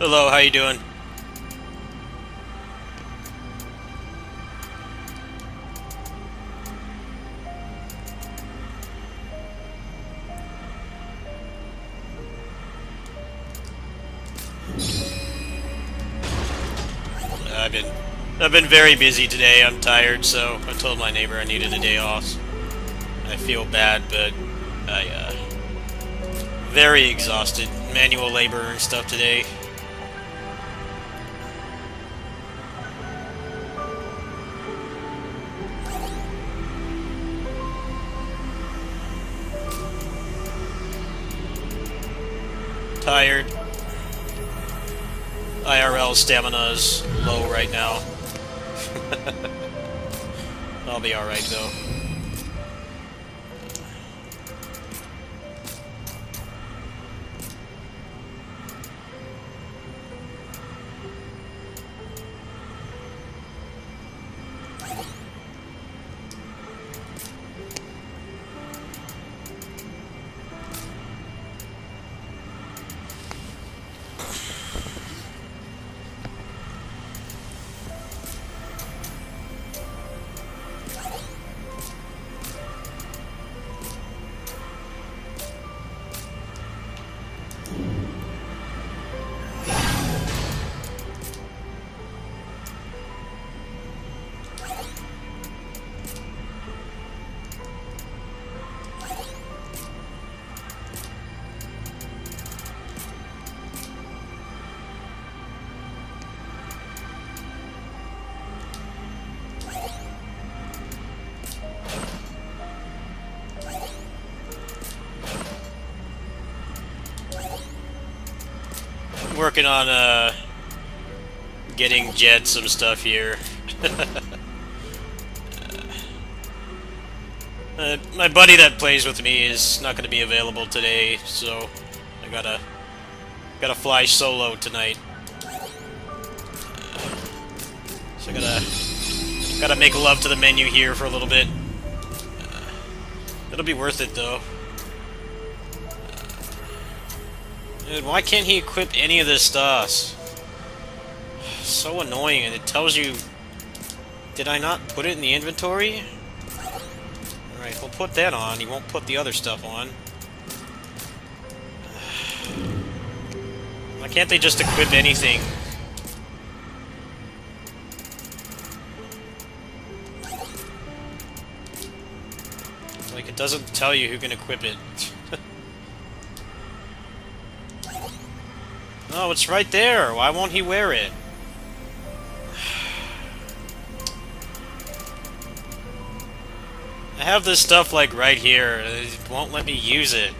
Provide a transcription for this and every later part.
Hello, how you doing? I've been I've been very busy today. I'm tired, so I told my neighbor I needed a day off. I feel bad, but I very exhausted. Manual labor and stuff today. Tired. IRL stamina is low right now. I'll be alright though. Working on getting Jed some stuff here. My buddy that plays with me is not going to be available today, so I gotta fly solo tonight. So I gotta make love to the menu here for a little bit. It'll be worth it though. Dude, why can't he equip any of this stuff? So annoying, and it tells you... Did I not put it in the inventory? Alright, we'll put that on. He won't put the other stuff on. Why can't they just equip anything? Like, it doesn't tell you who can equip it. Oh, it's right there. Why won't he wear it? I have this stuff, like, right here. It won't let me use it.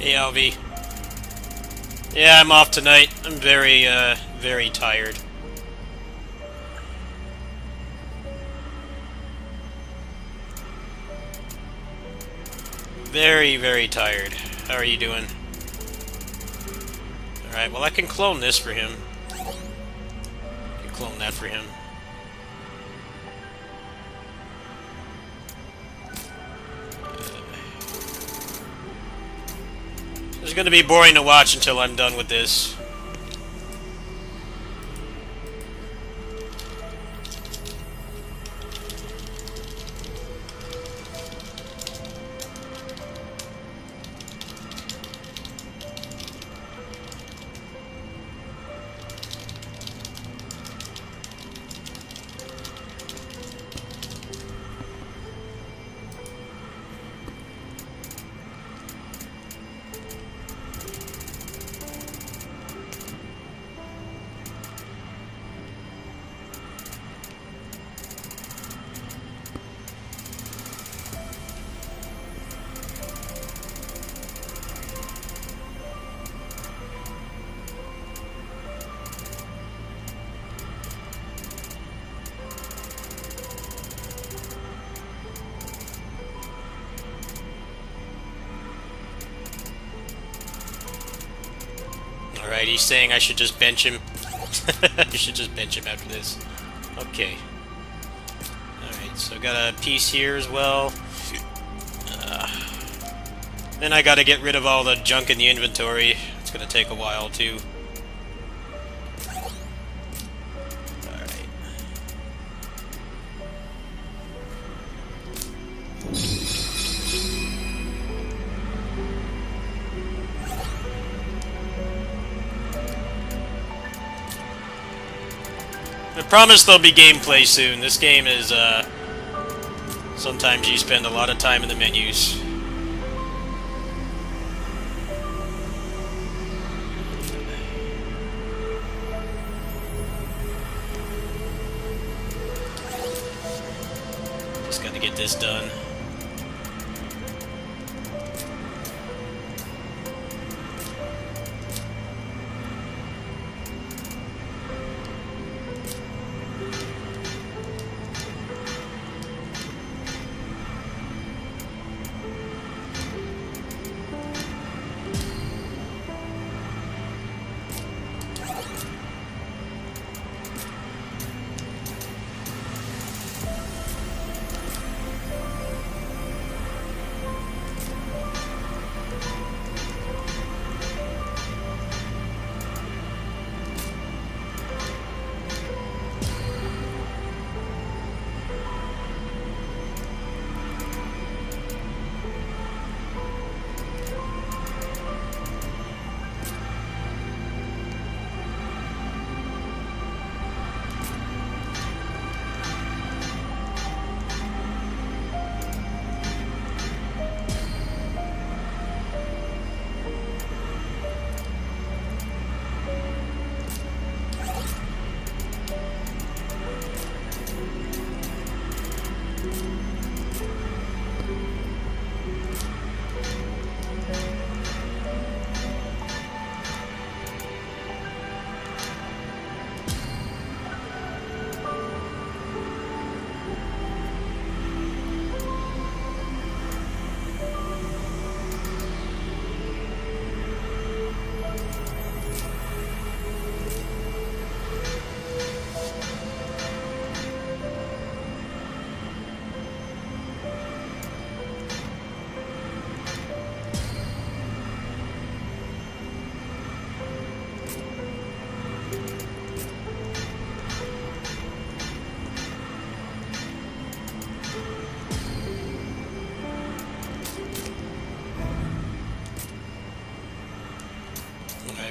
Hey, Alvy. Yeah, I'm off tonight. I'm very, very tired. Very, very tired. How are you doing? Alright, well I can clone this for him. I can clone that for him. It's gonna be boring to watch until I'm done with this. Alright, he's saying I should just bench him. You should just bench him after this. Okay. Alright, so got a piece here as well. Then I gotta get rid of all the junk in the inventory. It's gonna take a while too. Alright. I promise there'll be gameplay soon. This game is, sometimes you spend a lot of time in the menus. Just gotta get this done.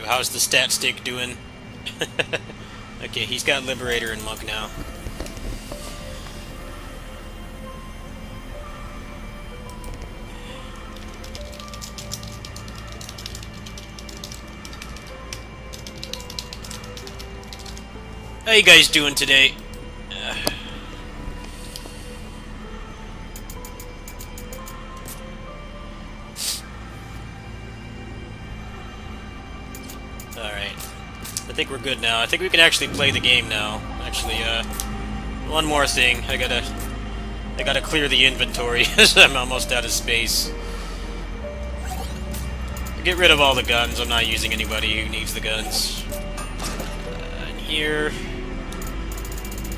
How's the stat stick doing? Okay, he's got Liberator and Monk now. How you guys doing today? I think we're good now. I think we can actually play the game now. Actually, one more thing. I gotta clear the inventory as I'm almost out of space. Get rid of all the guns. I'm not using anybody who needs the guns. And here,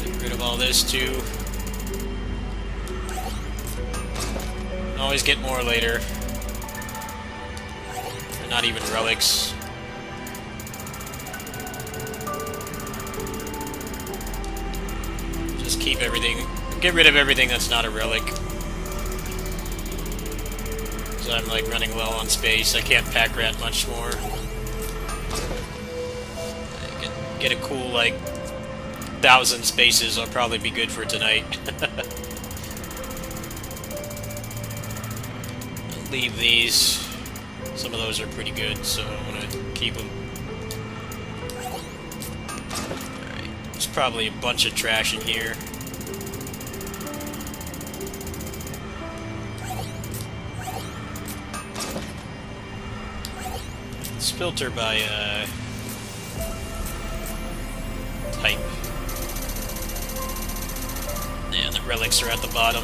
get rid of all this too. Always get more later. They're not even relics. Just keep everything. Get rid of everything that's not a relic. So I'm like running low on space. I can't pack rat much more. Get a cool like 1,000 spaces. I'll probably be good for tonight. Leave these. Some of those are pretty good, so I'm gonna keep them. Alright, there's probably a bunch of trash in here. Let's filter by type. And the relics are at the bottom.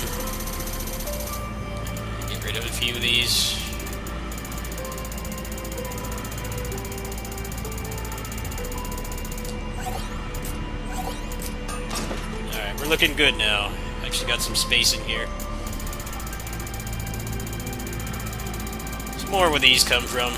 Get rid of a few of these. Alright, we're looking good now. Actually got some space in here. There's more where these come from.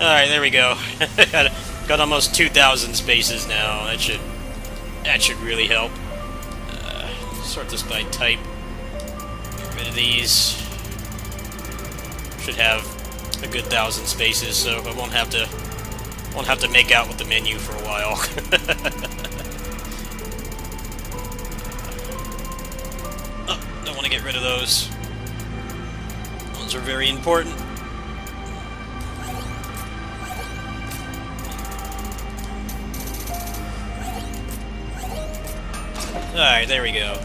Alright, there we go. got almost 2,000 spaces now. That should really help. Sort this by type. Get rid of these. Should have a good 1,000 spaces, so I won't have to make out with the menu for a while. Oh, don't want to get rid of those. Those are very important. Alright, there we go.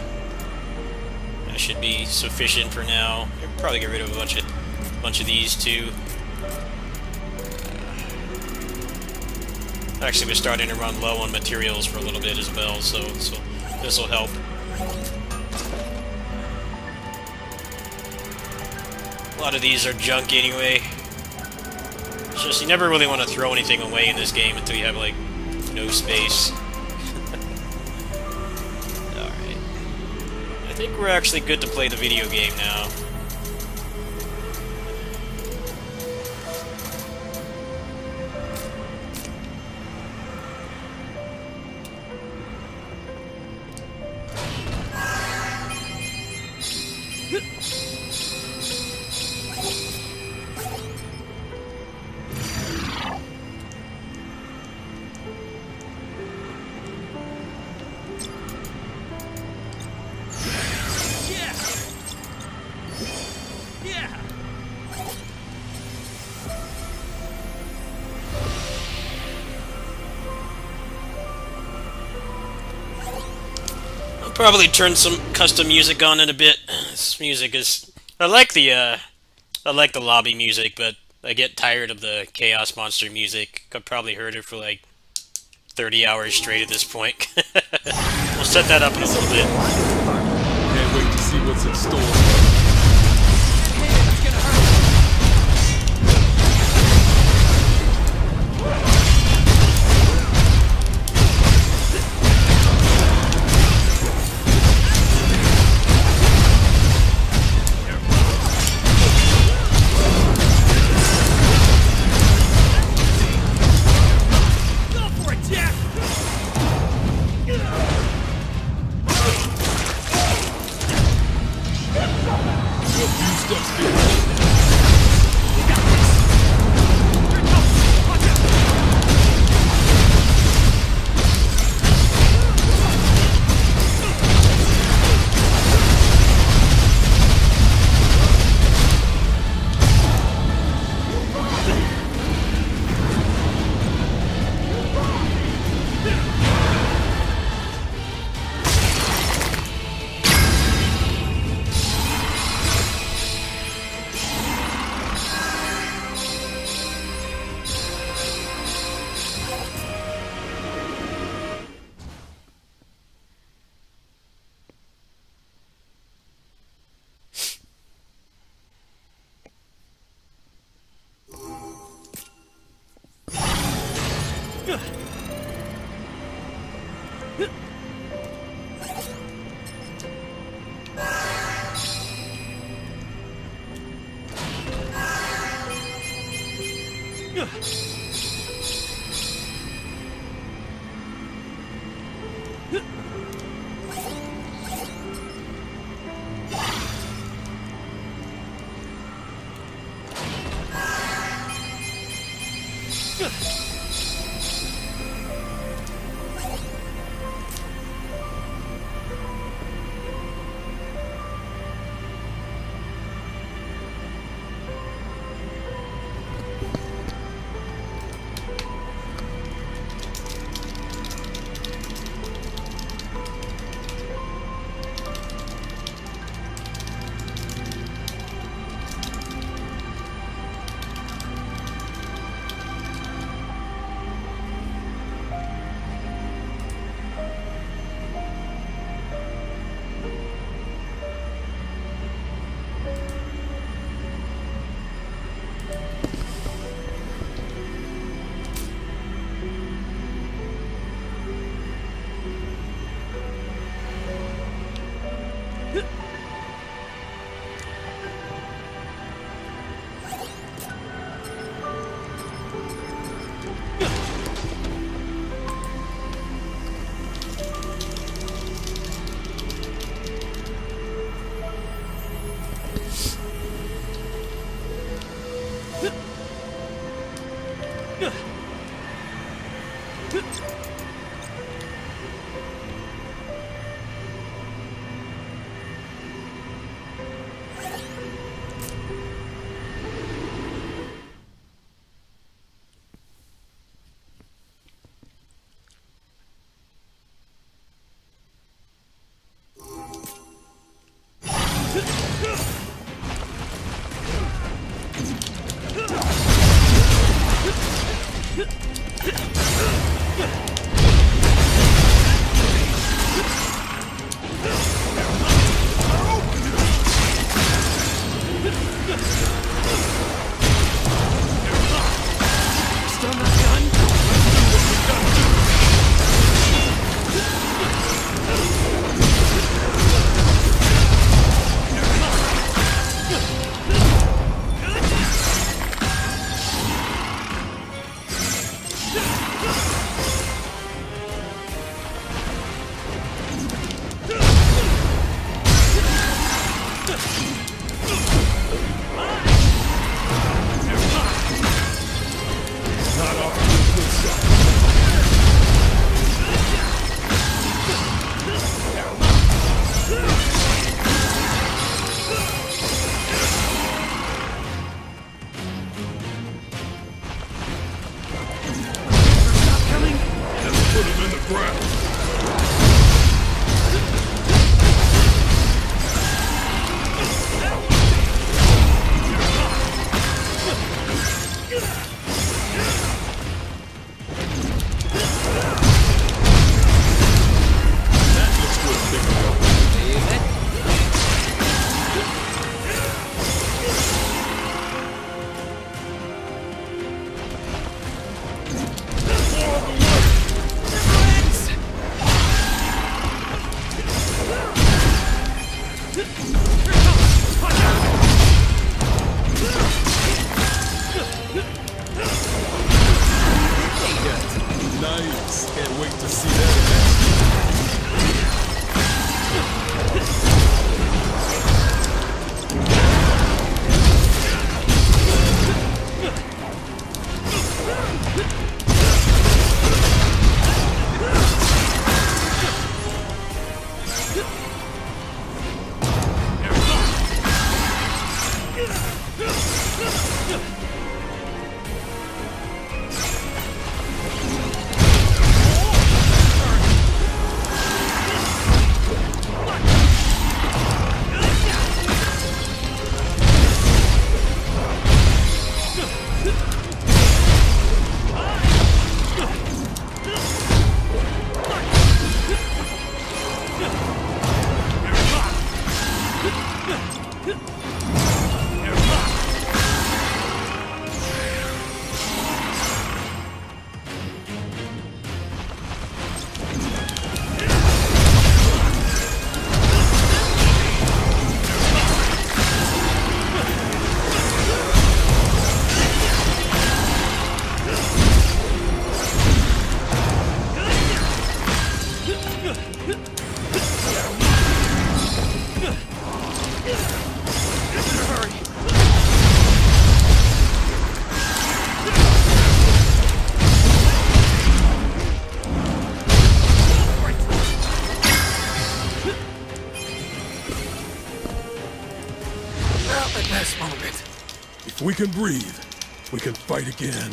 That should be sufficient for now. I'll probably get rid of a bunch of these too. Actually, we're starting to run low on materials for a little bit as well, so this will help. A lot of these are junk anyway. It's just you never really want to throw anything away in this game until you have like no space. I think we're actually good to play the video game now. Probably turn some custom music on in a bit. This music is... I like the lobby music, but I get tired of the Chaos Monster music. I've probably heard it for like 30 hours straight at this point. We'll set that up in a little bit. Can't wait to see what's in store. If we can breathe, we can fight again.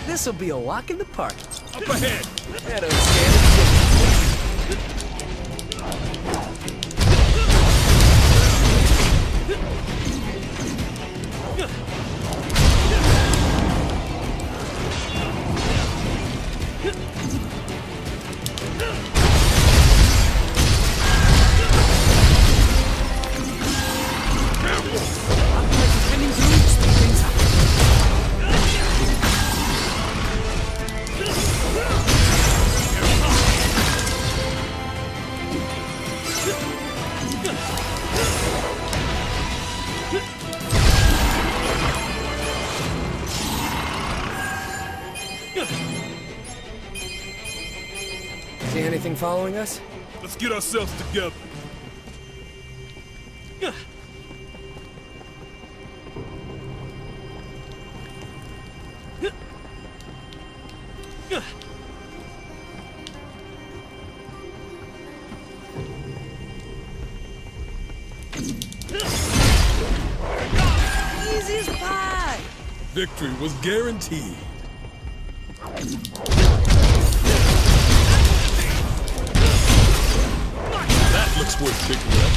This'll be a walk in the park. Up ahead! That don't stand a chance. See anything following us? Let's get ourselves together. Easy as pie! Victory was guaranteed. That looks worth picking up.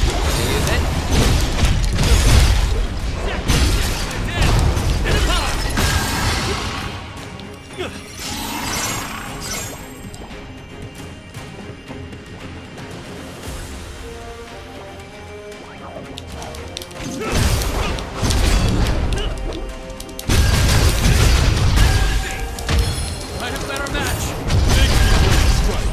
I have better match! Big people strike.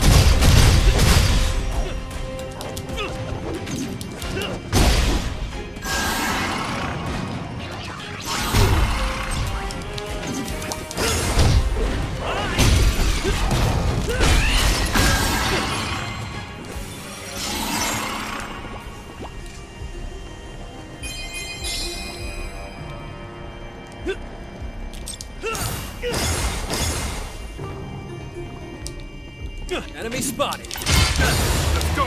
Enemy spotted. Let's go.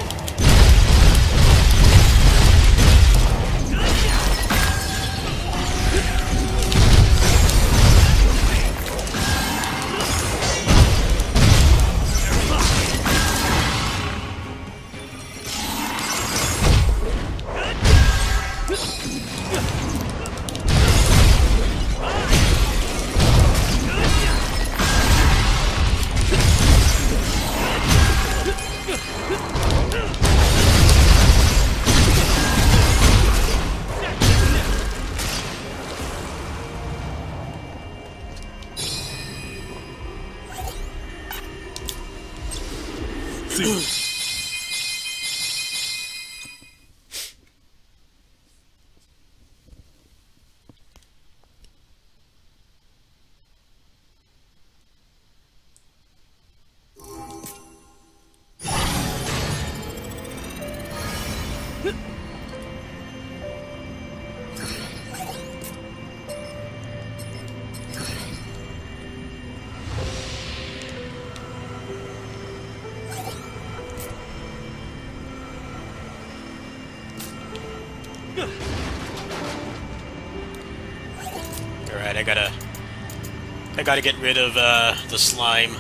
Alright, I gotta get rid of the slime.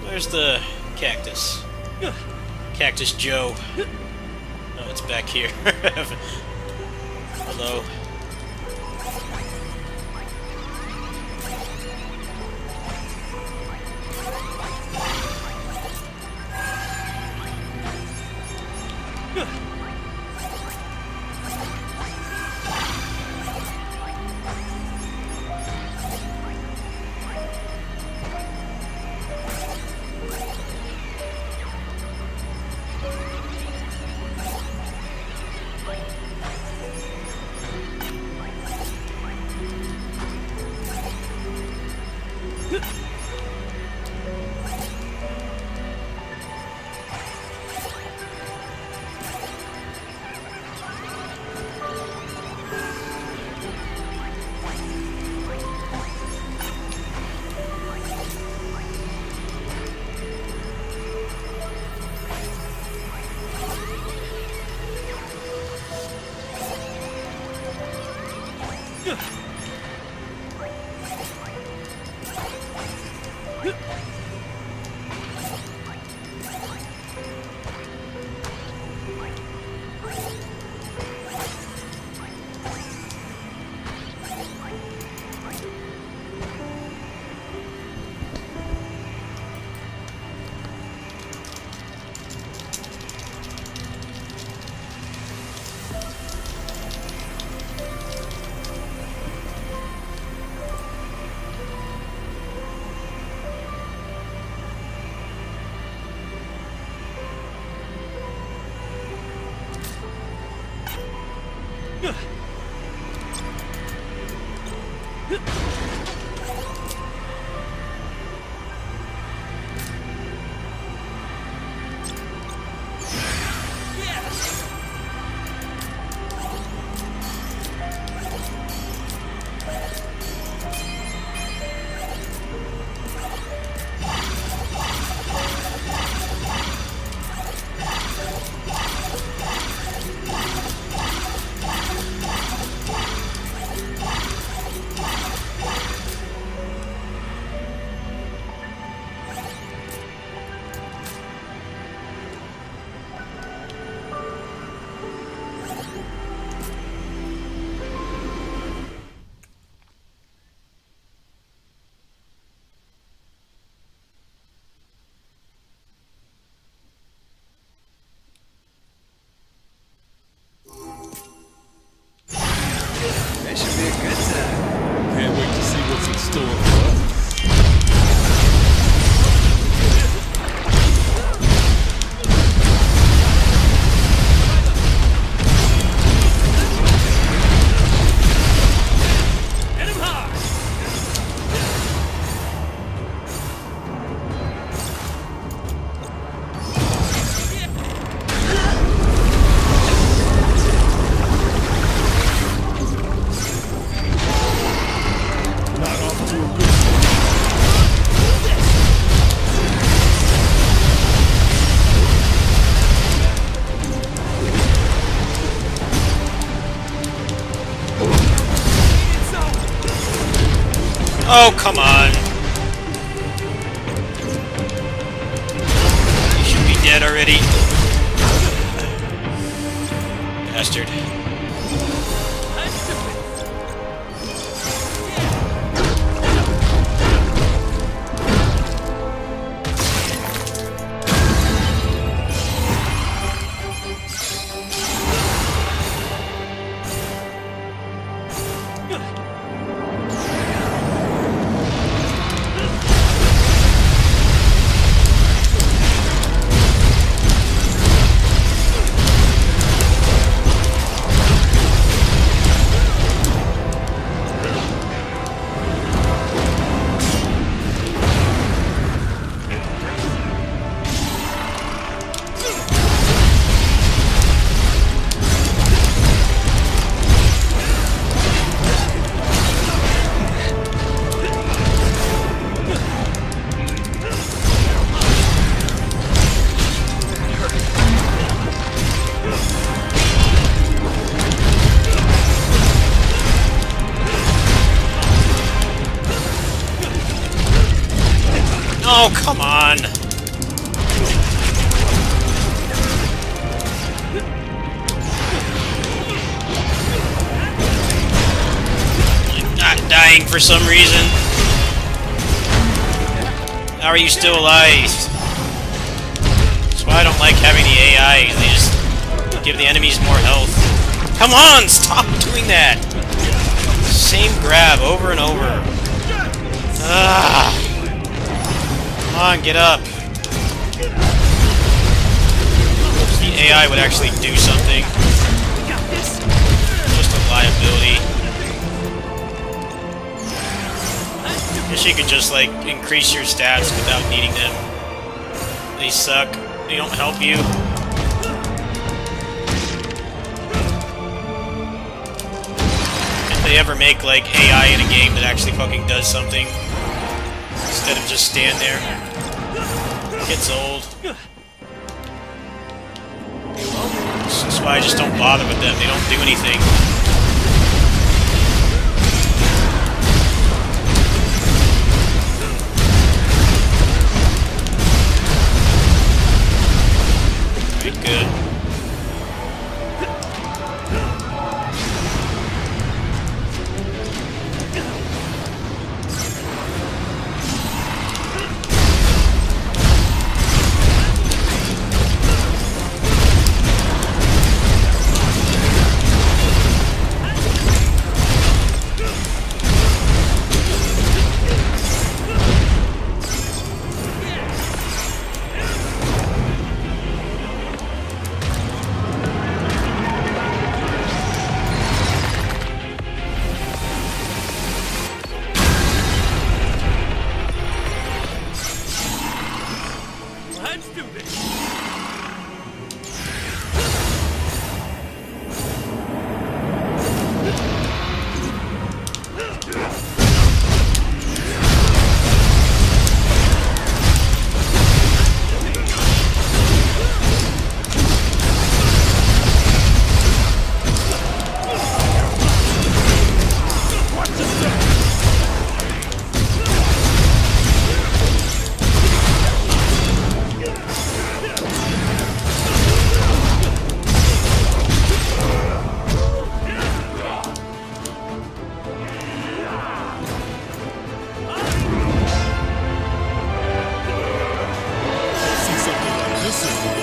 Where's the cactus? Cactus Joe. Oh, it's back here. Hello. That should be a good time. Can't wait to see what's in store for us. Hit him hard! Not off to a good start. Oh, come on. You should be dead already. Bastard. Oh, come on! I'm not dying for some reason. How are you still alive? That's why I don't like having the AI. They just give the enemies more health. Come on! Stop doing that! Same grab over and over. Ah! Come on, get up. Wish the AI would actually do something. Just a liability. Guess you could just, like, increase your stats without needing them. They suck. They don't help you. If they ever make, like, AI in a game that actually fucking does something, instead of just stand there. Gets old. That's why I just don't bother with them. They don't do anything. Very good. Let's do this. See something like this in the game.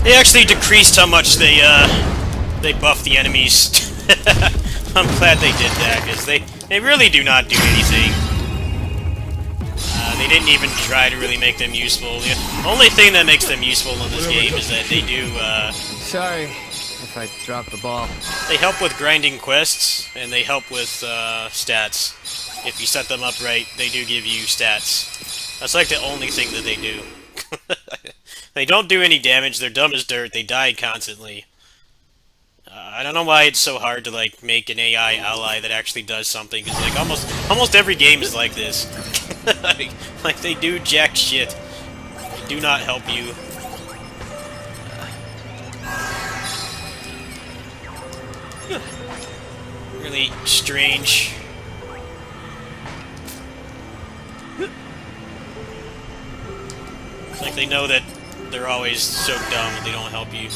They actually decreased how much they buff the enemies. I'm glad they did that, because they really do not do anything. They didn't even try to really make them useful. The only thing that makes them useful in this game is that they do, Sorry if I dropped the ball. they help with grinding quests, and they help with, stats. If you set them up right, they do give you stats. That's like the only thing that they do. They don't do any damage, they're dumb as dirt, they die constantly. I don't know why it's so hard to, like, make an AI ally that actually does something, because, like, almost every game is like this. like, they do jack shit. They do not help you. Really strange. It's like they know that they're always so dumb that they don't help you.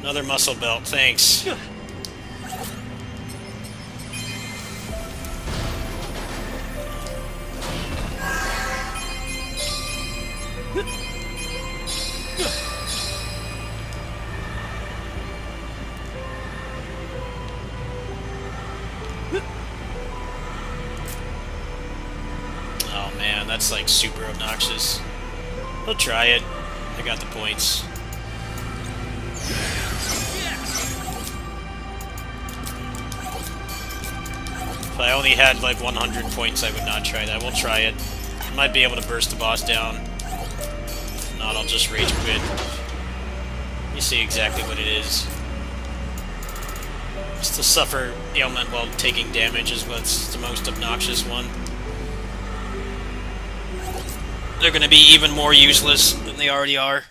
Another muscle belt, thanks. That's like super obnoxious. I'll try it. I got the points. If I only had like 100 points, I would not try that. We'll try it. I might be able to burst the boss down. If not, I'll just rage quit. You see exactly what it is. Just to suffer ailment while taking damage is what's the most obnoxious one. They're gonna be even more useless than they already are.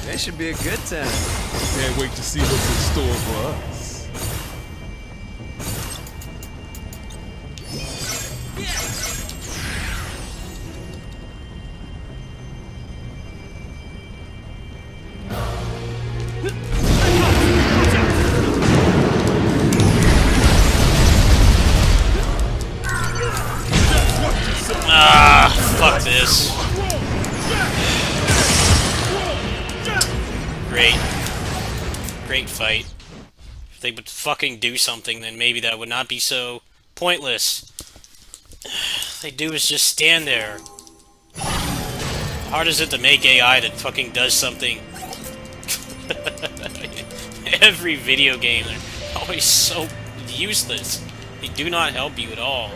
That should be a good time. Can't wait to see what's in store for us. Ah, fuck this. Great fight. If they would fucking do something, then maybe that would not be so pointless. All they do is just stand there. How hard is it to make AI that fucking does something? Every video game, they're always so useless. They do not help you at all.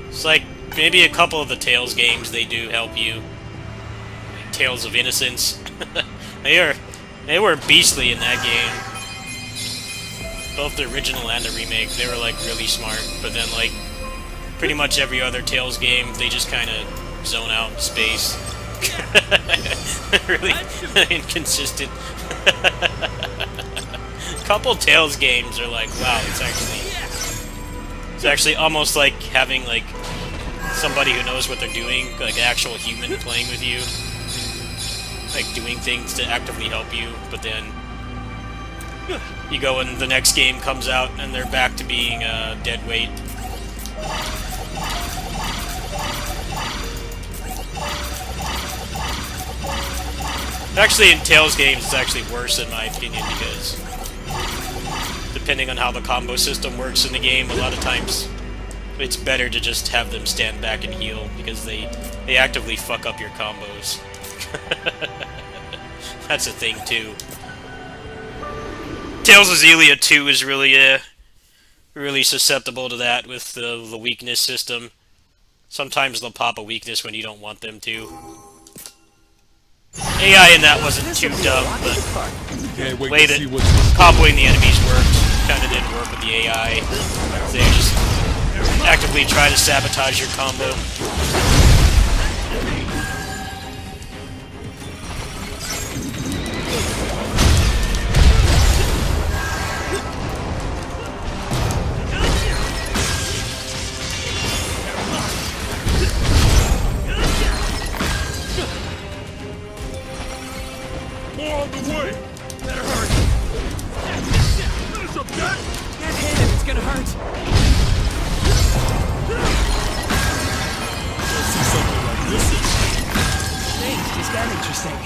It's like, maybe a couple of the Tales games, they do help you. Like Tales of Innocence. They were beastly in that game. Both the original and the remake, they were like really smart. But then like, pretty much every other Tales game, they just kind of zone out in space. Really inconsistent. Couple Tales games are like, wow, it's actually almost like having like somebody who knows what they're doing, like an actual human playing with you, like doing things to actively help you, but then you go and the next game comes out and they're back to being dead weight. Actually, in Tales games, it's actually worse in my opinion, because depending on how the combo system works in the game, a lot of times it's better to just have them stand back and heal, because they actively fuck up your combos. That's a thing, too. Tales of Xillia 2 is really susceptible to that with the weakness system. Sometimes they'll pop a weakness when you don't want them to. AI in that wasn't too dumb, but Can't the wait way to that see what's in store. comboing the enemies worked kinda didn't work with the AI. They just actively try to sabotage your combo. More on the way. That hurt. Finish up that. Can't hit him, it's gonna hurt. See something like this. Things just got interesting.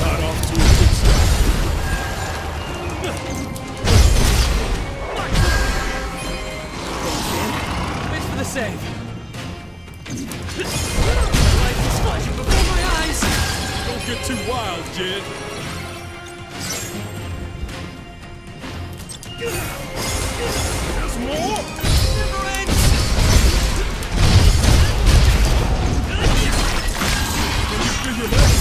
Not off to a good start. Wait for the save. Life is flashing before my eyes. Don't get too wild, kid. There's more. Never ends. Can you figure this?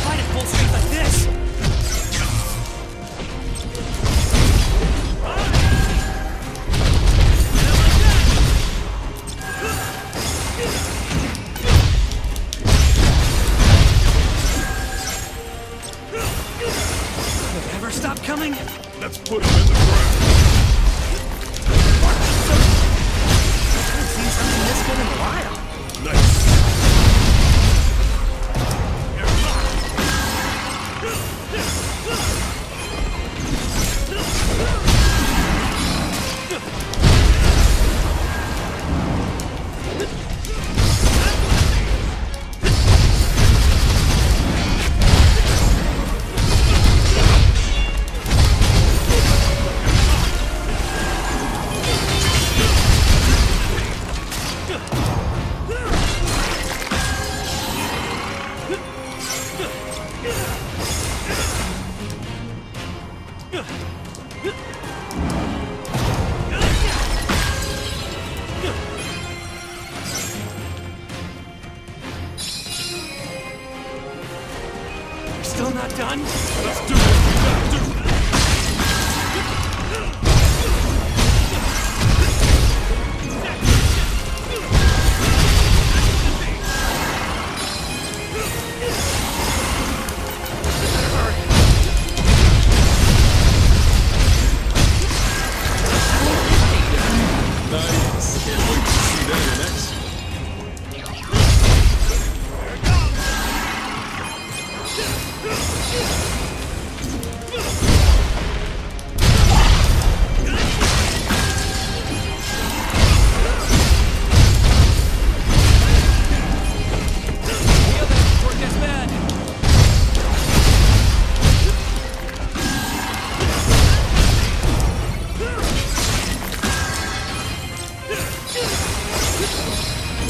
Fight at full strength like this. put him in the ground. I've seen something this good in a while. Nice. You're still not done? Let's do what we gotta do. Nice. Can't wait to see that in action. Heal them before it gets bad.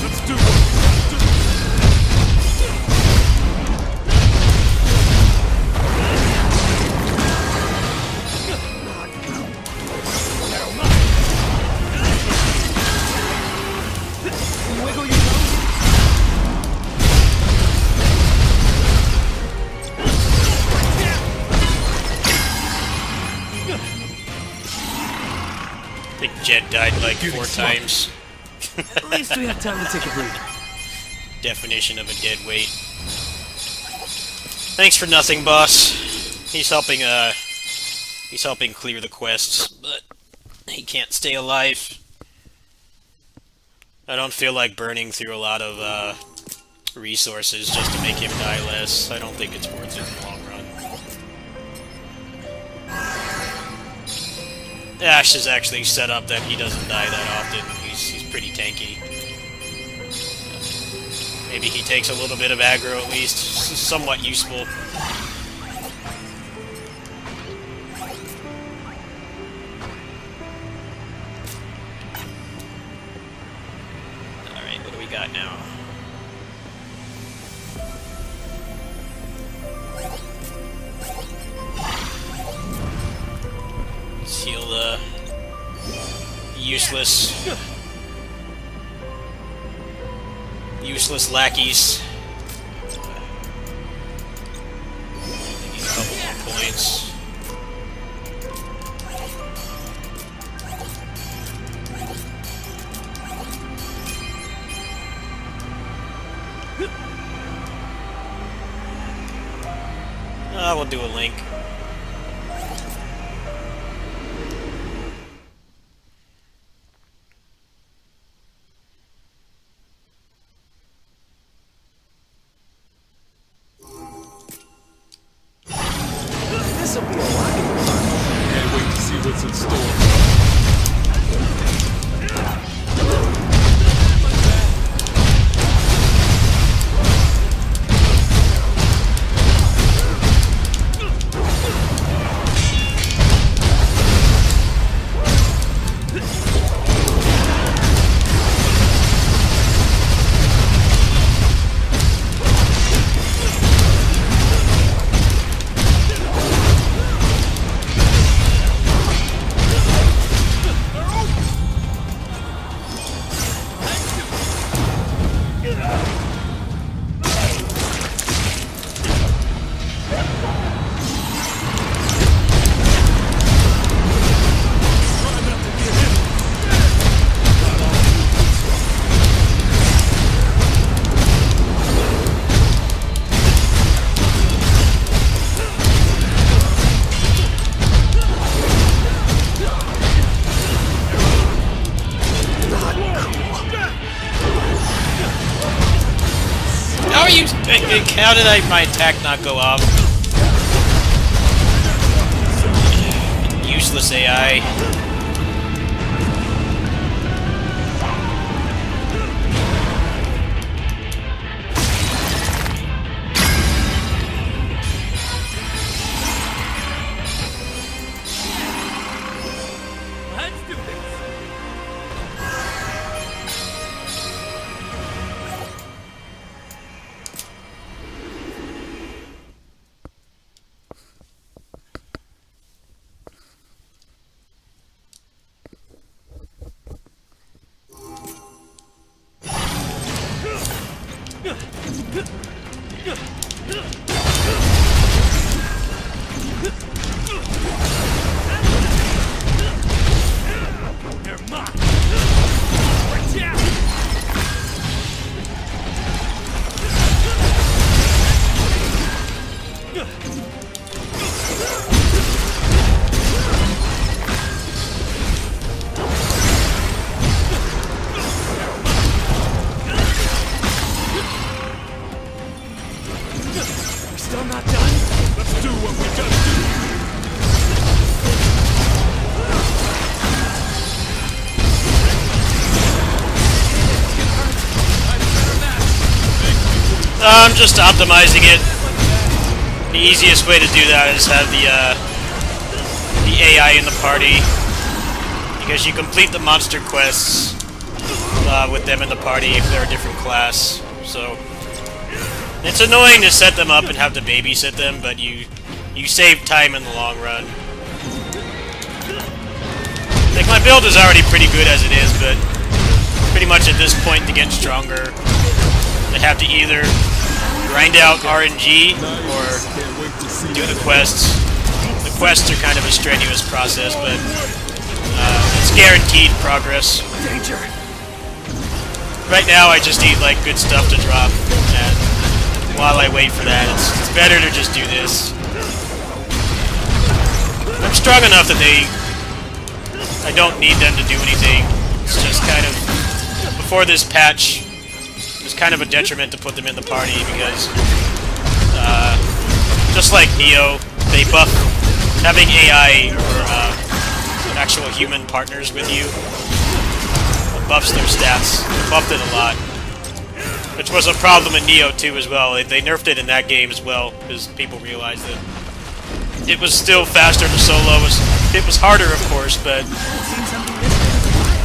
Let's do what we gotta do. Wiggle your nose. I think Jed died like 4 times. At least we have time to take a breather. Definition of a dead weight. Thanks for nothing, boss. He's helping clear the quests, but he can't stay alive. I don't feel like burning through a lot of resources just to make him die less. I don't think it's worth it in the long run. Ash is actually set up that he doesn't die that often. He's pretty tanky. Maybe he takes a little bit of aggro at least. Somewhat useful. Alright, what do we got now? Let's heal the useless lackeys. They need a couple more points. We'll do a link. This'll be a lot more fun. Can't wait to see what's in store. keeps... How did my attack not go off? Useless AI. Let's do this. They're mine. Watch out. We're still not done. Let's do what we gotta do. I'm just optimizing it. The easiest way to do that is have the AI in the party, because you complete the monster quests with them in the party if they're a different class. So it's annoying to set them up and have to babysit them, but you save time in the long run. Like, my build is already pretty good as it is, but pretty much at this point to get stronger, I have to either grind out RNG or Can't wait to see do the quests. The quests are kind of a strenuous process, but it's guaranteed progress. Danger. Right now I just need like good stuff to drop, and while I wait for that, it's better to just do this. I'm strong enough that I don't need them to do anything. It's just kind of, before this patch, it's kind of a detriment to put them in the party because, just like Neo, they buff having AI or actual human partners with you. It buffs their stats. It buffed it a lot, which was a problem in Neo 2 as well. They nerfed it in that game as well because people realized that it was still faster to solo. It was harder, of course, but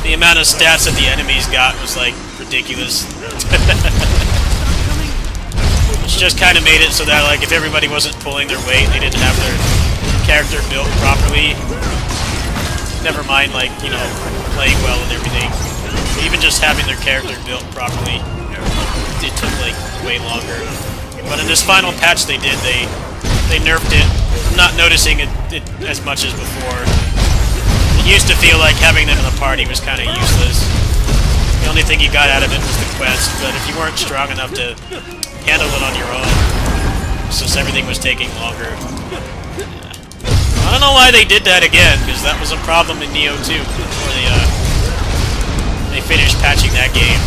the amount of stats that the enemies got was like ridiculous. Which just kind of made it so that, like, if everybody wasn't pulling their weight, they didn't have their character built properly. Never mind, like, you know, playing well and everything. Even just having their character built properly, it took like way longer. But in this final patch they did, they nerfed it. I'm not noticing it as much as before. It used to feel like having them in the party was kind of useless. The only thing you got out of it was the quest, but if you weren't strong enough to handle it on your own, since everything was taking longer. I don't know why they did that again, because that was a problem in Neo 2 before they finished patching that game.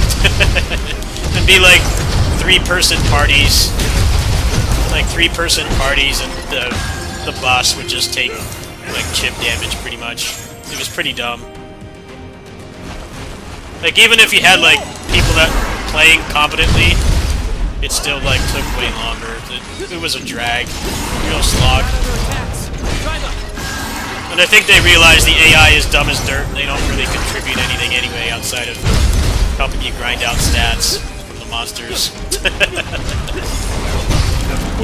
It'd be like three-person parties, and the boss would just take like chip damage pretty much. It was pretty dumb. Like, even if you had like people that were playing competently, it still like took way longer. It was a drag, real slog. And I think they realize the AI is dumb as dirt and they don't really contribute anything anyway outside of helping you grind out stats from the monsters.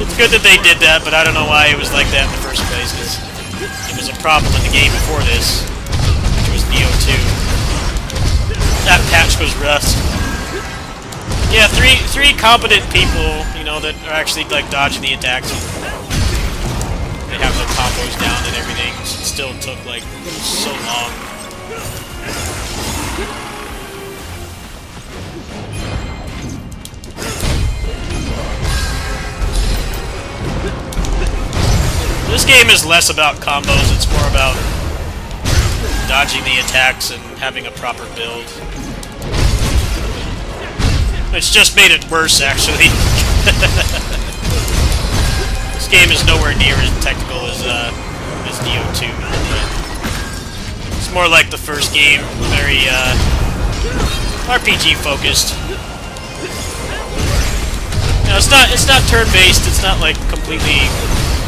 It's good that they did that, but I don't know why it was like that in the first place, because it was a problem in the game before this, which was Neo 2. That patch was rough. Yeah, three competent people, you know, that are actually like dodging the attacks. They have their combos down and everything. It still took like so long. This game is less about combos, it's more about dodging the attacks and having a proper build. It's just made it worse, actually. This game is nowhere near as technical as Neo 2. But it's more like the first game, very RPG focused. You know, it's not turn-based. It's not like completely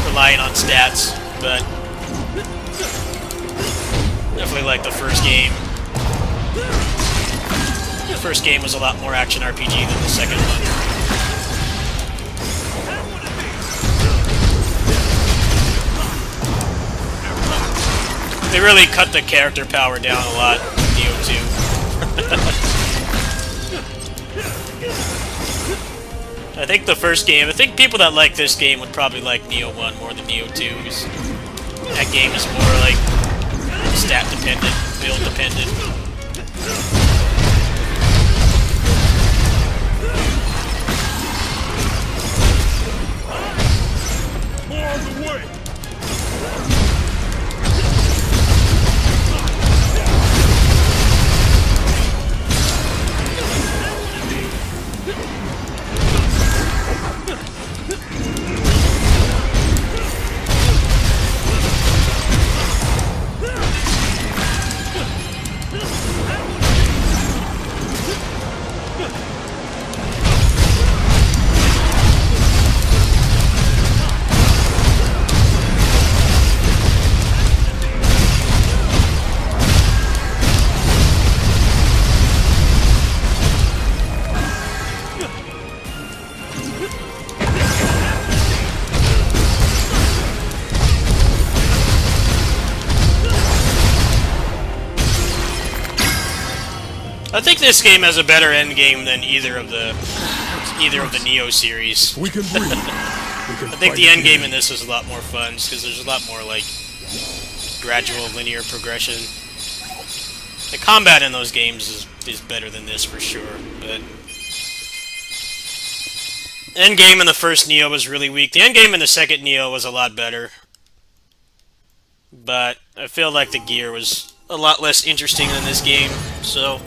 relying on stats, but definitely like the first game. The first game was a lot more action RPG than the second one. They really cut the character power down a lot in Neo 2. I think the first game, I think people that like this game would probably like Neo 1 more than Neo 2. That game is more like stat dependent, build dependent. More on the way! I think this game has a better endgame than either of the Neo series. We can breathe. I think the endgame in this is a lot more fun because there's a lot more like gradual linear progression. The combat in those games is better than this for sure, but endgame in the first Neo was really weak. The endgame in the second Neo was a lot better, but I feel like the gear was a lot less interesting than this game. So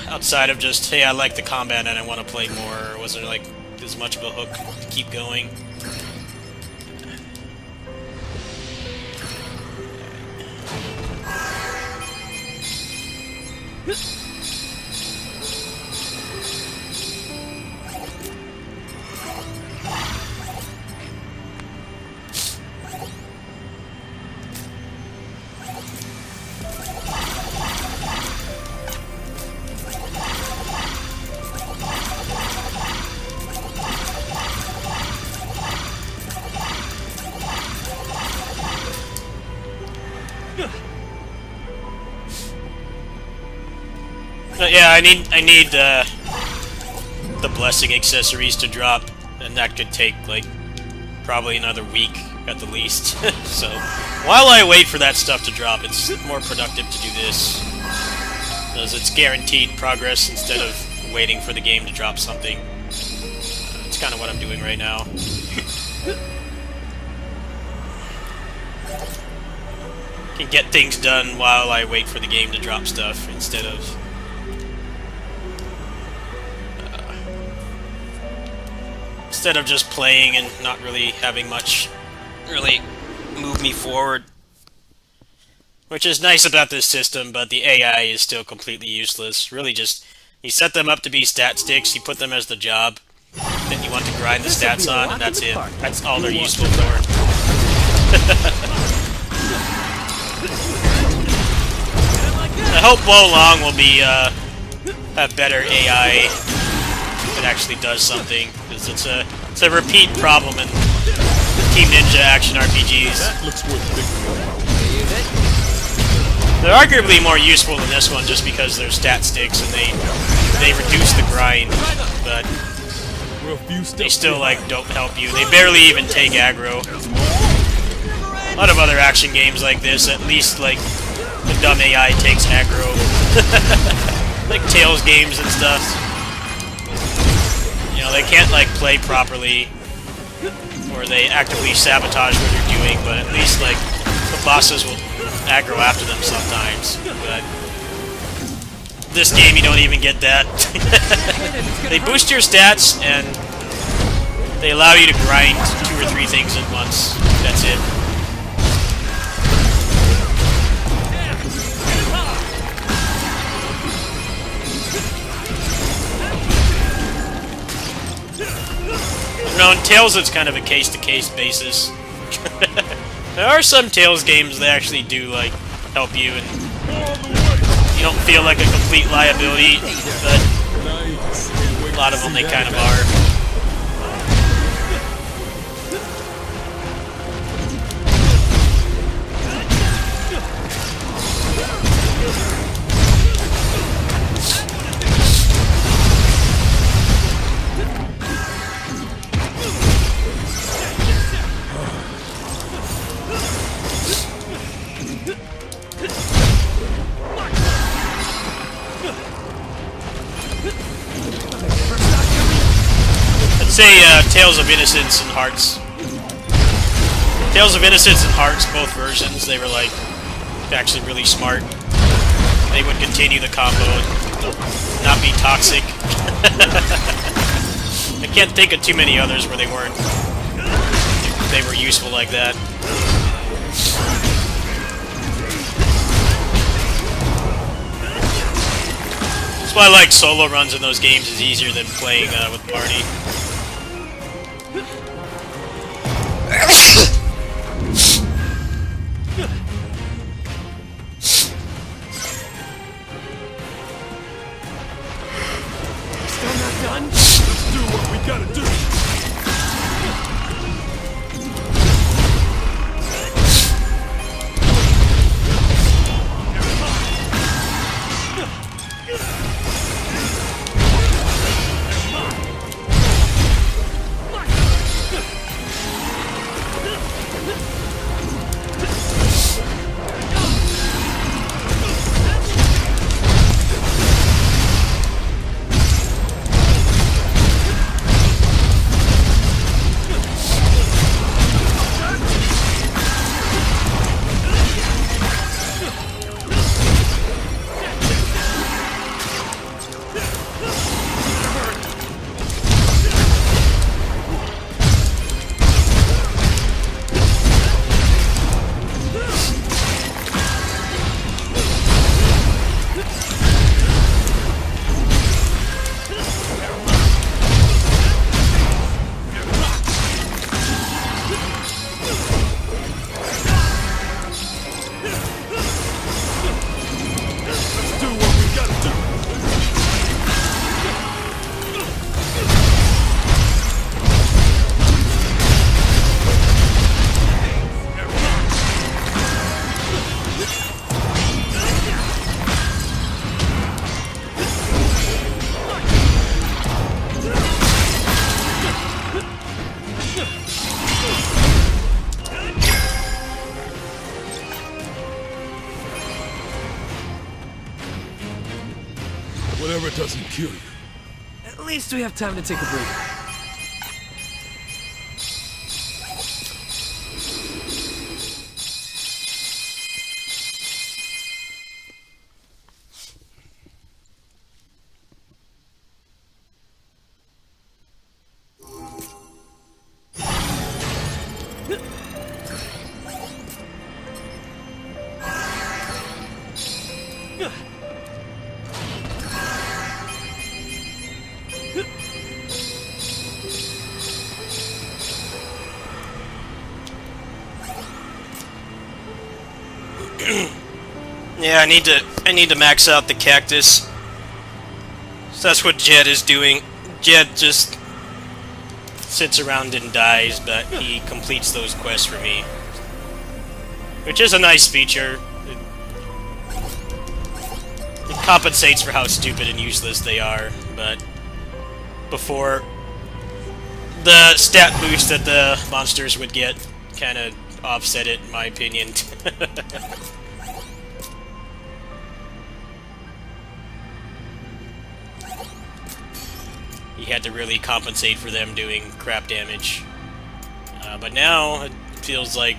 outside of just, hey, I like the combat and I want to play more, or wasn't like as much of a hook to keep going. Yeah, I need the blessing accessories to drop, and that could take like probably another week at the least. So while I wait for that stuff to drop, it's more productive to do this, because it's guaranteed progress instead of waiting for the game to drop something. It's kind of what I'm doing right now. Can get things done while I wait for the game to drop stuff instead of just playing and not really having much really move me forward. Which is nice about this system, but the AI is still completely useless. Really just, you set them up to be stat sticks, you put them as the job that you want to grind the stats on, and that's it. That's all they're useful for. I hope Wo Long will be, have better AI that actually does something, because it's a repeat problem in Team Ninja action RPGs. That looks worth thinking about. They're arguably more useful than this one just because they're stat sticks and they reduce the grind, but they still like don't help you. They barely even take aggro. A lot of other action games like this, at least like the dumb AI takes aggro. Like Tales games and stuff. You know, they can't like play properly, or they actively sabotage what you're doing, but at least like the bosses will aggro after them sometimes. But this game, you don't even get that. They boost your stats, and they allow you to grind 2 or 3 things at once. That's it. No, in Tales it's kind of a case-to-case basis. There are some Tales games that actually do, like, help you, and you don't feel like a complete liability, but a lot of them they kind of are. I'd say Tales of Innocence and Hearts. Tales of Innocence and Hearts, both versions, they were like actually really smart. They would continue the combo and not be toxic. I can't think of too many others where they weren't. They were useful like that. That's why I like solo runs in those games. Is easier than playing with party. Still not done? Let's do what we gotta do. Whatever doesn't kill you. At least we have time to take a break. Yeah, I need to max out the cactus. So that's what Jed is doing. Jed just sits around and dies, but he completes those quests for me. Which is a nice feature. It compensates for how stupid and useless they are, but before, the stat boost that the monsters would get kind of offset it, in my opinion. You had to really compensate for them doing crap damage. But now, it feels like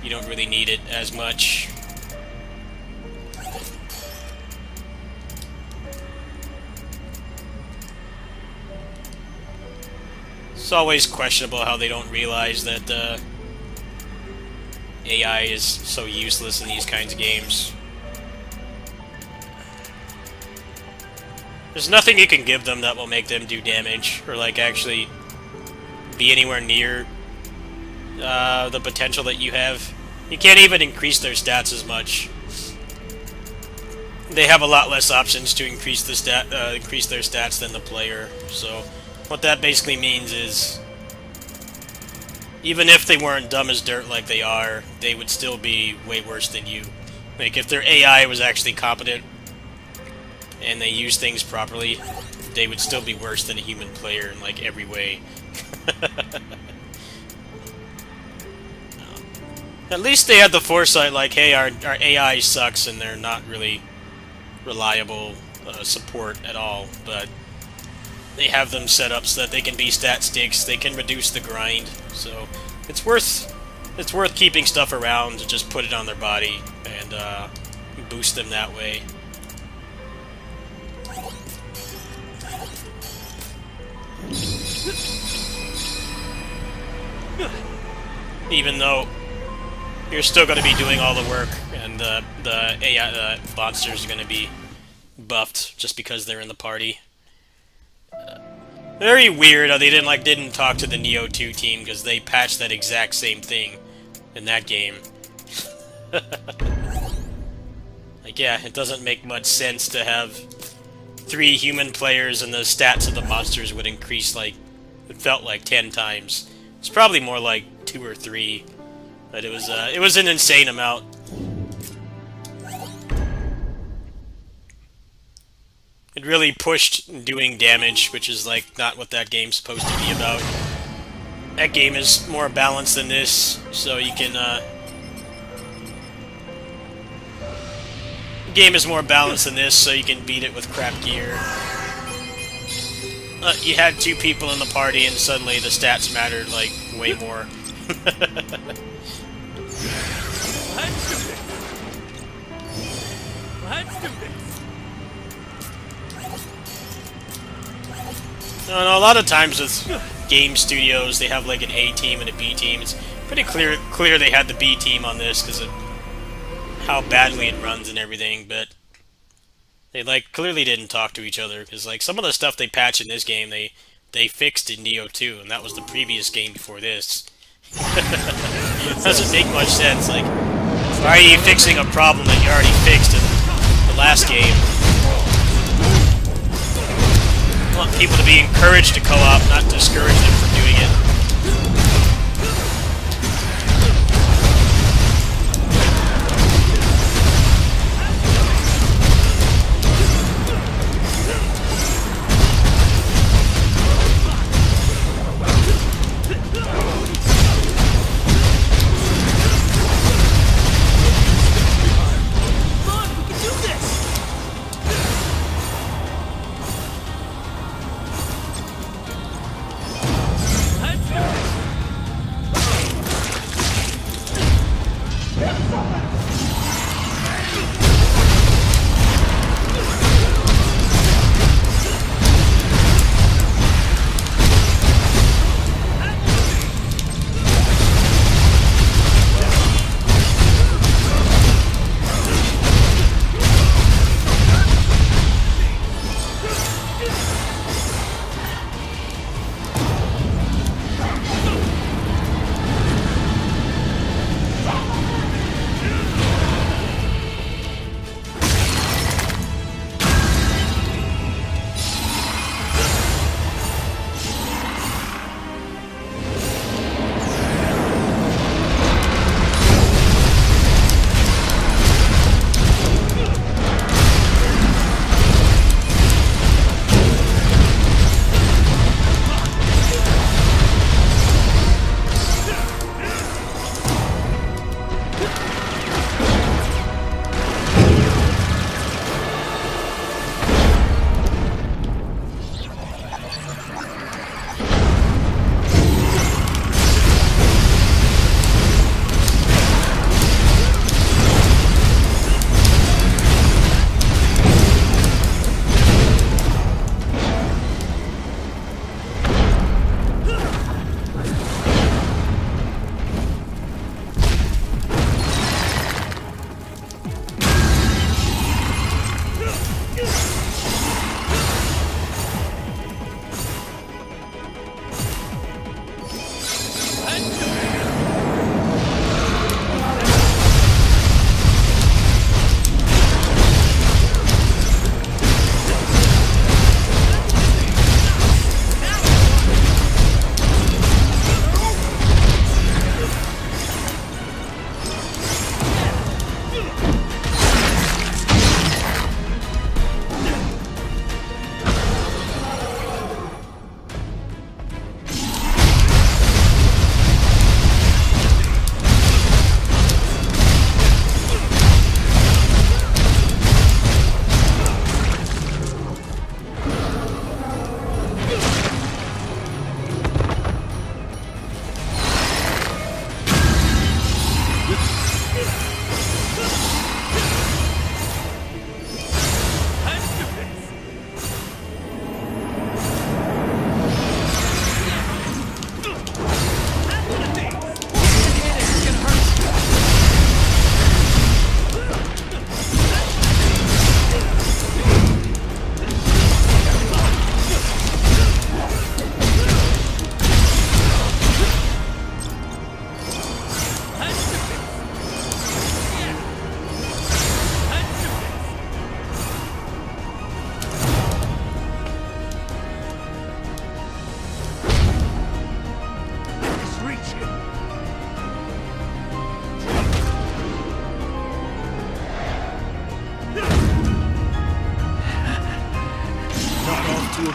you don't really need it as much. It's always questionable how they don't realize that AI is so useless in these kinds of games. There's nothing you can give them that will make them do damage, or like actually be anywhere near the potential that you have. You can't even increase their stats as much. They have a lot less options to increase their stats than the player. So what that basically means is, even if they weren't dumb as dirt like they are, they would still be way worse than you. Like, if their AI was actually competent and they use things properly, they would still be worse than a human player in like every way. At least they had the foresight, like, hey, our AI sucks and they're not really reliable support at all, but they have them set up so that they can be stat sticks, they can reduce the grind, so it's worth keeping stuff around to just put it on their body and boost them that way. Even though you're still going to be doing all the work, and the AI, the monsters are going to be buffed just because they're in the party. Very weird how they didn't talk to the Neo 2 team, because they patched that exact same thing in that game. Like, yeah, it doesn't make much sense to have 3 human players and the stats of the monsters would increase, like, it felt like 10 times. It's probably more like 2 or 3, but it was an insane amount. It really pushed doing damage, which is like not what that game's supposed to be about. That game is more balanced than this, so you can the game is more balanced than this, so you can beat it with crap gear. You had 2 people in the party, and suddenly the stats mattered like way more. Let's do this. Let's do this. No, a lot of times with game studios, they have like an A team and a B team. It's pretty clear they had the B team on this because of how badly it runs and everything, but they like clearly didn't talk to each other, because like some of the stuff they patched in this game they fixed in Neo 2, and that was the previous game before this. Doesn't make much sense. Like, why are you fixing a problem that you already fixed in the last game? I want people to be encouraged to co-op, not discourage them from doing it.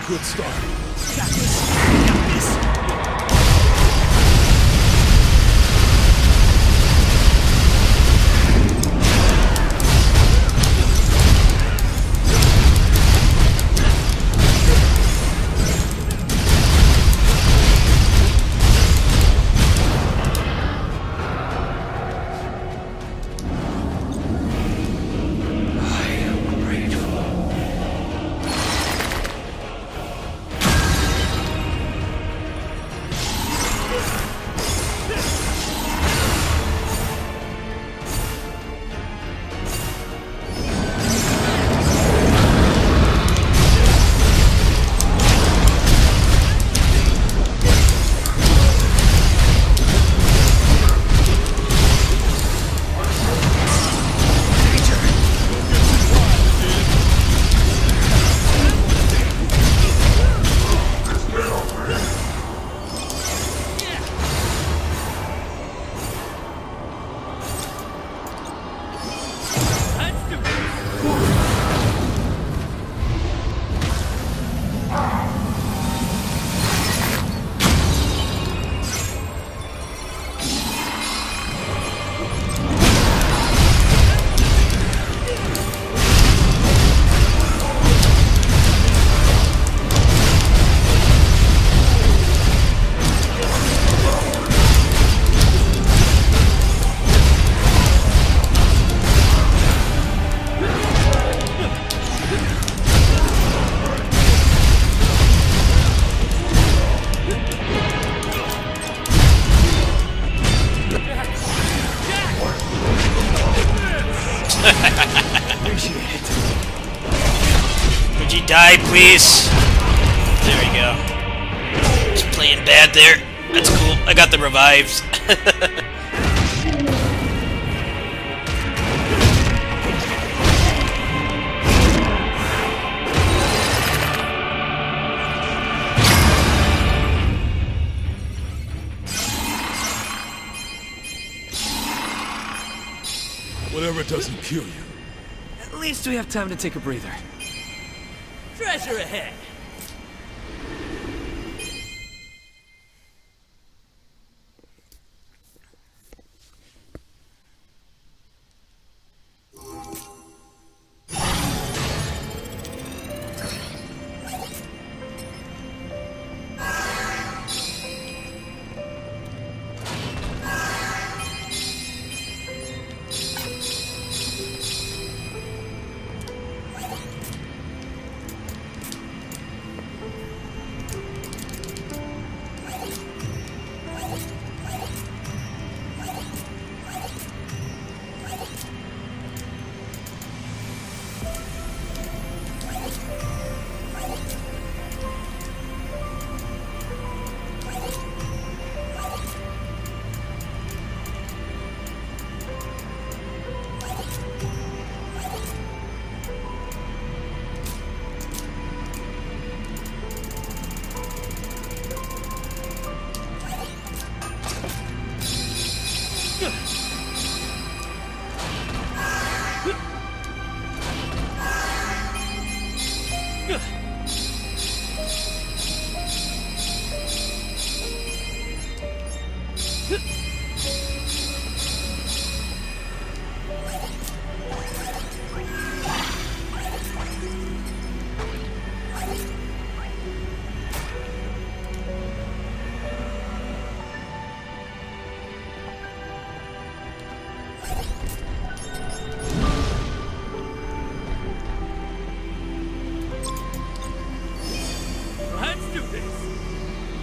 good start. Got this. Got this. Would you die, please? There we go. Just playing bad there. That's cool. I got the revives. Whatever doesn't kill you. At least we have time to take a breather. Treasure ahead.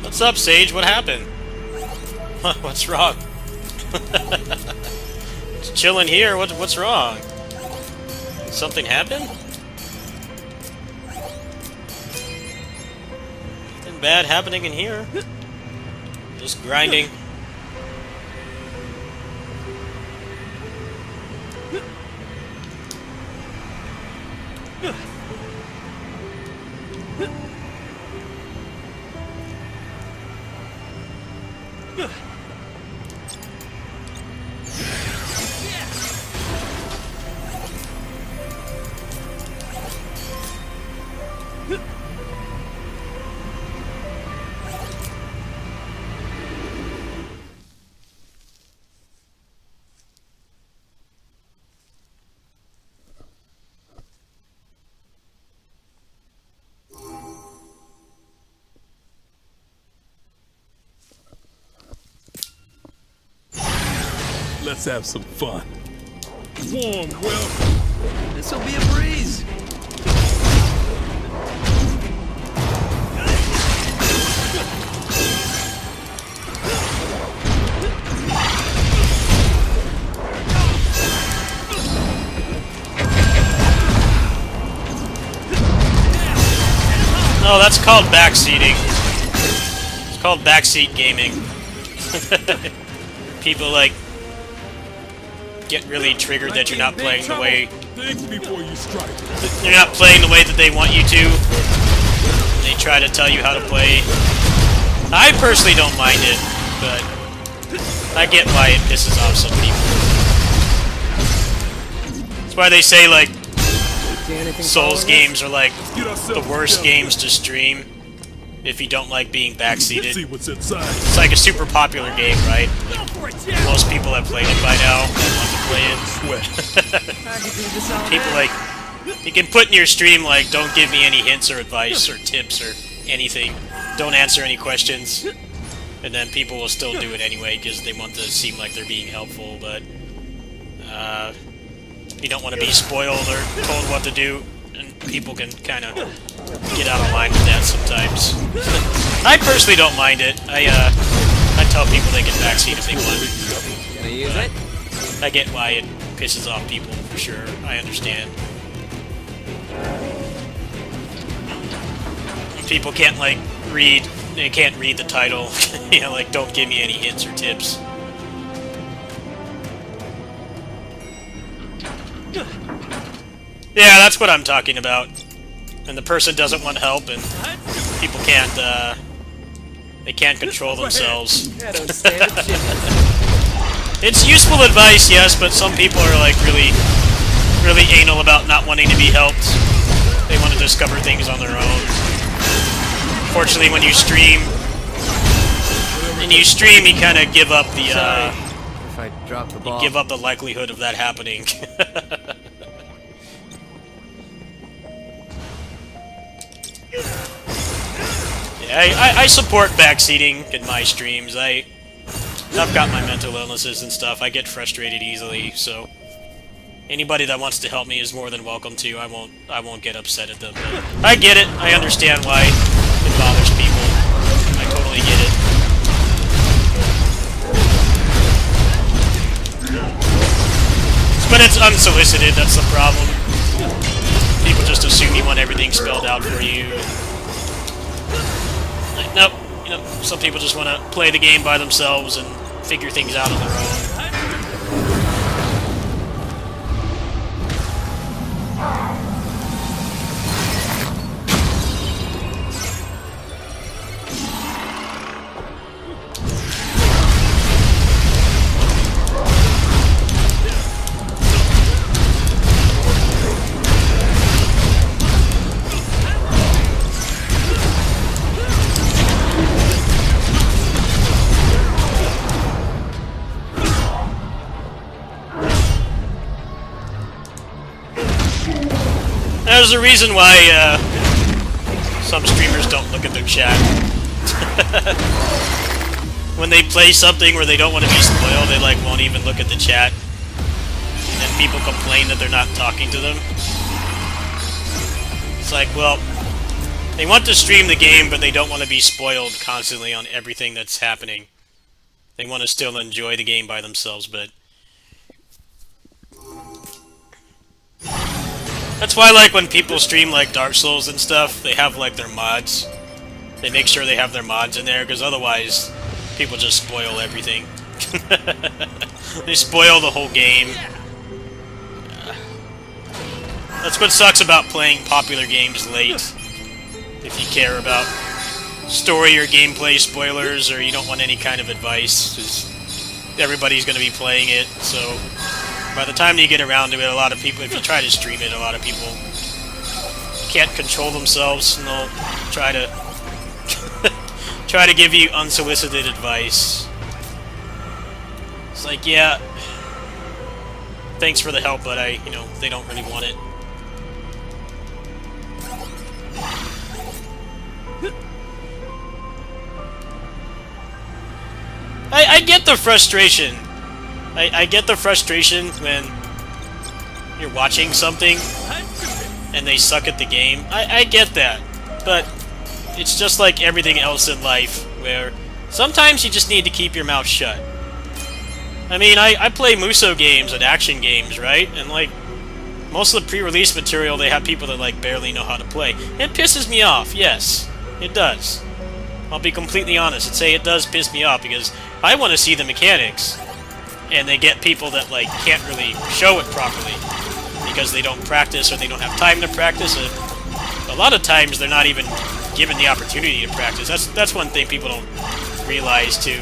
What's up, Sage? What happened? What's wrong? Just chilling here. What's wrong? Something happened? Nothing bad happening in here. Just grinding. Let's have some fun. Warm welcome. This'll be a breeze. Oh, that's called backseating. It's called backseat gaming. People like get really triggered that you're not playing the way Think before you strike. you're not playing the way that they want you to. They try to tell you how to play. I personally don't mind it, but I get why it pisses off some people. That's why they say like Souls games are like the worst games to stream if you don't like being backseated. See what's inside. It's like a super popular game, right? Most people have played it by now and want to play it. People like, you can put in your stream like, don't give me any hints or advice or tips or anything. Don't answer any questions. And then people will still do it anyway because they want to seem like they're being helpful, but you don't want to be spoiled or told what to do, and people can kind of get out of line with that sometimes. I personally don't mind it. I tell people they can backseat if they want. Gonna use it? I get why it pisses off people, for sure. I understand. People can't, like, they can't read the title. You know, like, don't give me any hints or tips. Yeah, that's what I'm talking about. And the person doesn't want help, and people can't, they can't control themselves. I don't stand a chance. It's useful advice, yes, but some people are, like, really anal about not wanting to be helped. They want to discover things on their own. Fortunately, when you stream, you kind of give up the, If I drop the ball. give up the likelihood of that happening. Yeah, I support backseating in my streams. I've got my mental illnesses and stuff. I get frustrated easily, so anybody that wants to help me is more than welcome to. I won't get upset at them. But I get it. I understand why it bothers people. I totally get it. But it's unsolicited, that's the problem. People just assume you want everything spelled out for you. Like, nope, you know, some people just want to play the game by themselves and figure things out on their own. There's a reason why some streamers don't look at their chat. When they play something where they don't want to be spoiled, they like won't even look at the chat. And then people complain that they're not talking to them. It's like, well, they want to stream the game, but they don't want to be spoiled constantly on everything that's happening. They want to still enjoy the game by themselves, but that's why, like, when people stream, like, Dark Souls and stuff, they have, like, their mods. They make sure they have their mods in there, because otherwise, people just spoil everything. They spoil the whole game. That's what sucks about playing popular games late. If you care about story or gameplay spoilers, or you don't want any kind of advice, 'cause everybody's going to be playing it, so by the time you get around to it, a lot of people, if you try to stream it, a lot of people can't control themselves, and they'll try to try to give you unsolicited advice. It's like, yeah, thanks for the help, but they don't really want it. I get the frustration. I get the frustration when you're watching something and they suck at the game. I get that, but it's just like everything else in life, where sometimes you just need to keep your mouth shut. I mean, I play Muso games and action games, right? And like, most of the pre-release material, they have people that like barely know how to play. It pisses me off, yes. It does. I'll be completely honest and say it does piss me off, because I want to see the mechanics. And they get people that like can't really show it properly because they don't practice or they don't have time to practice. A lot of times they're not even given the opportunity to practice. That's one thing people don't realize too.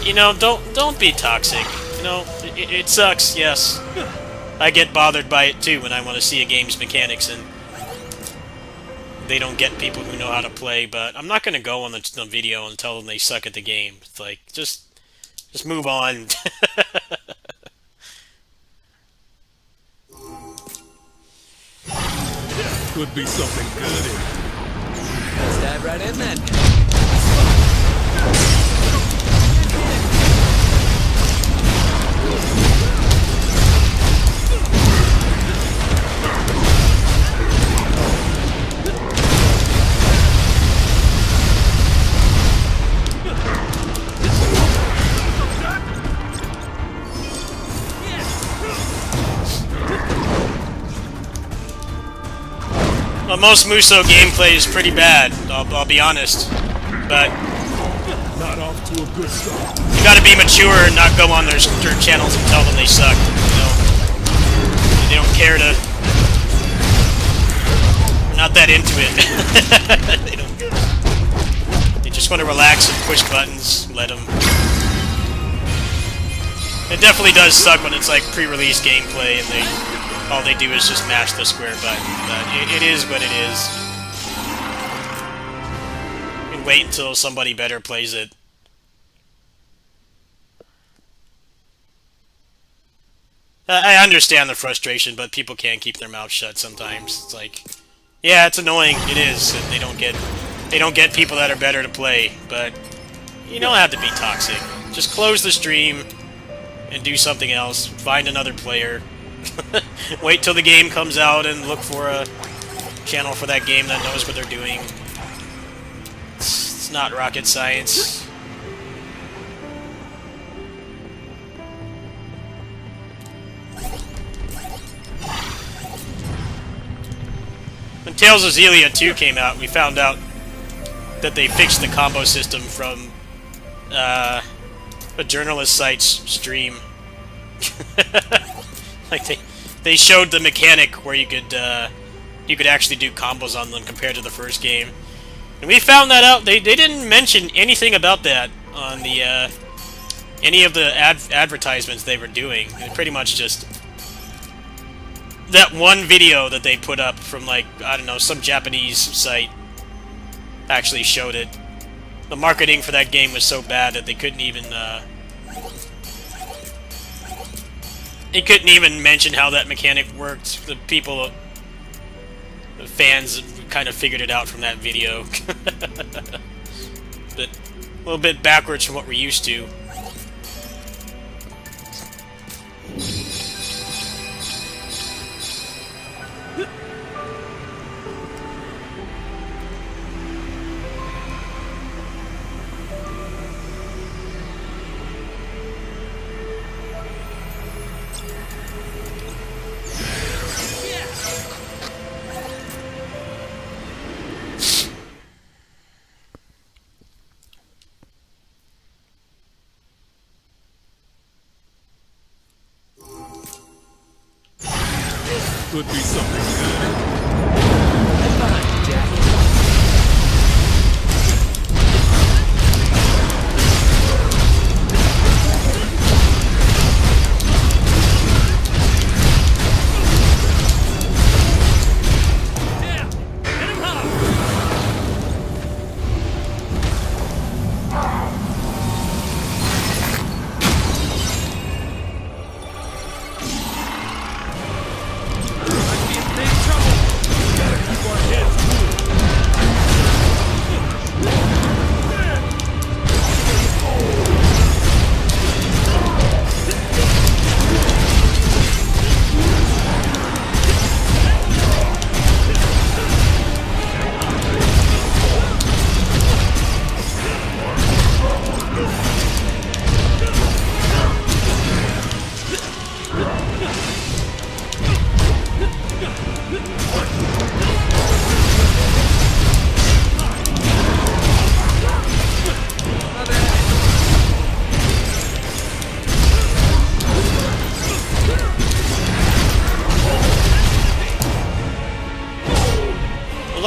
You know, don't be toxic. You know, it sucks. Yes, I get bothered by it too when I want to see a game's mechanics and they don't get people who know how to play. But I'm not gonna go on the video and tell them they suck at the game. It's like just move on. Could be something good in it. Let's dive right in then. Well, most Muso gameplay is pretty bad, I'll be honest, but Not off to a good start. you gotta be mature and not go on their channels and tell them they suck, you know? They don't care to... They're not that into it. They just want to relax and push buttons, let them... It definitely does suck when it's like pre-release gameplay and all they do is just mash the square button, but it is what it is. You can wait until somebody better plays it. I understand the frustration, but people can't keep their mouths shut sometimes. It's like, yeah, it's annoying. It is. And they don't get people that are better to play, but you don't have to be toxic. Just close the stream and do something else. Find another player. Wait till the game comes out and look for a channel for that game that knows what they're doing. It's not rocket science. When Tales of Xillia 2 came out, we found out that they fixed the combo system from a journalist site's stream. Like they showed the mechanic where you could actually do combos on them compared to the first game, and we found that out. They didn't mention anything about that on the any of the advertisements they were doing. It pretty much just that one video that they put up from like, I don't know, some Japanese site actually showed it. The marketing for that game was so bad that they couldn't even mention how that mechanic worked. The fans kind of figured it out from that video. But a little bit backwards from what we're used to. Could be something good. Right behind you, Jack. Might be a thing.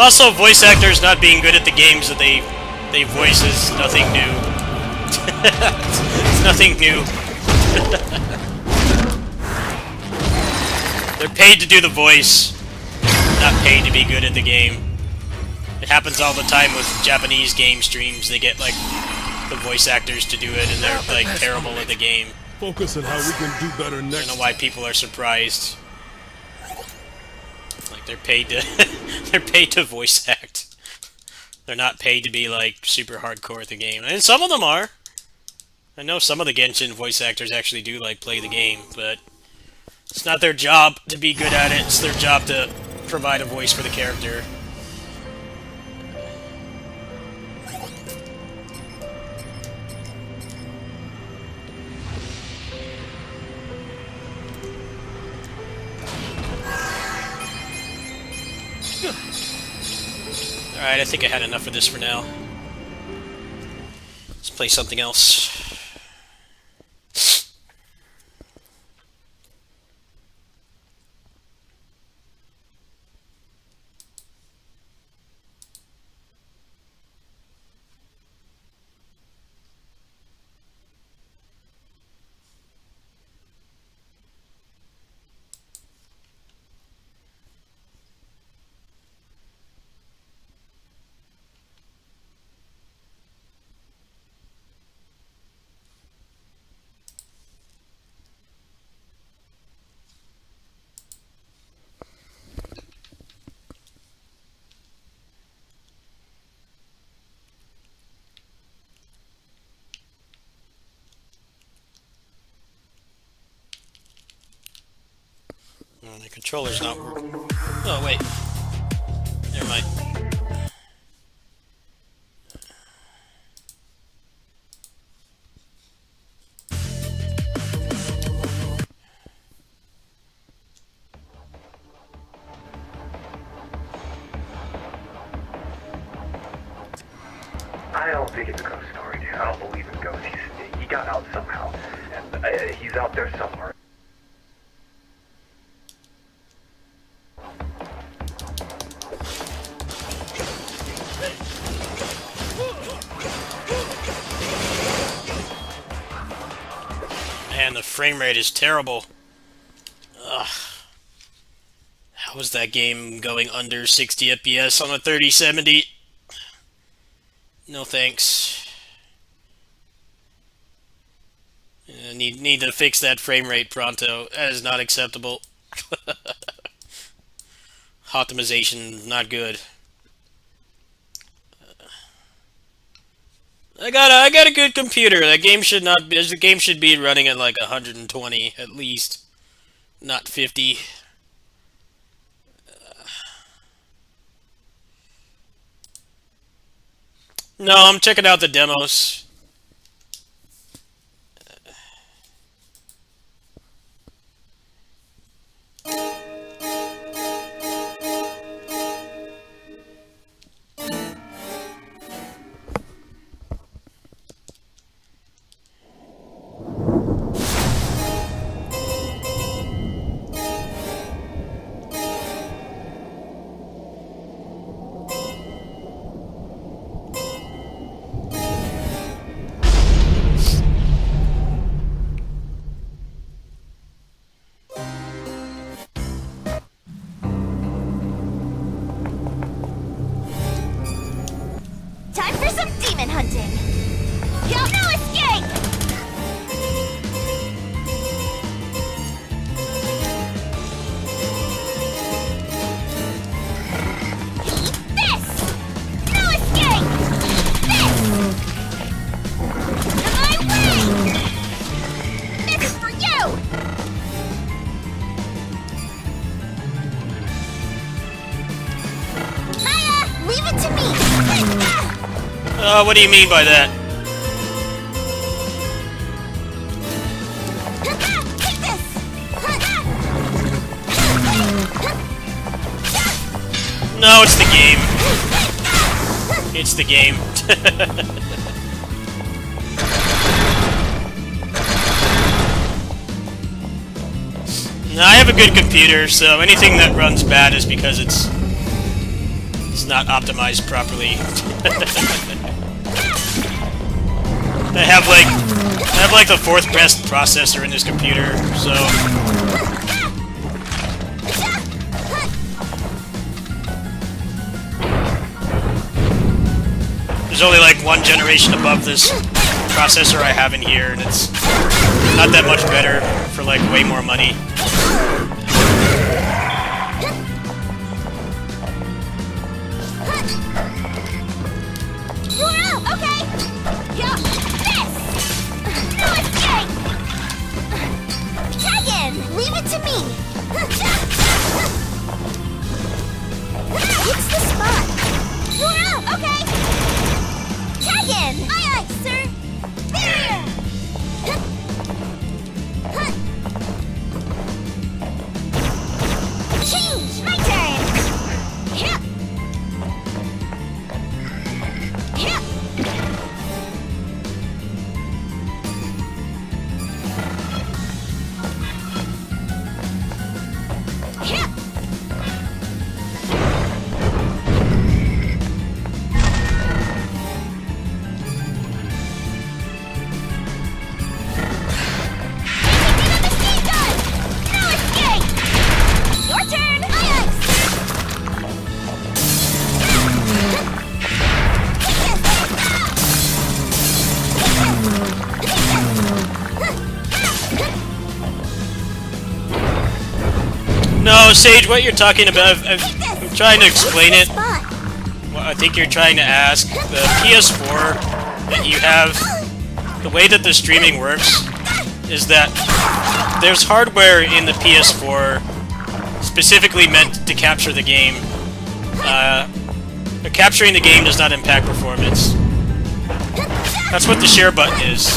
Also, voice actors not being good at the games that they voice is nothing new. It's nothing new. They're paid to do the voice, not paid to be good at the game. It happens all the time with Japanese game streams. They get like the voice actors to do it, and they're like terrible at the game. Focus on how we can do better I next don't know why people are surprised. Like they're paid to they're paid to voice act. They're not paid to be like super hardcore at the game. And some of them are. I know some of the Genshin voice actors actually do like play the game, but it's not their job to be good at it. It's their job to provide a voice for the character. Alright, I think I had enough of this for now. Let's play something else. Oh, the controller's not working. Oh, wait. Never mind. I don't think it's a ghost story, dude. I don't believe in ghosts. He got out somehow, and he's out there somewhere. Man, the frame rate is terrible. Ugh. How is that game going under 60 FPS on a 3070? No thanks. Need to fix that frame rate pronto. That is not acceptable. Optimization not good. I got a good computer. That game should not be, the game should be running at like 120 at least, not 50. No, I'm checking out the demos. Time for some demon hunting! Count no escape! Eat this! No escape! This! My way! This is for you! Hiya! Leave it to me! What do you mean by that? Take this! No, it's the game. It's the game. No, I have a good computer, so anything that runs bad is because it's It's not optimized properly. I have like the 4th best processor in this computer, so there's only like 1 generation above this processor I have in here, and it's not that much better for like way more money. Okay. Yeah. This. No escape. Tag in. Leave it to me. It's the spot. Okay. Tag in. Aye, aye, sir. There. Change. My turn. Yeah. Yeah. Yeah. No escape! Your turn! Aye, No, Sage, what you're talking about, I'm trying to explain it. Well, I think you're trying to ask, the PS4 that you have, the way that the streaming works is that there's hardware in the PS4 specifically meant to capture the game. But capturing the game does not impact performance. That's what the share button is.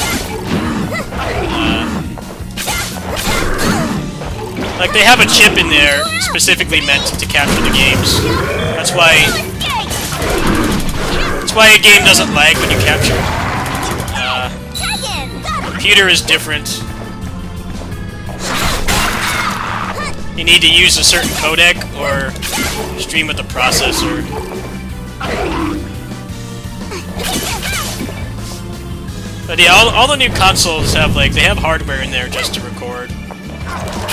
Like, they have a chip in there specifically meant to capture the games. That's why a game doesn't lag when you capture. Computer is different. You need to use a certain codec or stream with the processor. But yeah, all the new consoles have, like, they have hardware in there just to record.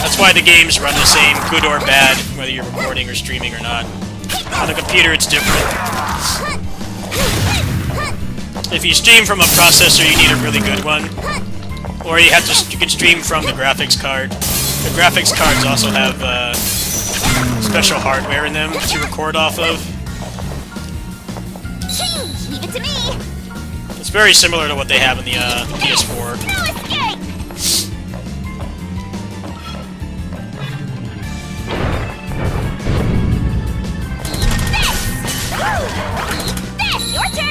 That's why the games run the same, good or bad, whether you're recording or streaming or not. On the computer, it's different. If you stream from a processor, you need a really good one. Or you can stream from the graphics card. The graphics cards also have special hardware in them to record off of. Change. Leave it to me. It's very similar to what they have in the PS4. No escape. This. Your turn.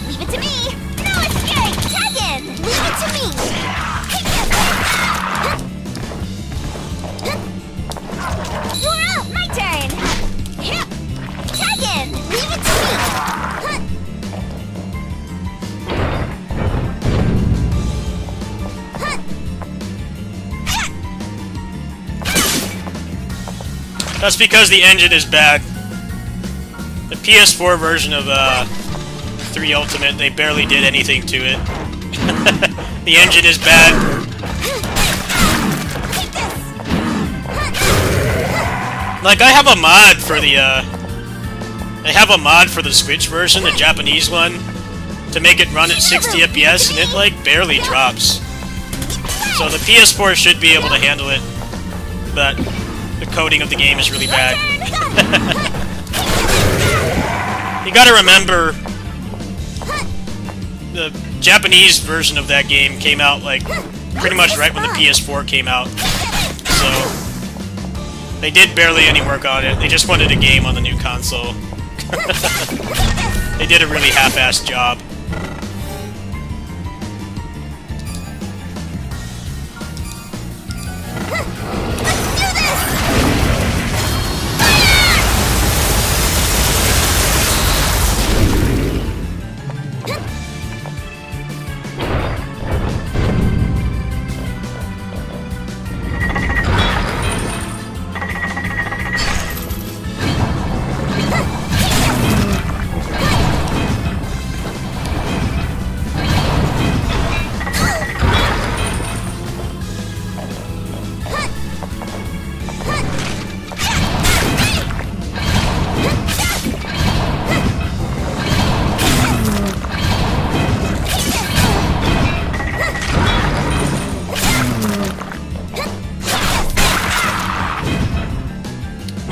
Leave it to me. No escape. Tag in. Leave it to me. You're up. My turn. Tag in. Leave it to me. That's because the engine is bad. The PS4 version of 3 Ultimate, they barely did anything to it. The engine is bad. Like, I have a mod for the they have a mod for the Switch version, the Japanese one, to make it run at 60 FPS, and it like barely drops. So the PS4 should be able to handle it, but the coding of the game is really bad. You gotta remember, the Japanese version of that game came out like pretty much right when the PS4 came out. So they did barely any work on it. They just wanted a game on the new console. They did a really half-assed job.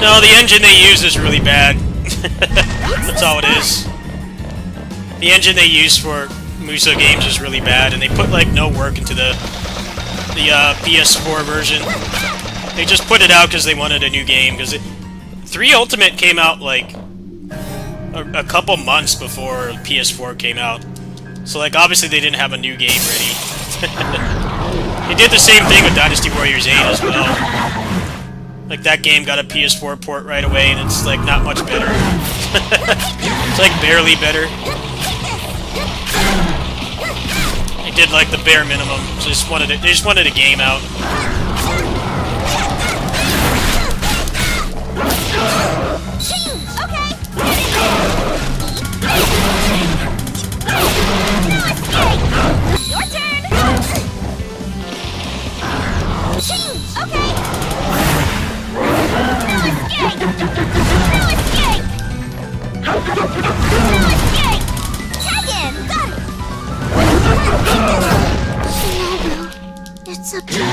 No, the engine they use is really bad. That's all it is. The engine they use for Musa games is really bad, and they put like no work into the PS4 version. They just put it out because they wanted a new game. Because 3 Ultimate came out like a couple months before PS4 came out, so like obviously they didn't have a new game ready. They did the same thing with Dynasty Warriors 8 as well. Like that game got a PS4 port right away, and it's like not much better. It's like barely better. They did like the bare minimum. So they just wanted a game out. Your turn! Okay! No escape! No escape! No escape! Tag in! Got it! Shinobu, it's up to you.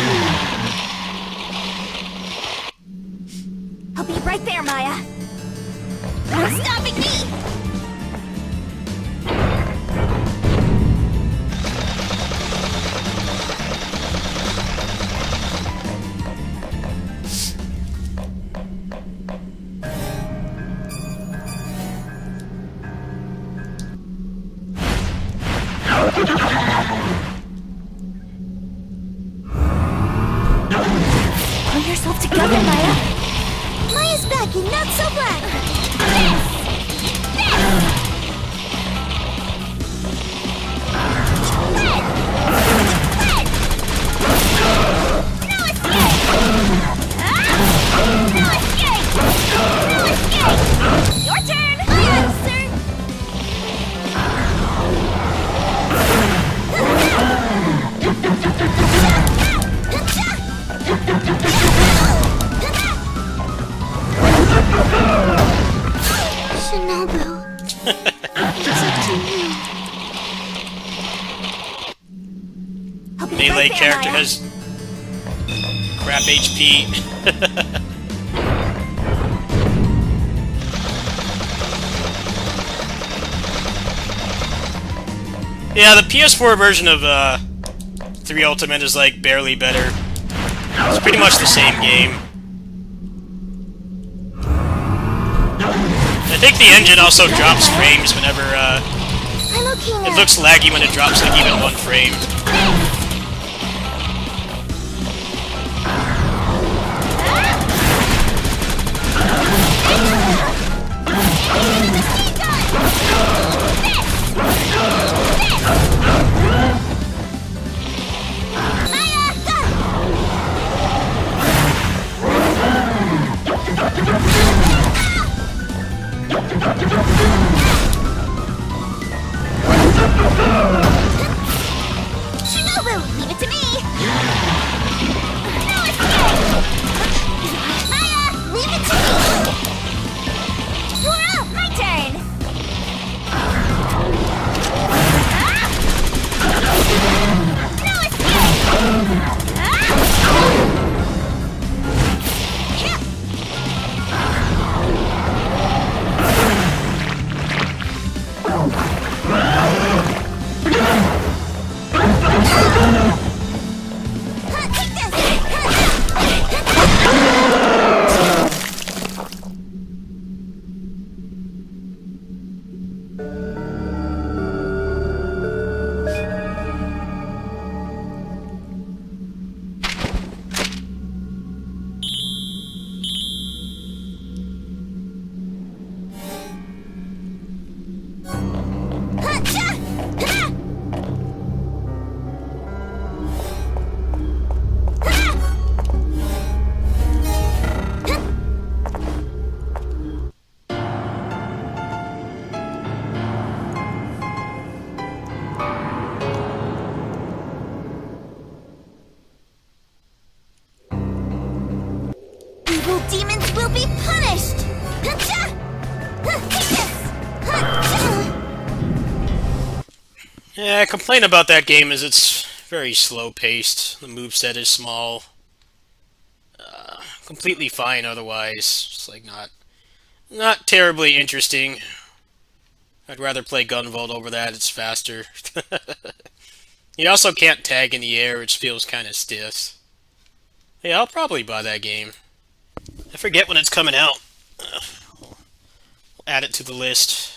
I'll be right there, Maya. No stopping me! Pull yourself together, Maya. Maya's back and not so black. This! Red! Red! No escape! No escape! No escape! Your turn! Aye, sir! Shinobu, it's up to you. I'll be Melee right there, character Maya. has crap HP. Yeah, the PS4 version of 3 Ultimate is like barely better. It's pretty much the same game. I think the engine also drops frames whenever I'm looking it looks laggy when it drops like even 1 frame. Shinobu, leave it to me. No escape. Maya, leave it to me. You're up. My turn. No escape. Take this. Evil demons will be punished! Take this! Yeah, complaint about that game is it's very slow-paced. The moveset is small. completely fine otherwise. It's like not terribly interesting. I'd rather play Gunvolt over that. It's faster. You also can't tag in the air, which feels kind of stiff. Yeah, I'll probably buy that game. I forget when it's coming out. We'll add it to the list.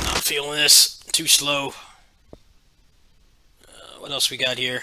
Not feeling this. Too slow. What else we got here?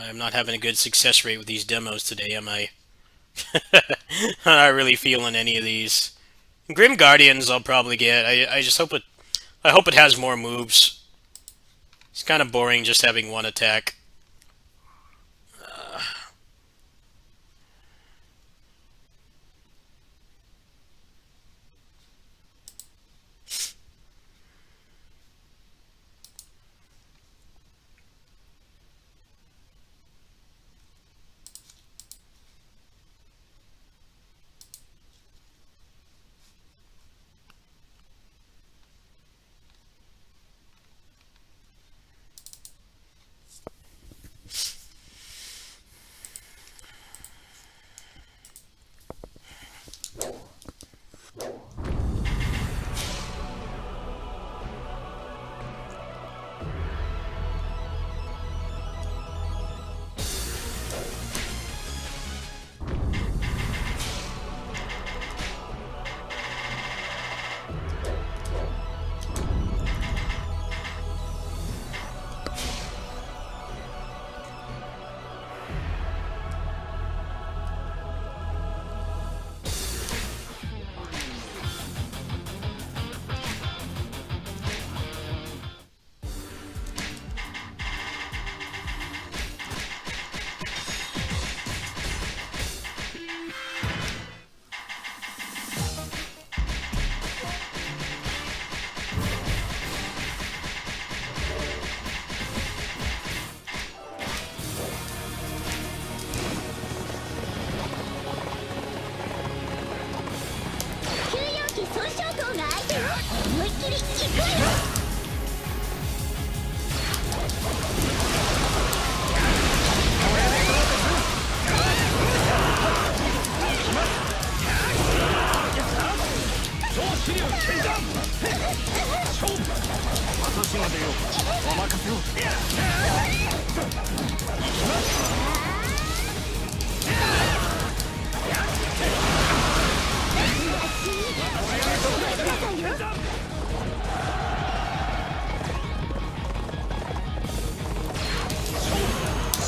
I'm not having a good success rate with these demos today, am I? I'm not really feeling any of these. Grim Guardians I'll probably get. I just hope I hope it has more moves. It's kind of boring just having one attack.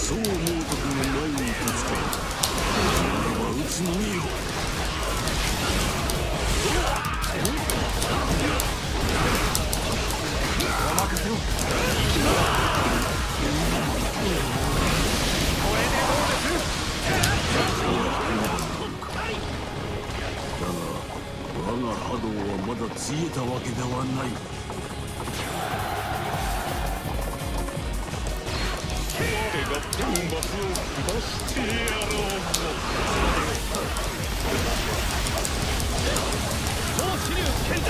そう思うときの前に立つか。俺は打つのみよ。我が波動はまだ消えたわけではない。我が天罰を下してやろうぞ。総手榴剣弾。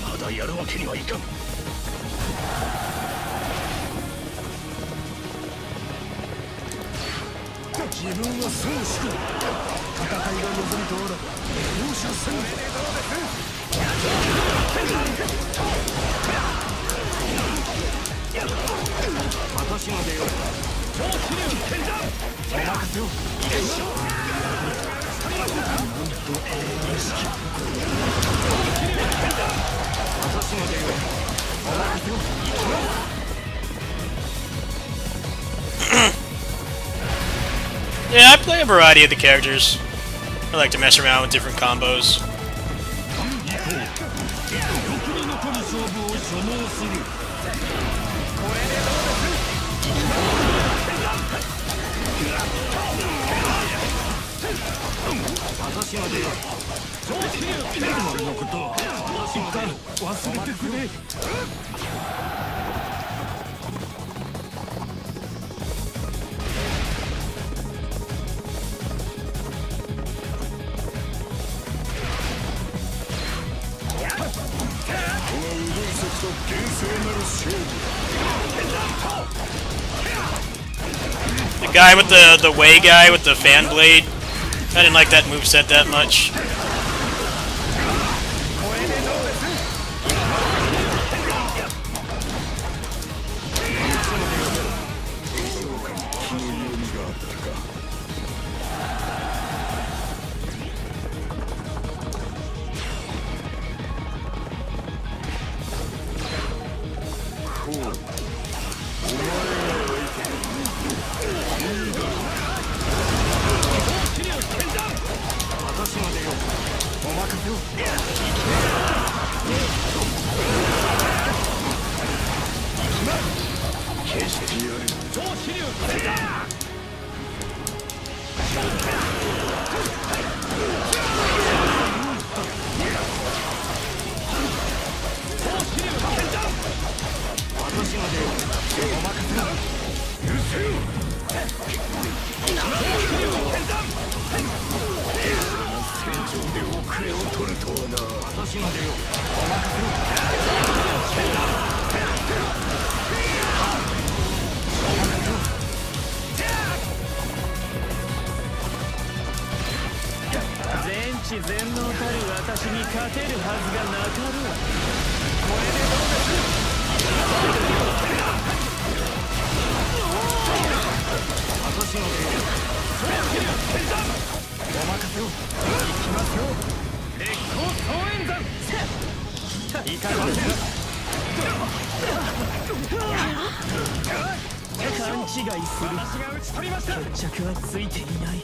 まだやるわけにはいかん。自分はそうしく戦いが望みとあらば容赦せん。私までよ。超気流剣弾。お任せを。なんと意識。私までよ。お任せを。Yeah, I play a variety of the characters. I like to mess around with different combos. The guy with the way guy with the fan blade. I didn't like that moveset that much. とはな。私までよ。全知全能たる私に勝てるはずがなかろう。これでどうです？私までよ。お任せを。行きますよ。烈光総演山。いかがですか？勘違いする。私が討ち取りました。決着はついていない。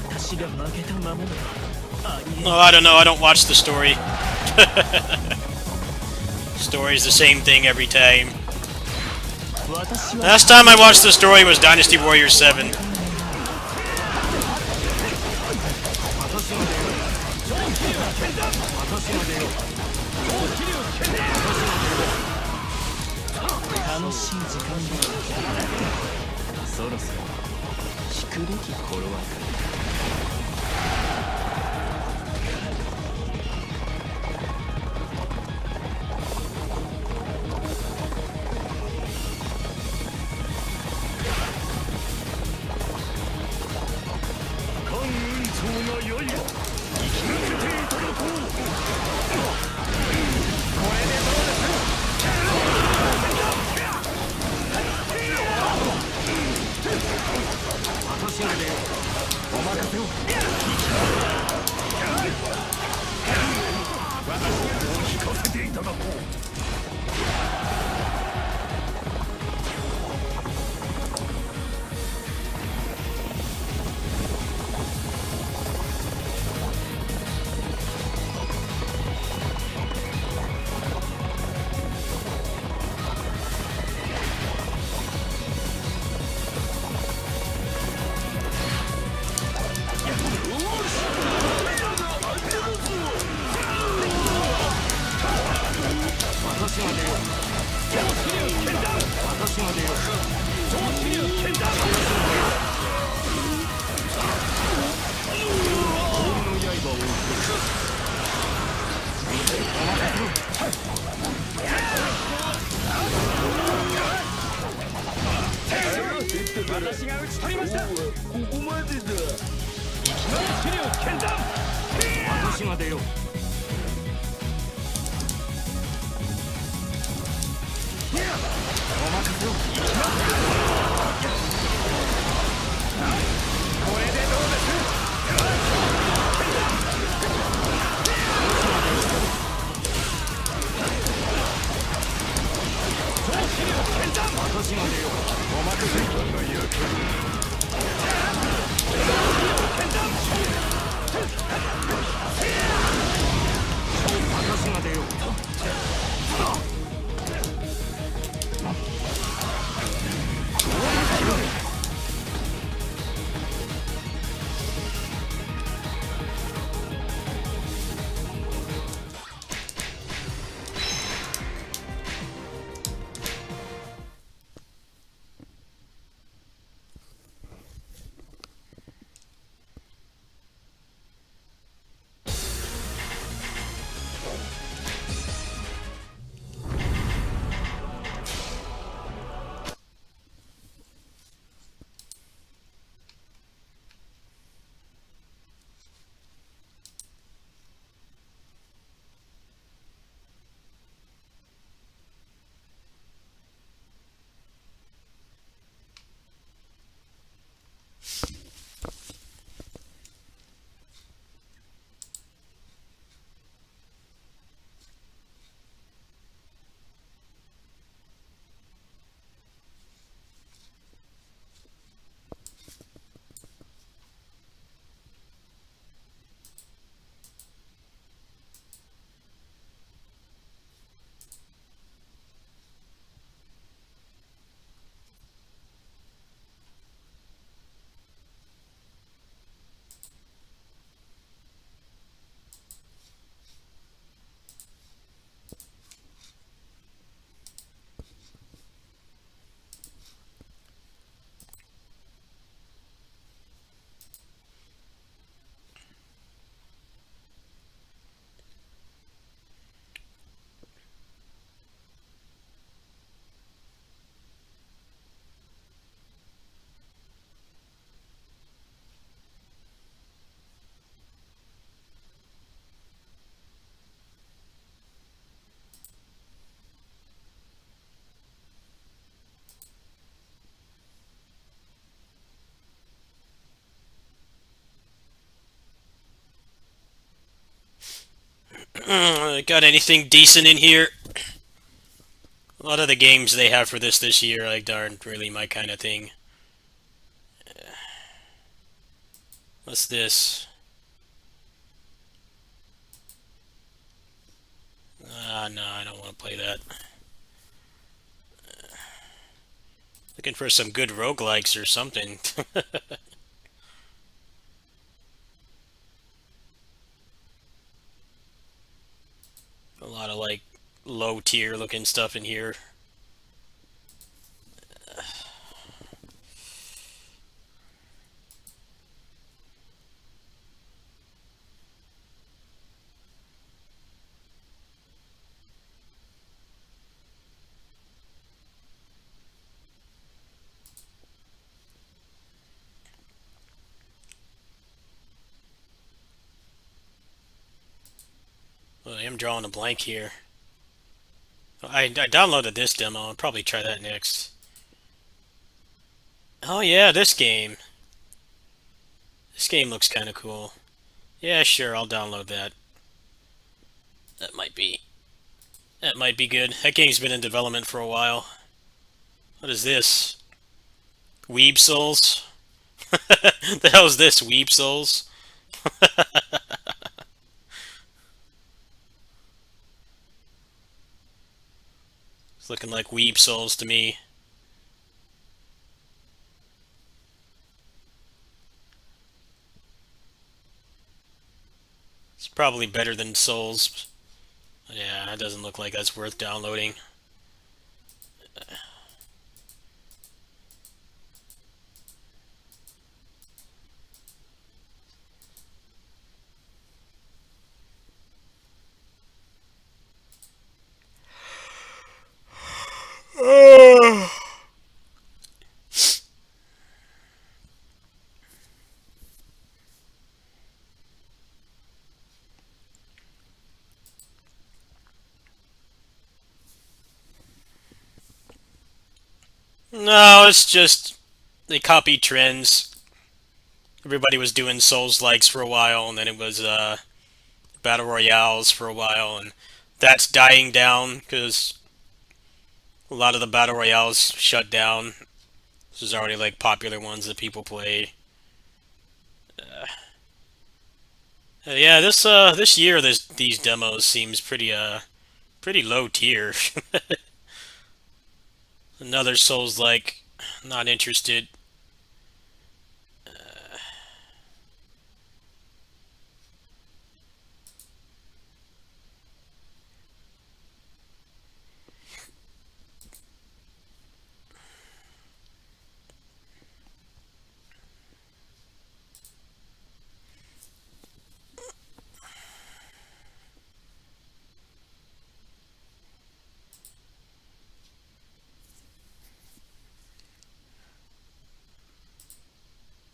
私が負けたままだ。Oh, I don't know. I don't watch the story. Story's the same thing every time. Last time I watched the story was Dynasty Warriors 7. 楽しい時間だ。そろそろ引くべき頃合いか。私が討ち取りました。ここまでだ。いきなり資料剣断。私までよ。お任せを。これでどうです？私までよ。お任せ。私までよ。Got anything decent in here? A lot of the games they have for this year like aren't really my kind of thing. What's this? No, I don't want to play that. Looking for some good roguelikes or something. A lot of like low tier looking stuff in here. Well, I am drawing a blank here. I downloaded this demo. I'll probably try that next. Oh yeah, this game. This game looks kind of cool. Yeah, sure, I'll download that. That might be good. That game's been in development for a while. What is this? Weeb Souls? The hell is this? Weeb Souls? It's looking like Weeb Souls to me. It's probably better than Souls. Yeah, it doesn't look like that's worth downloading. No, it's just they copy trends. Everybody was doing Souls likes for a while, and then it was battle royales for a while, and that's dying down because a lot of the battle royales shut down. This is already like popular ones that people play. Yeah, this year these demos seems pretty low tier. Another Souls like, not interested.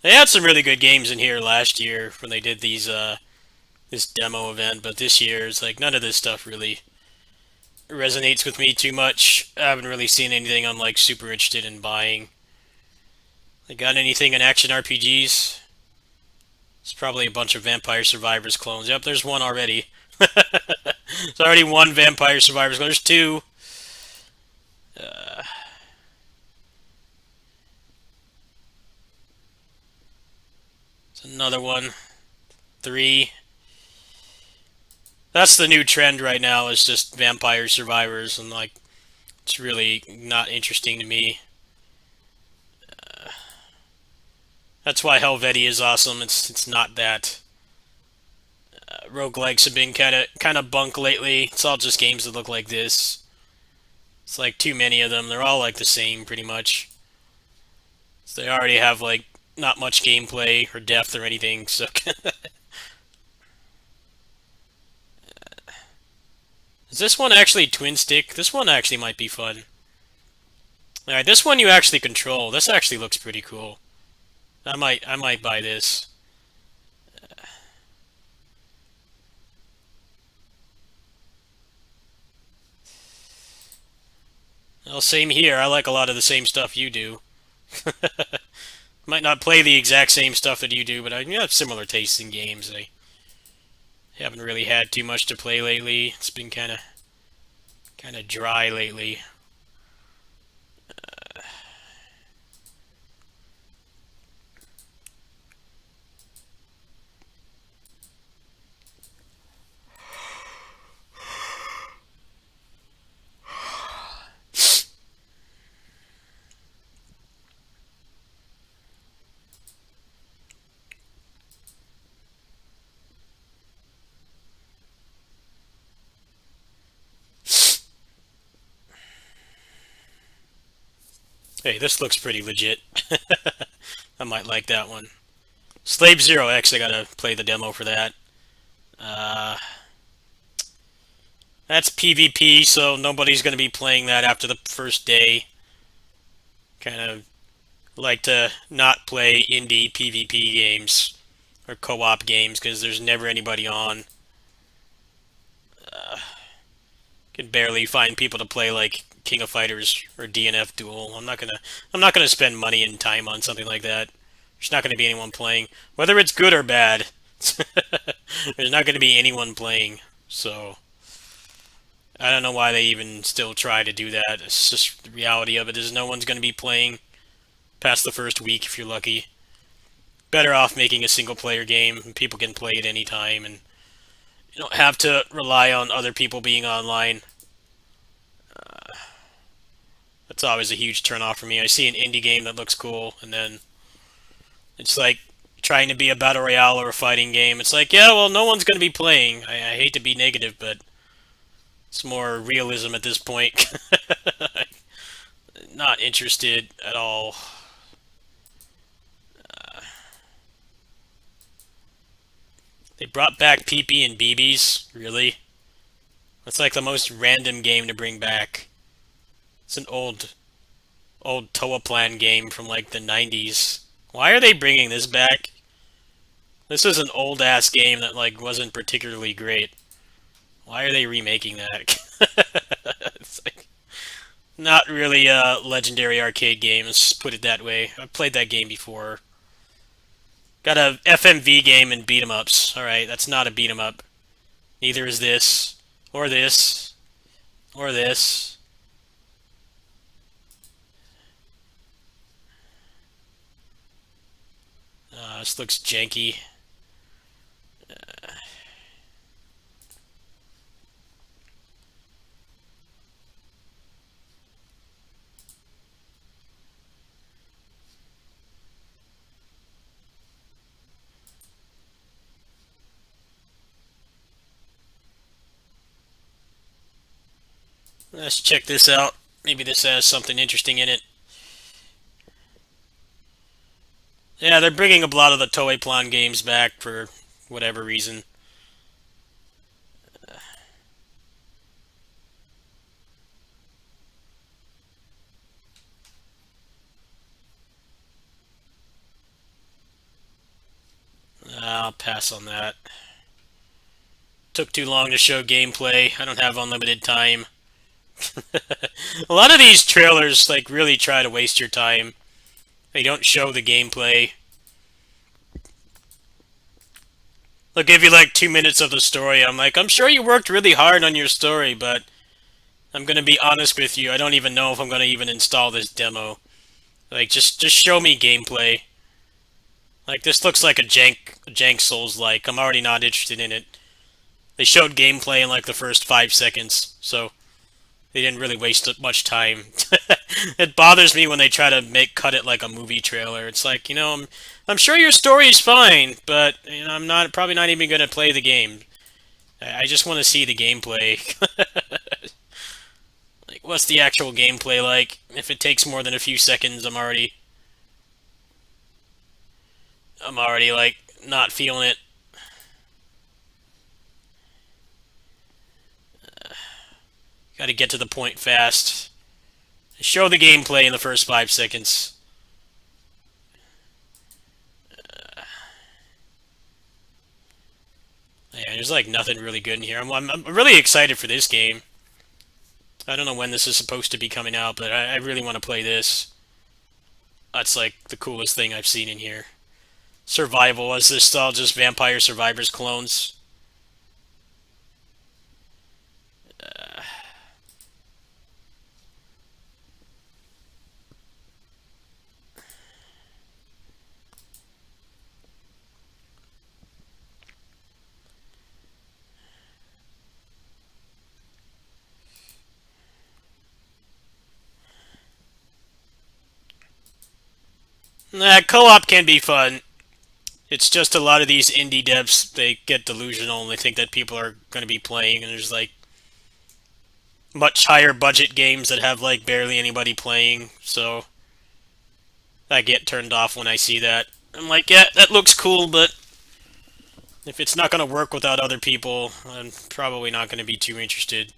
They had some really good games in here last year when they did this demo event, but this year it's like none of this stuff really resonates with me too much. I haven't really seen anything I'm like super interested in buying. They got anything in action RPGs? It's probably a bunch of Vampire Survivors clones. Yep, there's one already. There's already one Vampire Survivors clone. There's two. Uh, there's another one. Three. That's the new trend right now, is just Vampire Survivors, and like, it's really not interesting to me. That's why Helvetia is awesome. It's not that. Roguelikes have been kind of bunk lately. It's all just games that look like this. It's like too many of them. They're all like the same pretty much. So they already have like not much gameplay or depth or anything. So is this one actually twin stick? This one actually might be fun. Alright, this one you actually control. This actually looks pretty cool. I might buy this. Well, same here. I like a lot of the same stuff you do. Might not play the exact same stuff that you do, but I have similar tastes in games. I Haven't really had too much to play lately. It's been kind of dry lately. Hey, this looks pretty legit. I might like that one. Slave Zero X, I gotta play the demo for that. Uh, that's PvP, so nobody's gonna be playing that after the first day. Kind of like to not play indie PvP games or co-op games because there's never anybody on. Can barely find people to play like King of Fighters or DNF Duel. I'm not gonna spend money and time on something like that. There's not gonna be anyone playing, whether it's good or bad. There's not gonna be anyone playing, so I don't know why they even still try to do that. It's just the reality of it is no one's gonna be playing past the first week if you're lucky. Better off making a single player game and people can play it anytime and you don't have to rely on other people being online. That's always a huge turnoff for me. I see an indie game that looks cool, and then it's like trying to be a battle royale or a fighting game. It's like, yeah, well, no one's going to be playing. I hate to be negative, but it's more realism at this point. Not interested at all. They brought back PP and BBs? Really? That's like the most random game to bring back. It's an old Toa Plan game from like the 90s. Why are they bringing this back? This is an old ass game that like wasn't particularly great. Why are they remaking that? It's like not really legendary arcade games, put it that way. I've played that game before. Got a FMV game and beat 'em ups. Alright, that's not a beat 'em up. Neither is this. Or this. Or this. This looks janky. Let's check this out. Maybe this has something interesting in it. Yeah, they're bringing a lot of the Toei Plan games back for whatever reason. I'll pass on that. Took too long to show gameplay. I don't have unlimited time. A lot of these trailers like really try to waste your time. They don't show the gameplay. They'll give you like 2 minutes of the story. I'm like, I'm sure you worked really hard on your story, but I'm gonna be honest with you. I don't even know if I'm gonna even install this demo. Like, just show me gameplay. Like, this looks like a jank Souls-like. I'm already not interested in it. They showed gameplay in like the first 5 seconds, so they didn't really waste much time. It bothers me when they try to cut it like a movie trailer. It's like, I'm sure your story is fine, but I'm probably not even gonna play the game. I just want to see the gameplay. Like, what's the actual gameplay like? If it takes more than a few seconds, I'm already like not feeling it. Got to get to the point fast. Show the gameplay in the first 5 seconds. Yeah, there's like nothing really good in here. I'm really excited for this game. I don't know when this is supposed to be coming out, but I really want to play this. That's like the coolest thing I've seen in here. Survival, is this all just Vampire Survivors clones? Nah, co-op can be fun. It's just a lot of these indie devs, they get delusional and they think that people are going to be playing, and there's like much higher budget games that have like barely anybody playing, so I get turned off when I see that. I'm like, yeah, that looks cool, but if it's not going to work without other people, I'm probably not going to be too interested.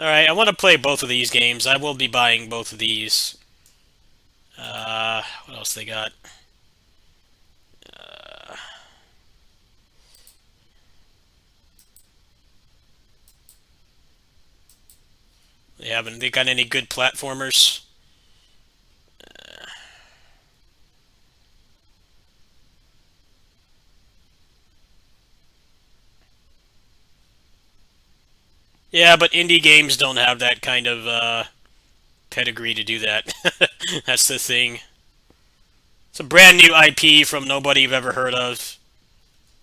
Alright, I want to play both of these games. I will be buying both of these. What else they got? They got any good platformers? Yeah, but indie games don't have that kind of pedigree to do that. That's the thing. It's a brand new IP from nobody you've ever heard of.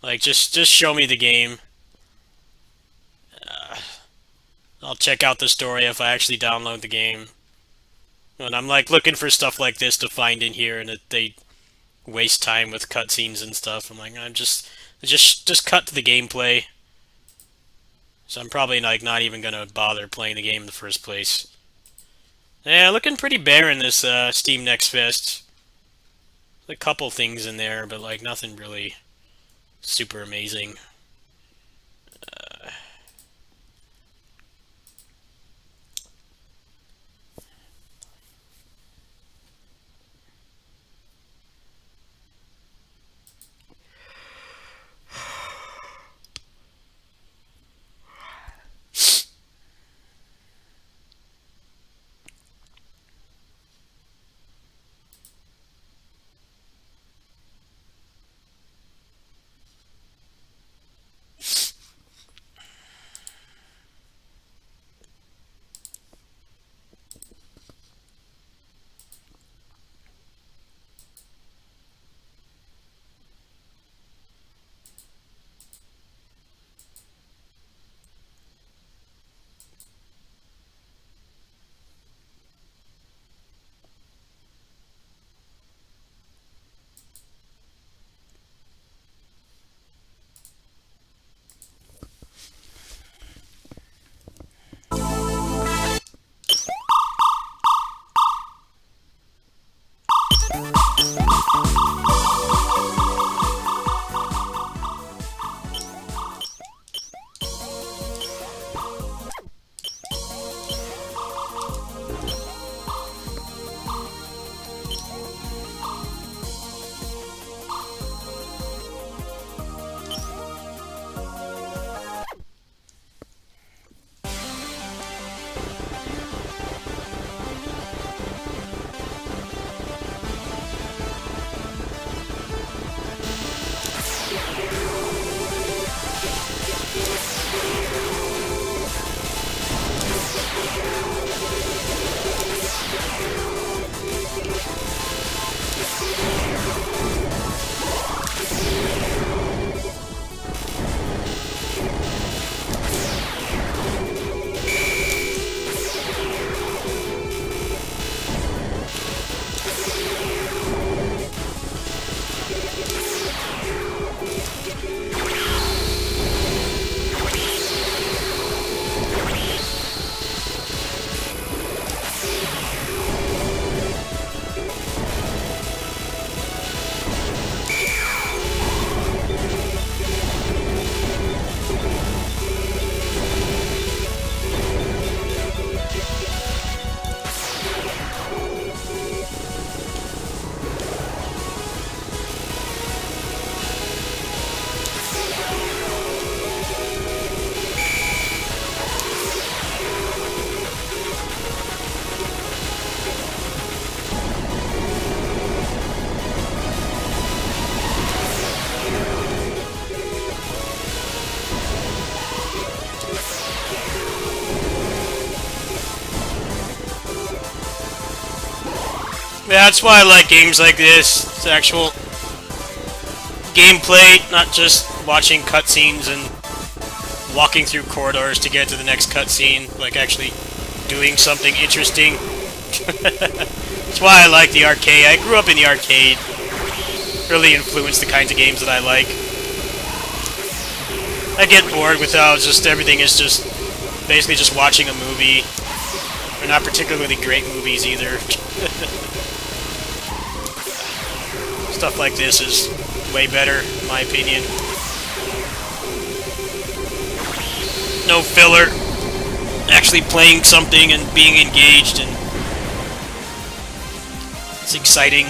Like, just show me the game. I'll check out the story if I actually download the game. And I'm like looking for stuff like this to find in here, and they waste time with cutscenes and stuff. I'm like, I'm just cut to the gameplay. So I'm probably like not even gonna bother playing the game in the first place. Yeah, looking pretty barren this Steam Next Fest. A couple things in there, but like nothing really super amazing. That's why I like games like this. It's actual gameplay, not just watching cutscenes and walking through corridors to get to the next cutscene. Like actually doing something interesting. That's why I like the arcade. I grew up in the arcade. Really influenced the kinds of games that I like. I get bored with how just everything is just basically just watching a movie. They're not particularly great movies either. Stuff like this is way better, in my opinion. No filler. Actually playing something and being engaged, and it's exciting.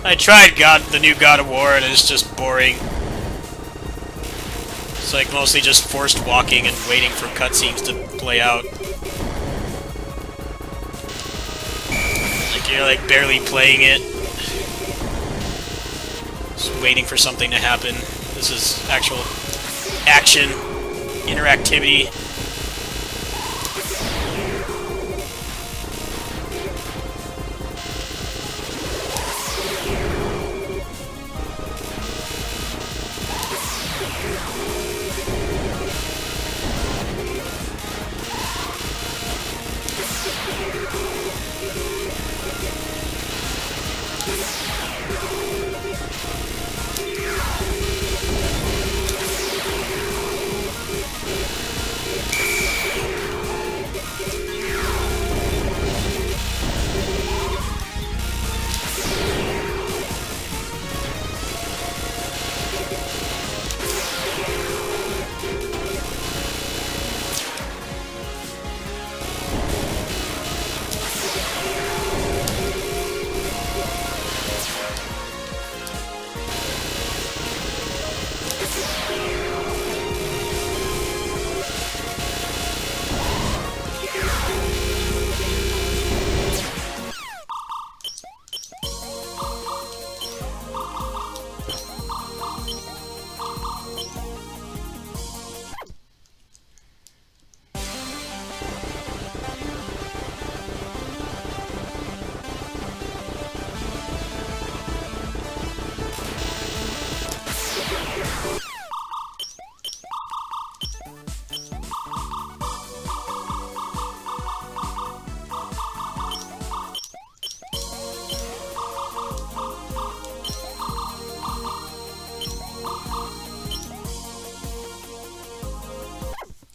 I tried the new God of War, and it's just boring. It's like mostly just forced walking and waiting for cutscenes to play out. Like you're like barely playing it. Just waiting for something to happen. This is actual action, interactivity.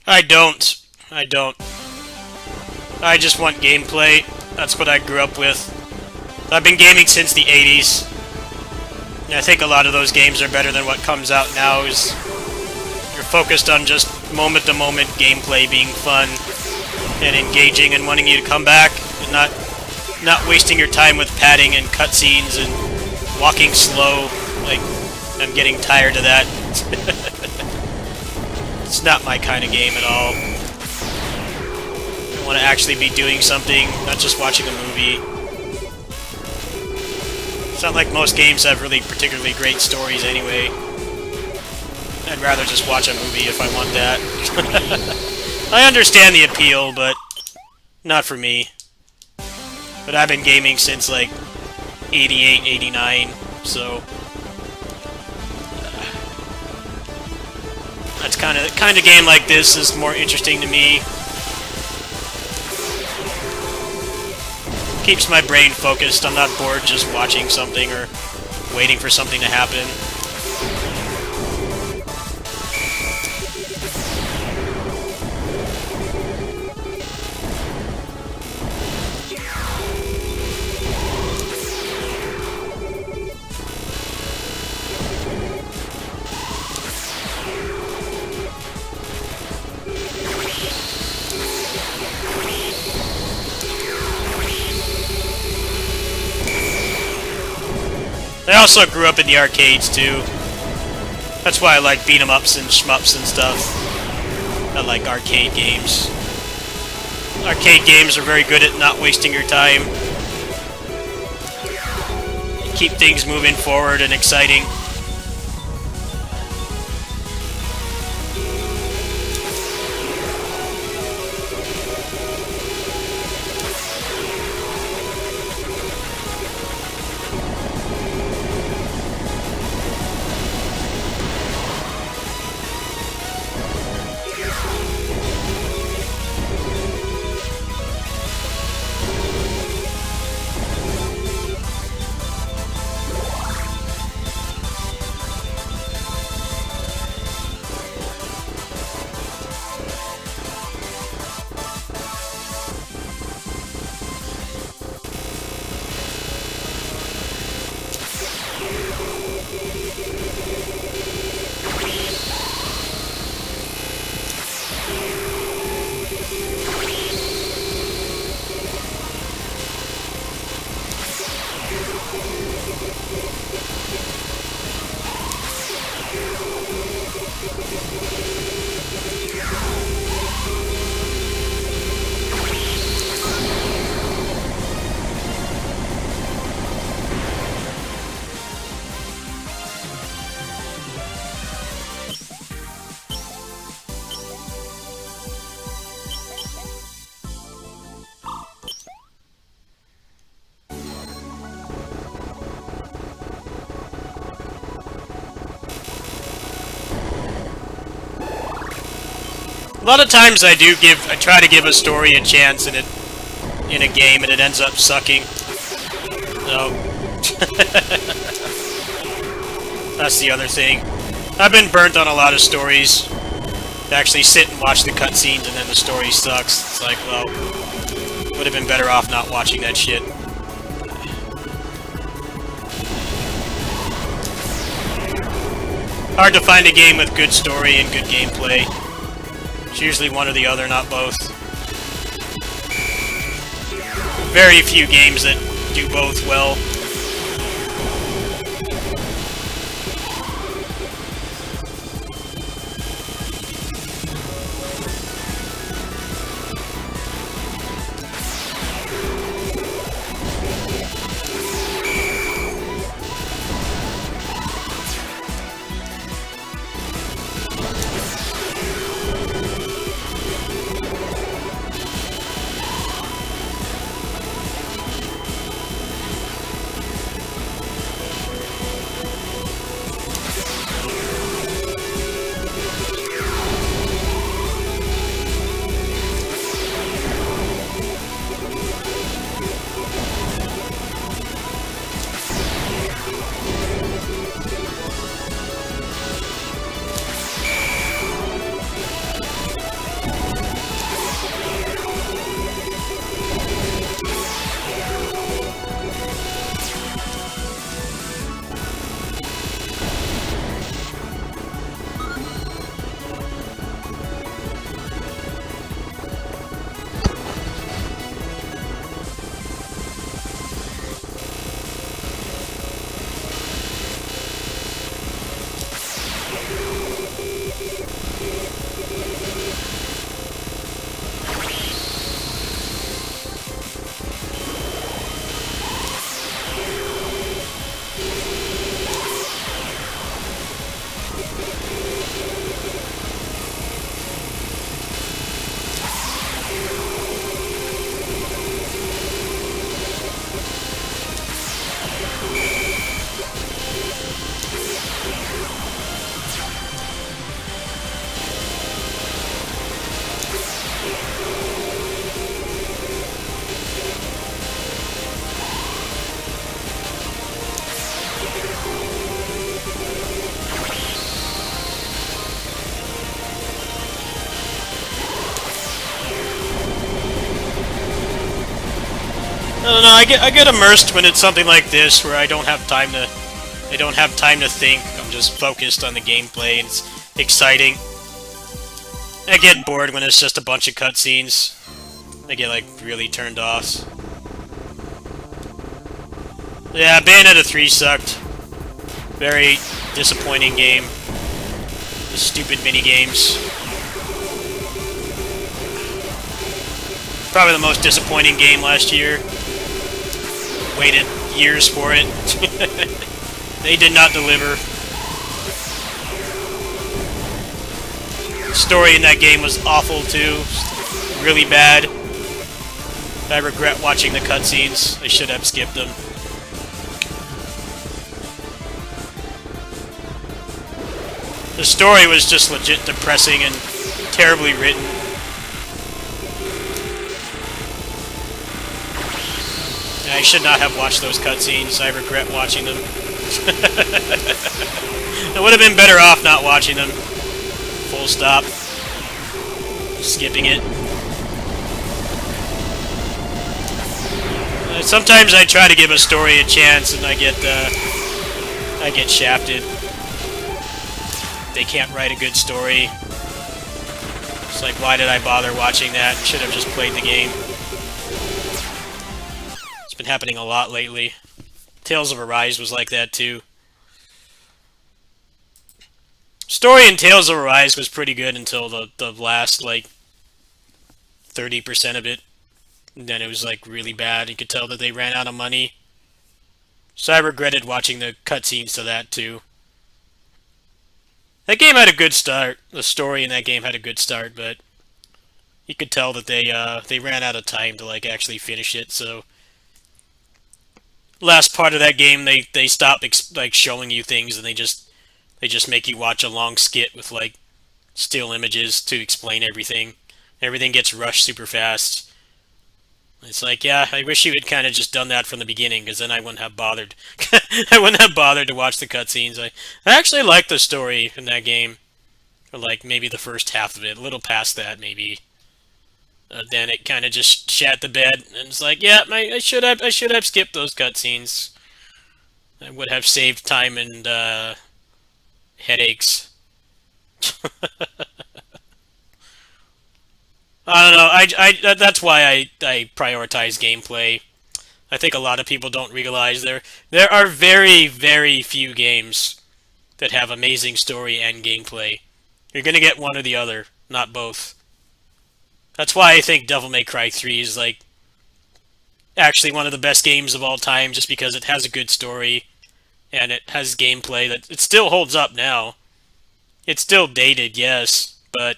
I don't. I just want gameplay. That's what I grew up with. I've been gaming since the 80s. And I think a lot of those games are better than what comes out now. Is you're focused on just moment-to-moment gameplay being fun and engaging and wanting you to come back and not wasting your time with padding and cutscenes and walking slow. Like, I'm getting tired of that. It's not my kind of game at all. I want to actually be doing something, not just watching a movie. It's not like most games have really particularly great stories anyway. I'd rather just watch a movie if I want that. I understand the appeal, but not for me. But I've been gaming since like 88, 89, so that's kind of game like this is more interesting to me. Keeps my brain focused. I'm not bored just watching something or waiting for something to happen. I also grew up in the arcades too. That's why I like beat 'em ups and shmups and stuff. I like arcade games. Arcade games are very good at not wasting your time. Keep things moving forward and exciting. A lot of times I try to give a story a chance in a game and it ends up sucking. So that's the other thing. I've been burnt on a lot of stories. To actually sit and watch the cutscenes and then the story sucks. It's like, well, would have been better off not watching that shit. Hard to find a game with good story and good gameplay. It's usually one or the other, not both. Very few games that do both well. I don't know, I get immersed when it's something like this where I don't have time to think. I'm just focused on the gameplay and it's exciting. I get bored when it's just a bunch of cutscenes. I get like really turned off. Yeah, Bayonetta 3 sucked. Very disappointing game. The stupid mini games. Probably the most disappointing game last year. Waited years for it. They did not deliver. The story in that game was awful too. Really bad. I regret watching the cutscenes. I should have skipped them. The story was just legit depressing and terribly written. I should not have watched those cutscenes. I regret watching them. I would have been better off not watching them. Full stop. Skipping it. Sometimes I try to give a story a chance and I get shafted. They can't write a good story. It's like, why did I bother watching that? Should have just played the game. It's been happening a lot lately. Tales of Arise was like that too. Story in Tales of Arise was pretty good until the last, like, 30% of it. And then it was, like, really bad. You could tell that they ran out of money. So I regretted watching the cutscenes to that too. That game had a good start. The story in that game had a good start, but you could tell that they ran out of time to, like, actually finish it. So last part of that game, they stopped like showing you things, and they just make you watch a long skit with, like, still images to explain everything. Everything gets rushed super fast. It's like, yeah, I wish you had kind of just done that from the beginning, because then I wouldn't have bothered. I wouldn't have bothered to watch the cutscenes. I actually liked the story in that game, or like maybe the first half of it, a little past that maybe. Then it kind of just shat the bed, and it's like, yeah, I should have skipped those cutscenes. I would have saved time and headaches. I don't know. That's why I prioritize gameplay. I think a lot of people don't realize there are very, very few games that have amazing story and gameplay. You're gonna get one or the other, not both. That's why I think Devil May Cry 3 is, like, actually one of the best games of all time, just because it has a good story and it has gameplay that it still holds up now. It's still dated, yes, but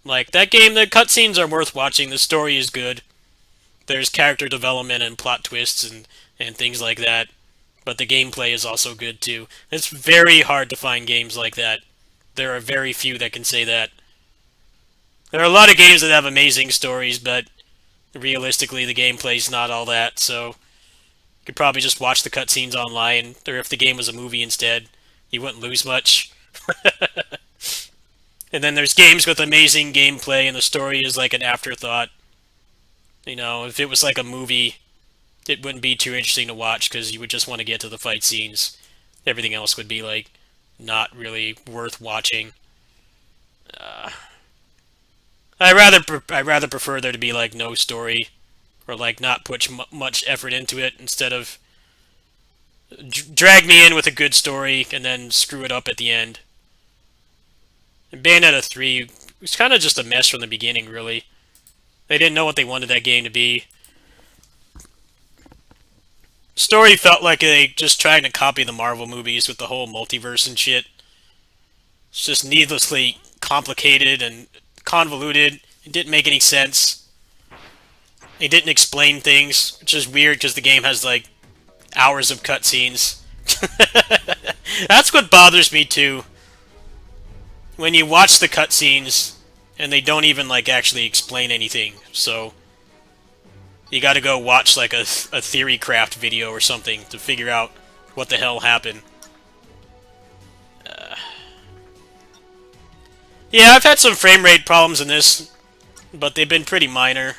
like, that game, the cutscenes are worth watching. The story is good. There's character development and plot twists and things like that. But the gameplay is also good, too. It's very hard to find games like that. There are very few that can say that. There are a lot of games that have amazing stories, but realistically, the gameplay's not all that, so you could probably just watch the cutscenes online, or if the game was a movie instead, you wouldn't lose much. And then there's games with amazing gameplay and the story is like an afterthought. You know, if it was like a movie, it wouldn't be too interesting to watch because you would just want to get to the fight scenes. Everything else would be, like, not really worth watching. I rather prefer there to be, like, no story, or, like, not put much effort into it instead of drag me in with a good story and then screw it up at the end. Bayonetta 3 was kind of just a mess from the beginning, really. They didn't know what they wanted that game to be. Story felt like they just trying to copy the Marvel movies with the whole multiverse and shit. It's just needlessly complicated and convoluted. It didn't make any sense. They didn't explain things, which is weird because the game has, like, hours of cutscenes. That's what bothers me, too. When you watch the cutscenes, and they don't even, like, actually explain anything, so you gotta go watch, like, a theory craft video or something to figure out what the hell happened. Yeah, I've had some frame rate problems in this, but they've been pretty minor.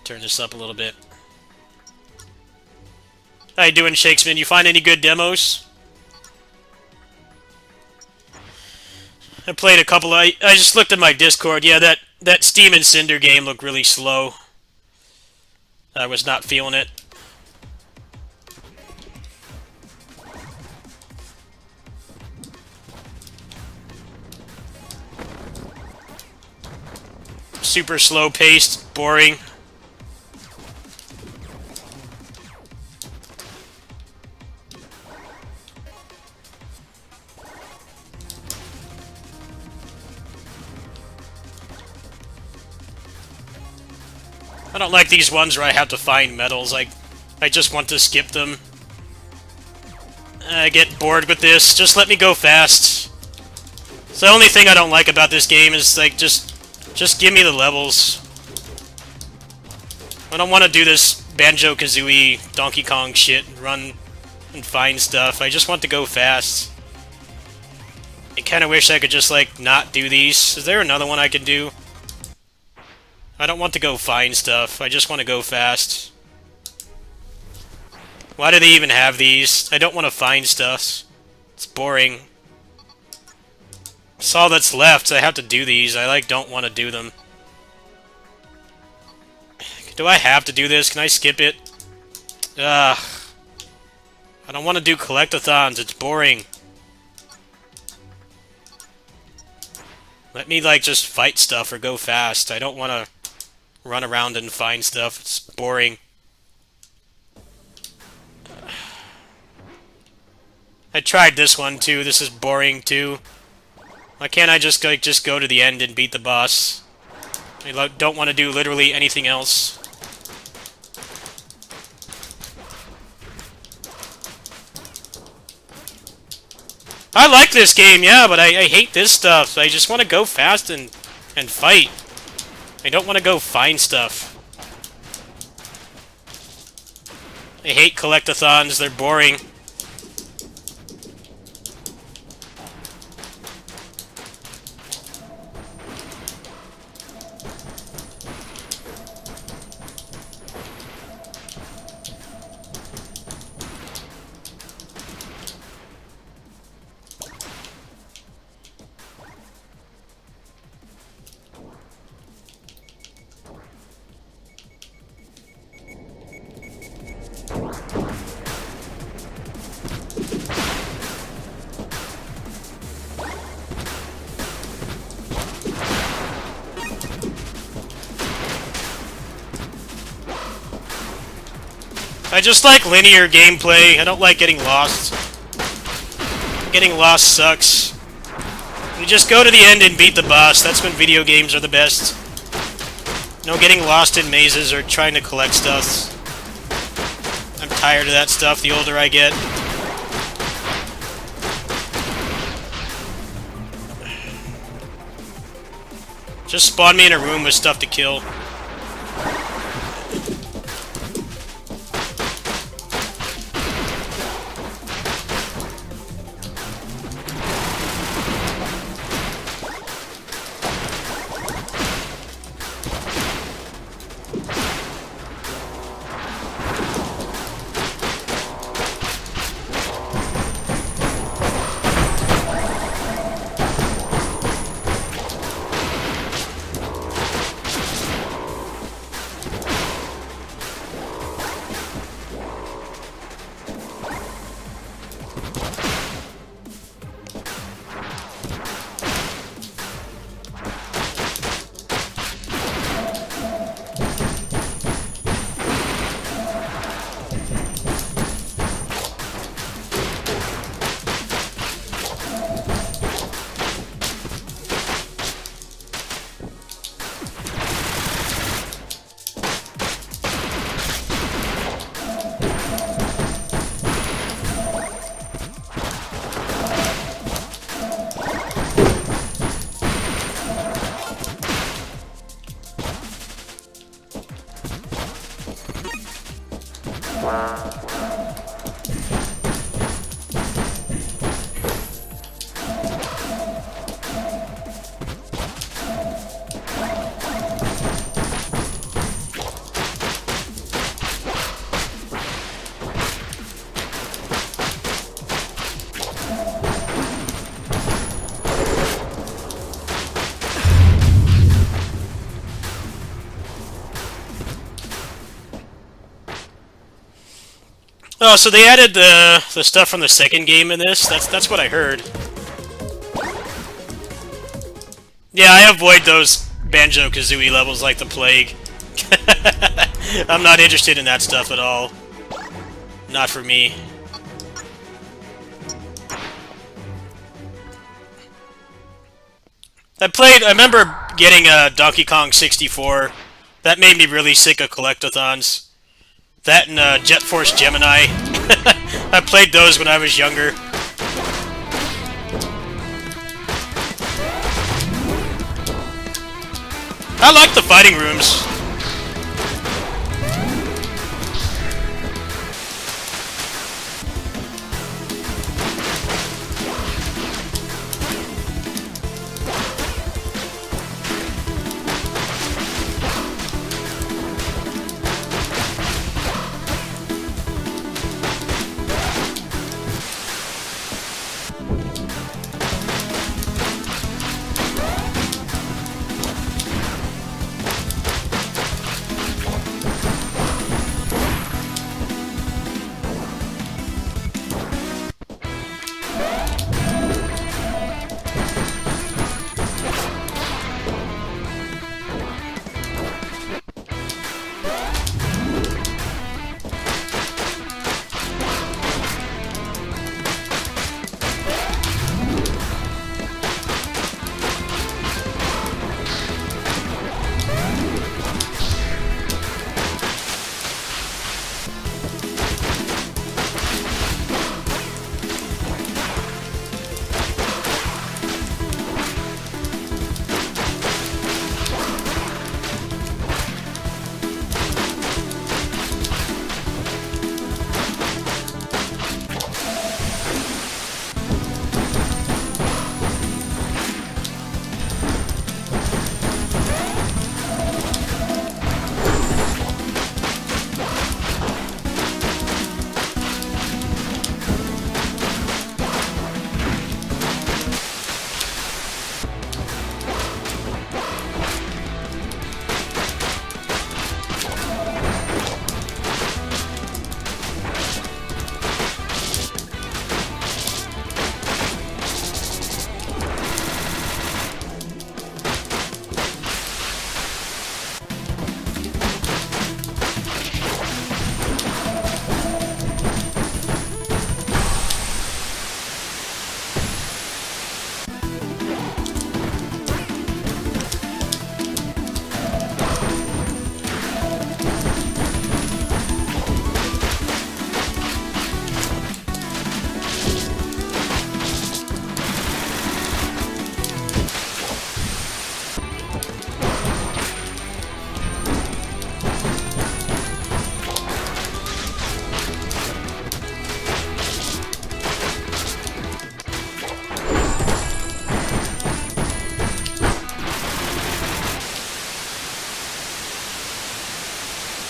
Turn this up a little bit. How you doing, Shakespeare? You find any good demos? I played a couple. I just looked at my Discord. Yeah, that Steam and Cinder game looked really slow. I was not feeling it. super slow paced, boring. I don't like these ones where I have to find medals. I just want to skip them. I get bored with this. Just let me go fast. It's the only thing I don't like about this game is, like, just give me the levels. I don't want to do this Banjo-Kazooie, Donkey Kong shit, run and find stuff. I just want to go fast. I kind of wish I could just, like, not do these. Is there another one I can do? I don't want to go find stuff. I just want to go fast. Why do they even have these? I don't want to find stuff. It's boring. That's all that's left. I have to do these. I, like, don't want to do them. Do I have to do this? Can I skip it? Ugh. I don't want to do collectathons. It's boring. Let me, like, just fight stuff or go fast. I don't want to run around and find stuff. It's boring. I tried this one, too. This is boring, too. Why can't I just, like, just go to the end and beat the boss? I don't want to do literally anything else. I like this game, yeah, but I hate this stuff. So I just want to go fast and fight. I don't want to go find stuff. I hate collectathons. They're boring. I just like linear gameplay. I don't like getting lost. Getting lost sucks. You just go to the end and beat the boss. That's when video games are the best. No getting lost in mazes or trying to collect stuff. I'm tired of that stuff the older I get. Just spawn me in a room with stuff to kill. Oh, so they added the stuff from the second game in this? That's what I heard. Yeah, I avoid those Banjo-Kazooie levels like the plague. I'm not interested in that stuff at all. Not for me. I remember getting a Donkey Kong 64. That made me really sick of collectathons. That and Jet Force Gemini. I played those when I was younger. I like the fighting rooms.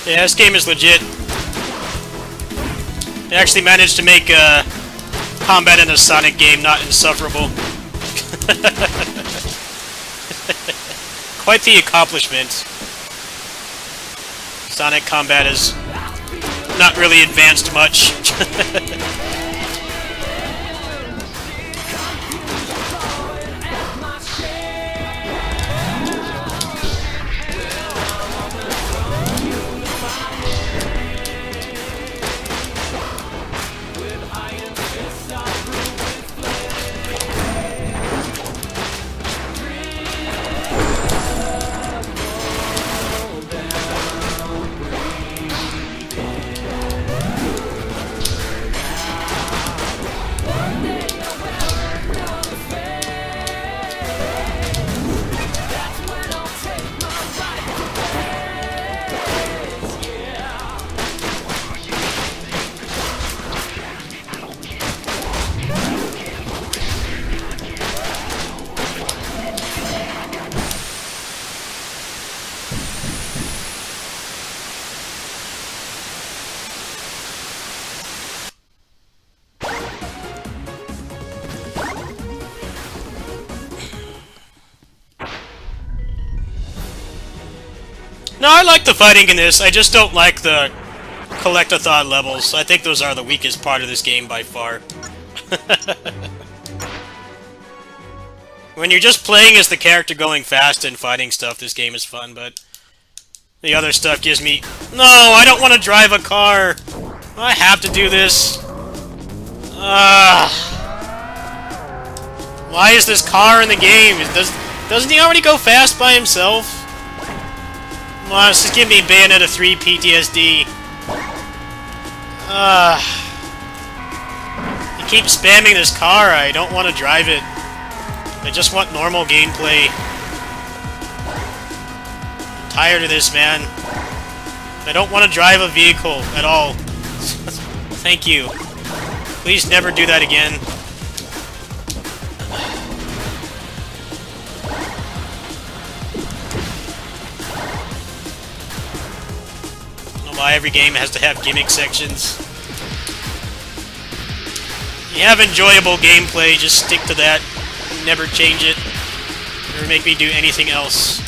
Yeah, this game is legit. They actually managed to make combat in a Sonic game not insufferable. Quite the accomplishment. Sonic combat is not really advanced much. No, I like the fighting in this. I just don't like the collectathon levels. I think those are the weakest part of this game by far. When you're just playing as the character going fast and fighting stuff, this game is fun, but the other stuff gives me... No, I don't want to drive a car! I have to do this. Why is this car in the game? Doesn't he already go fast by himself? Well, this is giving me Bayonetta 3 PTSD. He keeps spamming this car. I don't want to drive it. I just want normal gameplay. I'm tired of this, man. I don't want to drive a vehicle at all. Thank you. Please never do that again. I don't know why every game has to have gimmick sections. You have enjoyable gameplay, just stick to that. Never change it. Never make me do anything else.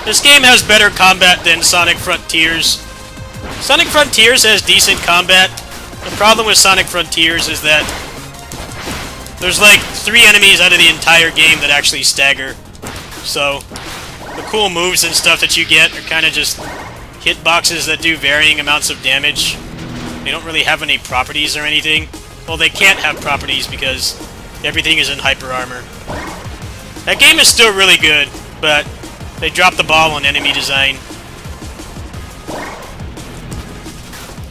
This game has better combat than Sonic Frontiers. Sonic Frontiers has decent combat. The problem with Sonic Frontiers is that there's like 3 enemies out of the entire game that actually stagger. So the cool moves and stuff that you get are kind of just hitboxes that do varying amounts of damage. They don't really have any properties or anything. Well, they can't have properties because everything is in hyper armor. That game is still really good, but they dropped the ball on enemy design.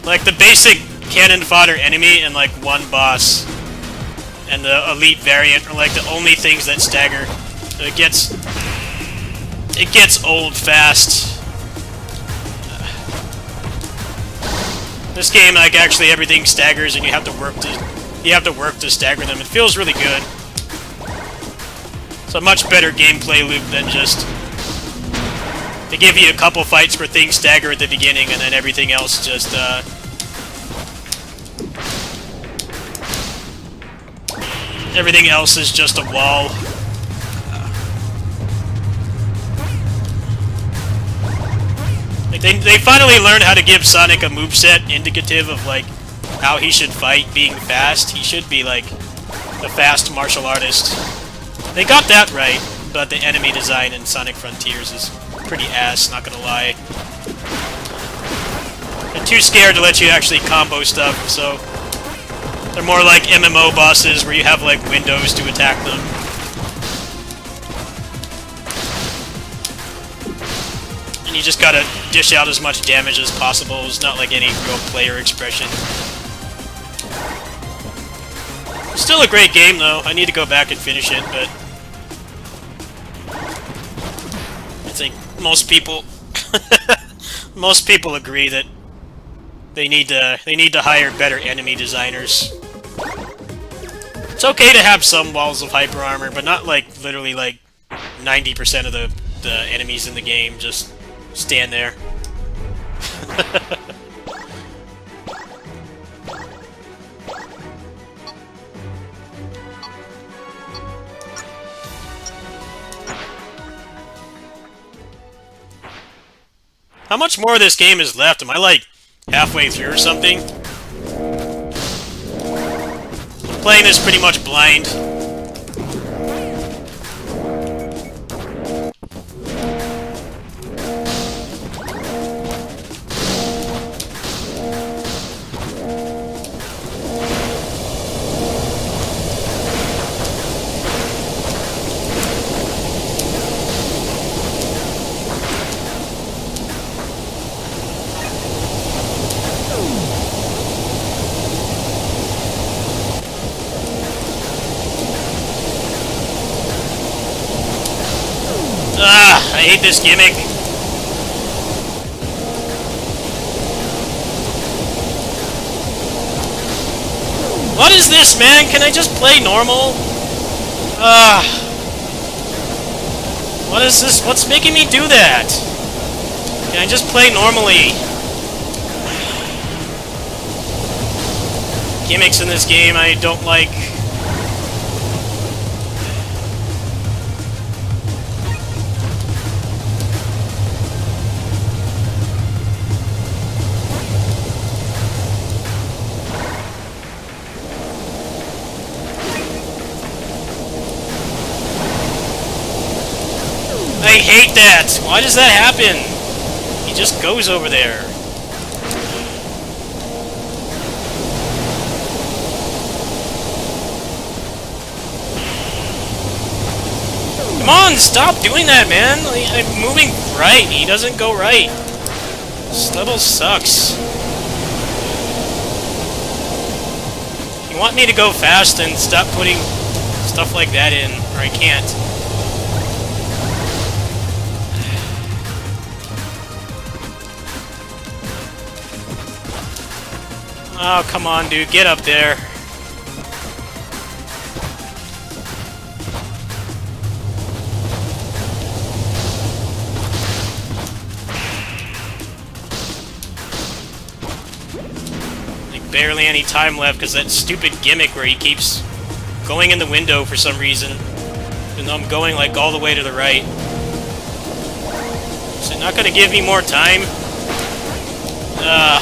Like, the basic cannon fodder enemy and, like, one boss and the elite variant are, like, the only things that stagger. It gets old fast. This game, like, actually everything staggers and you have to work to stagger them. It feels really good. It's a much better gameplay loop than just... They give you a couple fights where things stagger at the beginning, and then everything else just, everything else is just a wall. Like, they finally learned how to give Sonic a moveset indicative of, like, how he should fight being fast. He should be, like, a fast martial artist. They got that right, but the enemy design in Sonic Frontiers is pretty ass, not gonna lie. They're too scared to let you actually combo stuff, so they're more like MMO bosses where you have like windows to attack them. And you just gotta dish out as much damage as possible. It's not like any real player expression. Still a great game though. I need to go back and finish it, but I think most people agree that they need to hire better enemy designers. It's okay to have some walls of hyper armor, but not like literally like 90% of the enemies in the game just stand there. How much more of this game is left? Am I like halfway through or something? I'm playing this pretty much blind. hate this gimmick. What is this, man? Can I just play normal? What is this? What's making me do that? Can I just play normally? Gimmicks in this game I don't like. I hate that! Why does that happen? He just goes over there. Come on, stop doing that, man! I'm moving right, he doesn't go right. This level sucks. You want me to go fast and stop putting stuff like that in, or I can't. Oh, come on, dude. Get up there. Like, barely any time left because that stupid gimmick where he keeps going in the window for some reason. Even though I'm going, like, all the way to the right. Is it not going to give me more time?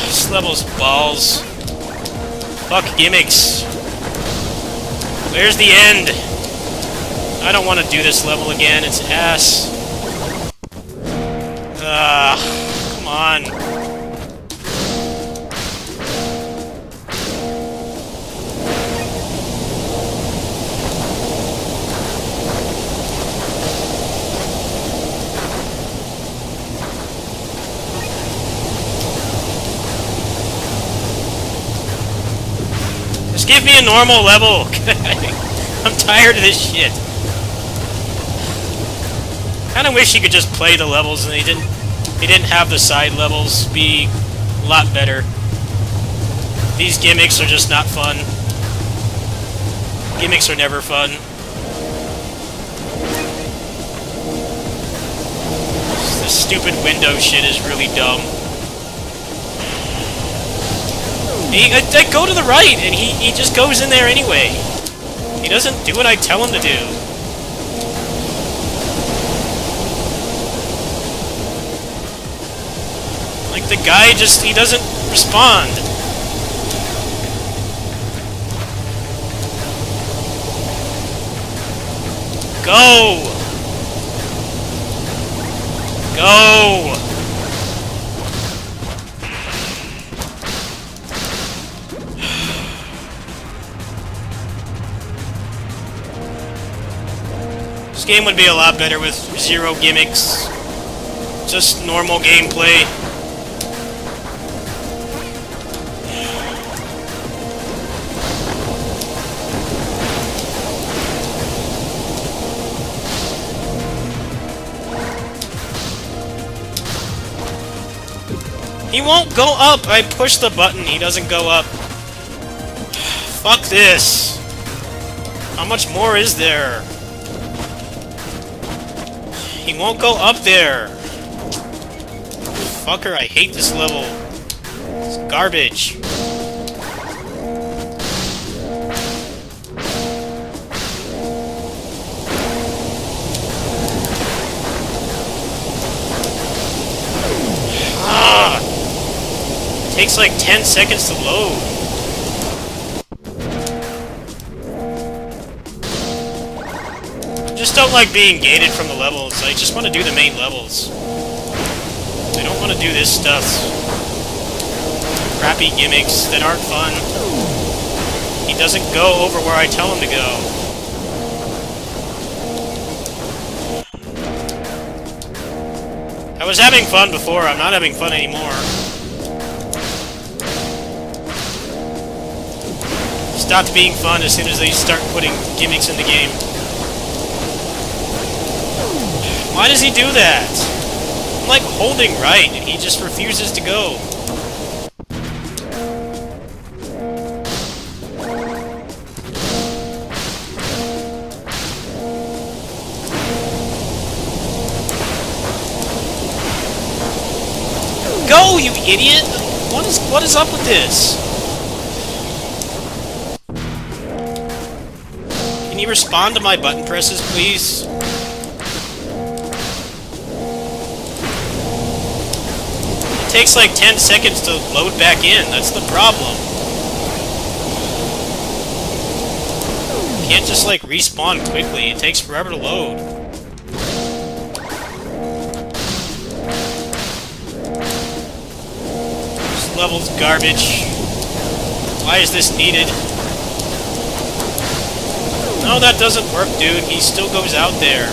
This level's balls. Fuck gimmicks. Where's the end? I don't want to do this level again. It's ass. Come on. Just give me a normal level. I'm tired of this shit. Kinda wish you could just play the levels and they didn't have the side levels be a lot better. These gimmicks are just not fun. Gimmicks are never fun. This stupid window shit is really dumb. I go to the right, and he just goes in there anyway. He doesn't do what I tell him to do. Like, the guy just, he doesn't respond. Go! Go! This game would be a lot better with zero gimmicks. Just normal gameplay. He won't go up! I push the button, he doesn't go up. Fuck this! How much more is there? He won't go up there! Fucker, I hate this level. It's garbage. Takes like 10 seconds to load. I just don't like being gated from the levels. I just want to do the main levels. I don't want to do this stuff. Crappy gimmicks that aren't fun. He doesn't go over where I tell him to go. I was having fun before, I'm not having fun anymore. Stopped being fun as soon as they start putting gimmicks in the game. Why does he do that? I'm like holding right, and he just refuses to go. Go, you idiot! What is up with this? Can you respond to my button presses, please? It takes like 10 seconds to load back in. That's the problem. You can't just like respawn quickly. It takes forever to load. This level's garbage. Why is this needed? No, that doesn't work, dude. He still goes out there.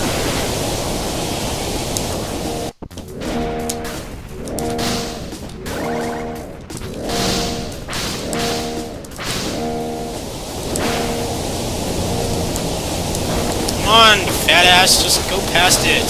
Come on, you fat ass. Just go past it.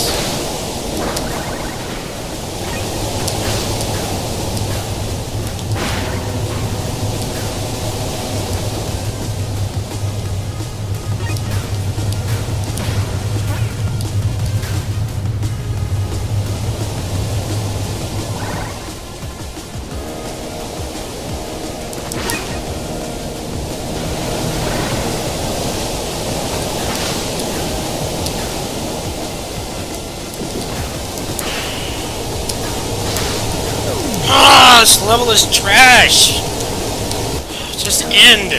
Ah, this level is trash! Just end!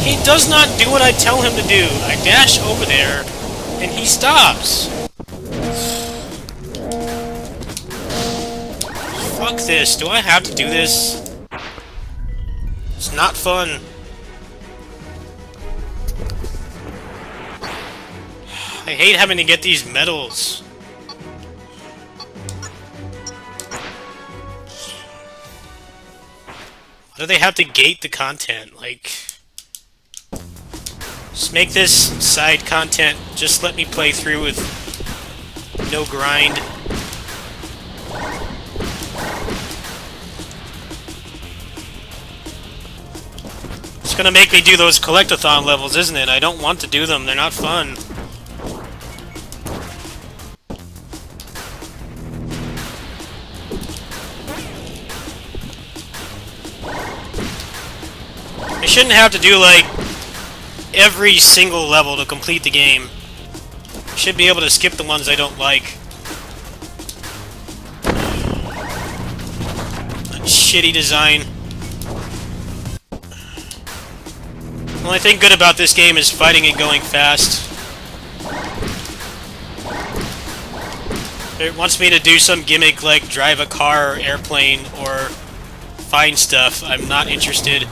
He does not do what I tell him to do. I dash over there, and he stops. Fuck this. Do I have to do this? It's not fun. I hate having to get these medals. Why do they have to gate the content? Like, just make this side content. Just let me play through with no grind. It's gonna make me do those collectathon levels, isn't it? I don't want to do them. They're not fun. I shouldn't have to do, like, every single level to complete the game. I should be able to skip the ones I don't like. That shitty design. The only thing good about this game is fighting and going fast. It wants me to do some gimmick like drive a car or airplane or find stuff. I'm not interested.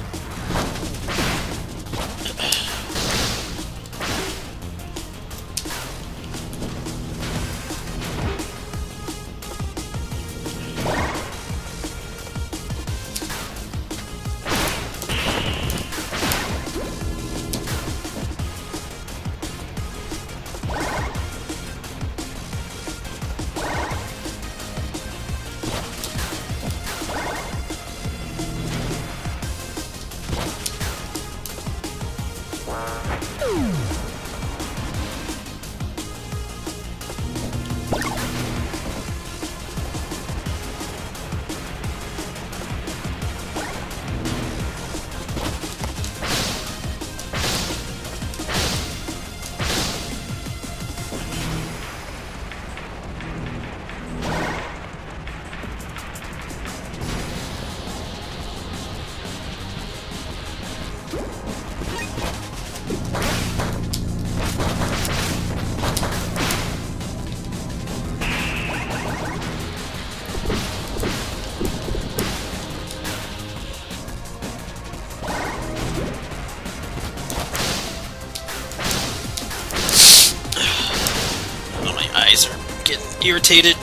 Eyes are getting irritated.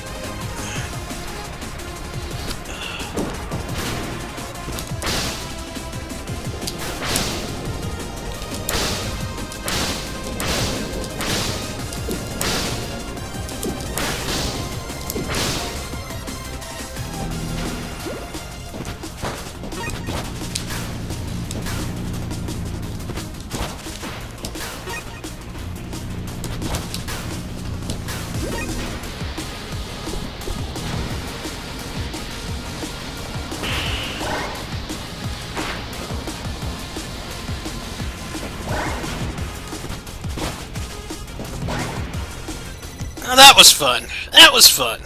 Now that was fun. That was fun.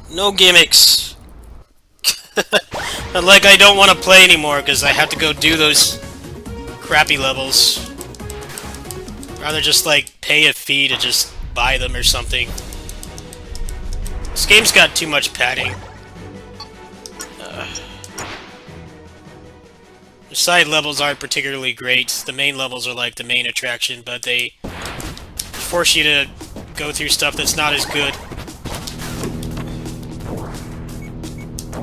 No gimmicks. Like I don't want to play anymore because I have to go do those crappy levels. Rather just like pay a fee to just buy them or something. This game's got too much padding. The side levels aren't particularly great. The main levels are like the main attraction, but they force you to go through stuff that's not as good.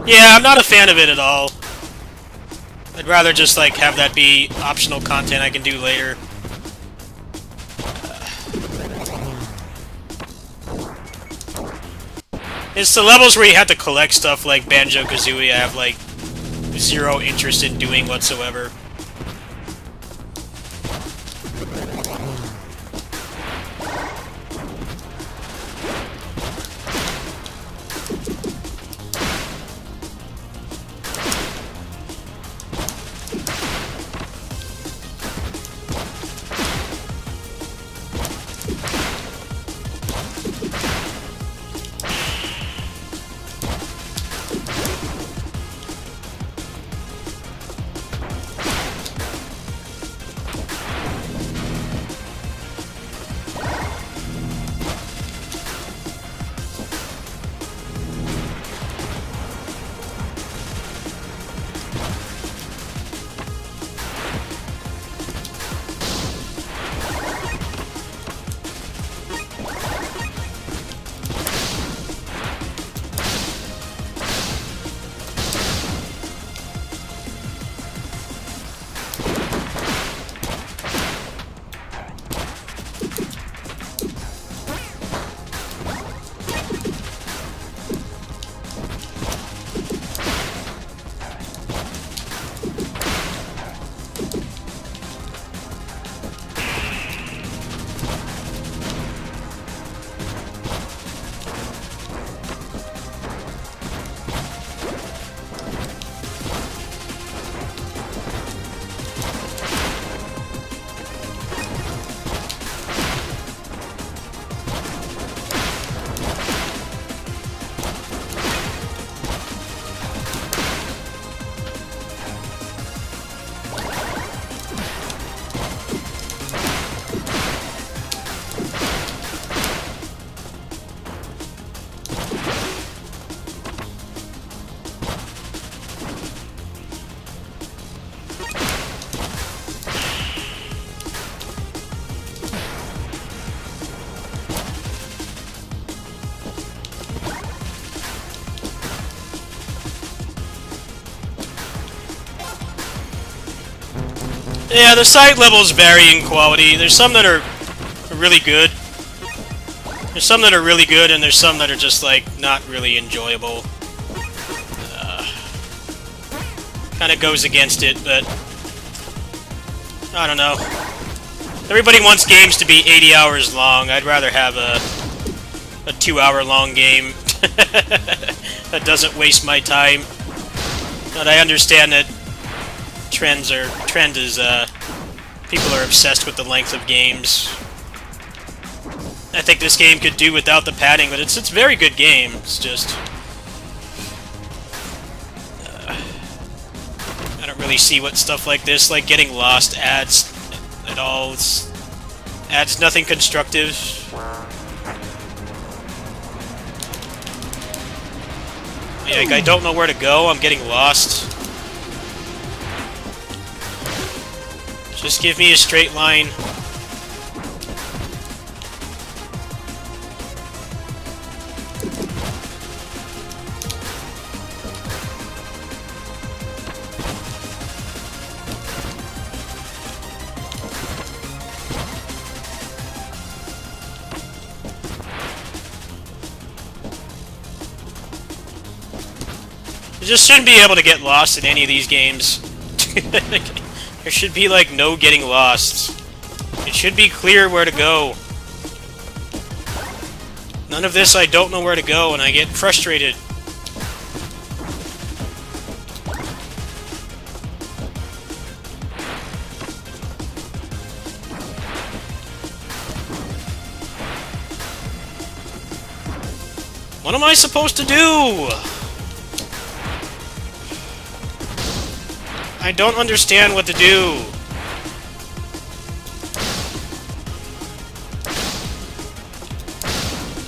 Yeah, I'm not a fan of it at all. I'd rather just like have that be optional content I can do later. It's the levels where you have to collect stuff like Banjo-Kazooie I have like zero interest in doing whatsoever. Yeah, the side levels vary in quality. There's some that are really good. There's some that are really good, and there's some that are just, like, not really enjoyable. Kind of goes against it, but I don't know. Everybody wants games to be 80 hours long. I'd rather have a 2-hour-long game that doesn't waste my time. But I understand that trend is people are obsessed with the length of games. I think this game could do without the padding, but it's a very good game. It's just I don't really see what stuff like this, like getting lost, adds at all. Adds nothing constructive. Like, I don't know where to go. I'm getting lost. Just give me a straight line. You just shouldn't be able to get lost in any of these games. There should be, like, no getting lost. It should be clear where to go. None of this, I don't know where to go, and I get frustrated. What am I supposed to do? I don't understand what to do.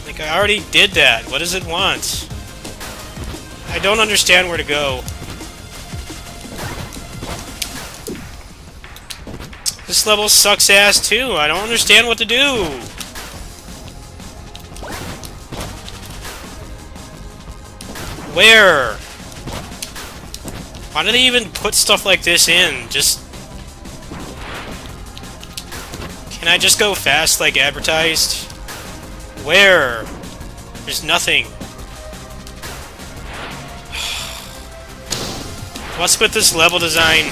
Like, I already did that. What does it want? I don't understand where to go. This level sucks ass too. I don't understand what to do. Where? Why do they even put stuff like this in? Just... Can I just go fast like advertised? Where? There's nothing. What's with this level design?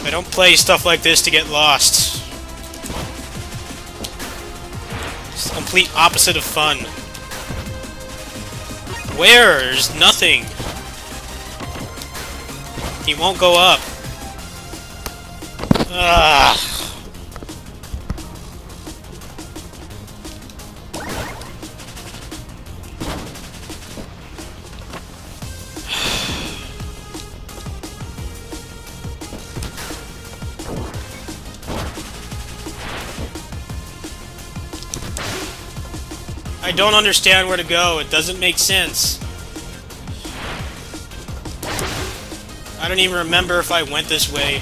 I don't play stuff like this to get lost. It's the complete opposite of fun. Where? There's nothing. He won't go up. Ugh. I don't understand where to go. It doesn't make sense. I don't even remember if I went this way.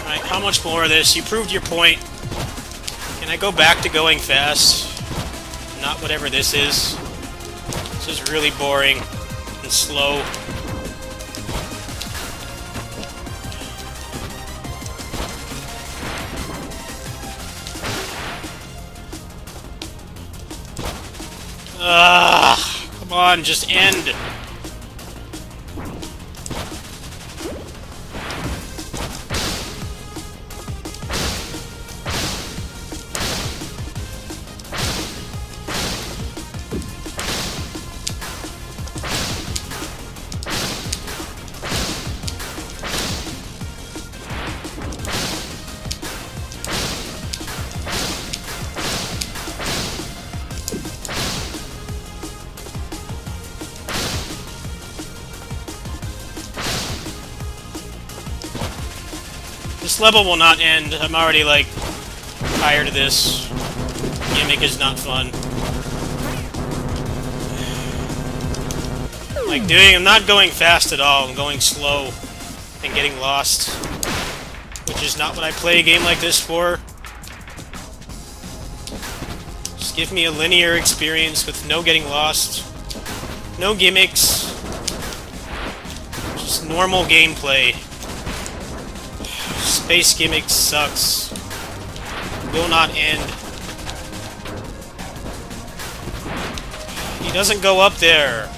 Alright, how much more of this? You proved your point. Can I go back to going fast? Not whatever this is. This is really boring and slow. Come on, just end. This level will not end. I'm already, like, tired of this. Gimmick is not fun. I'm not going fast at all. I'm going slow and getting lost. Which is not what I play a game like this for. Just give me a linear experience with no getting lost. No gimmicks. Just normal gameplay. Space gimmick sucks. Will not end. He doesn't go up there.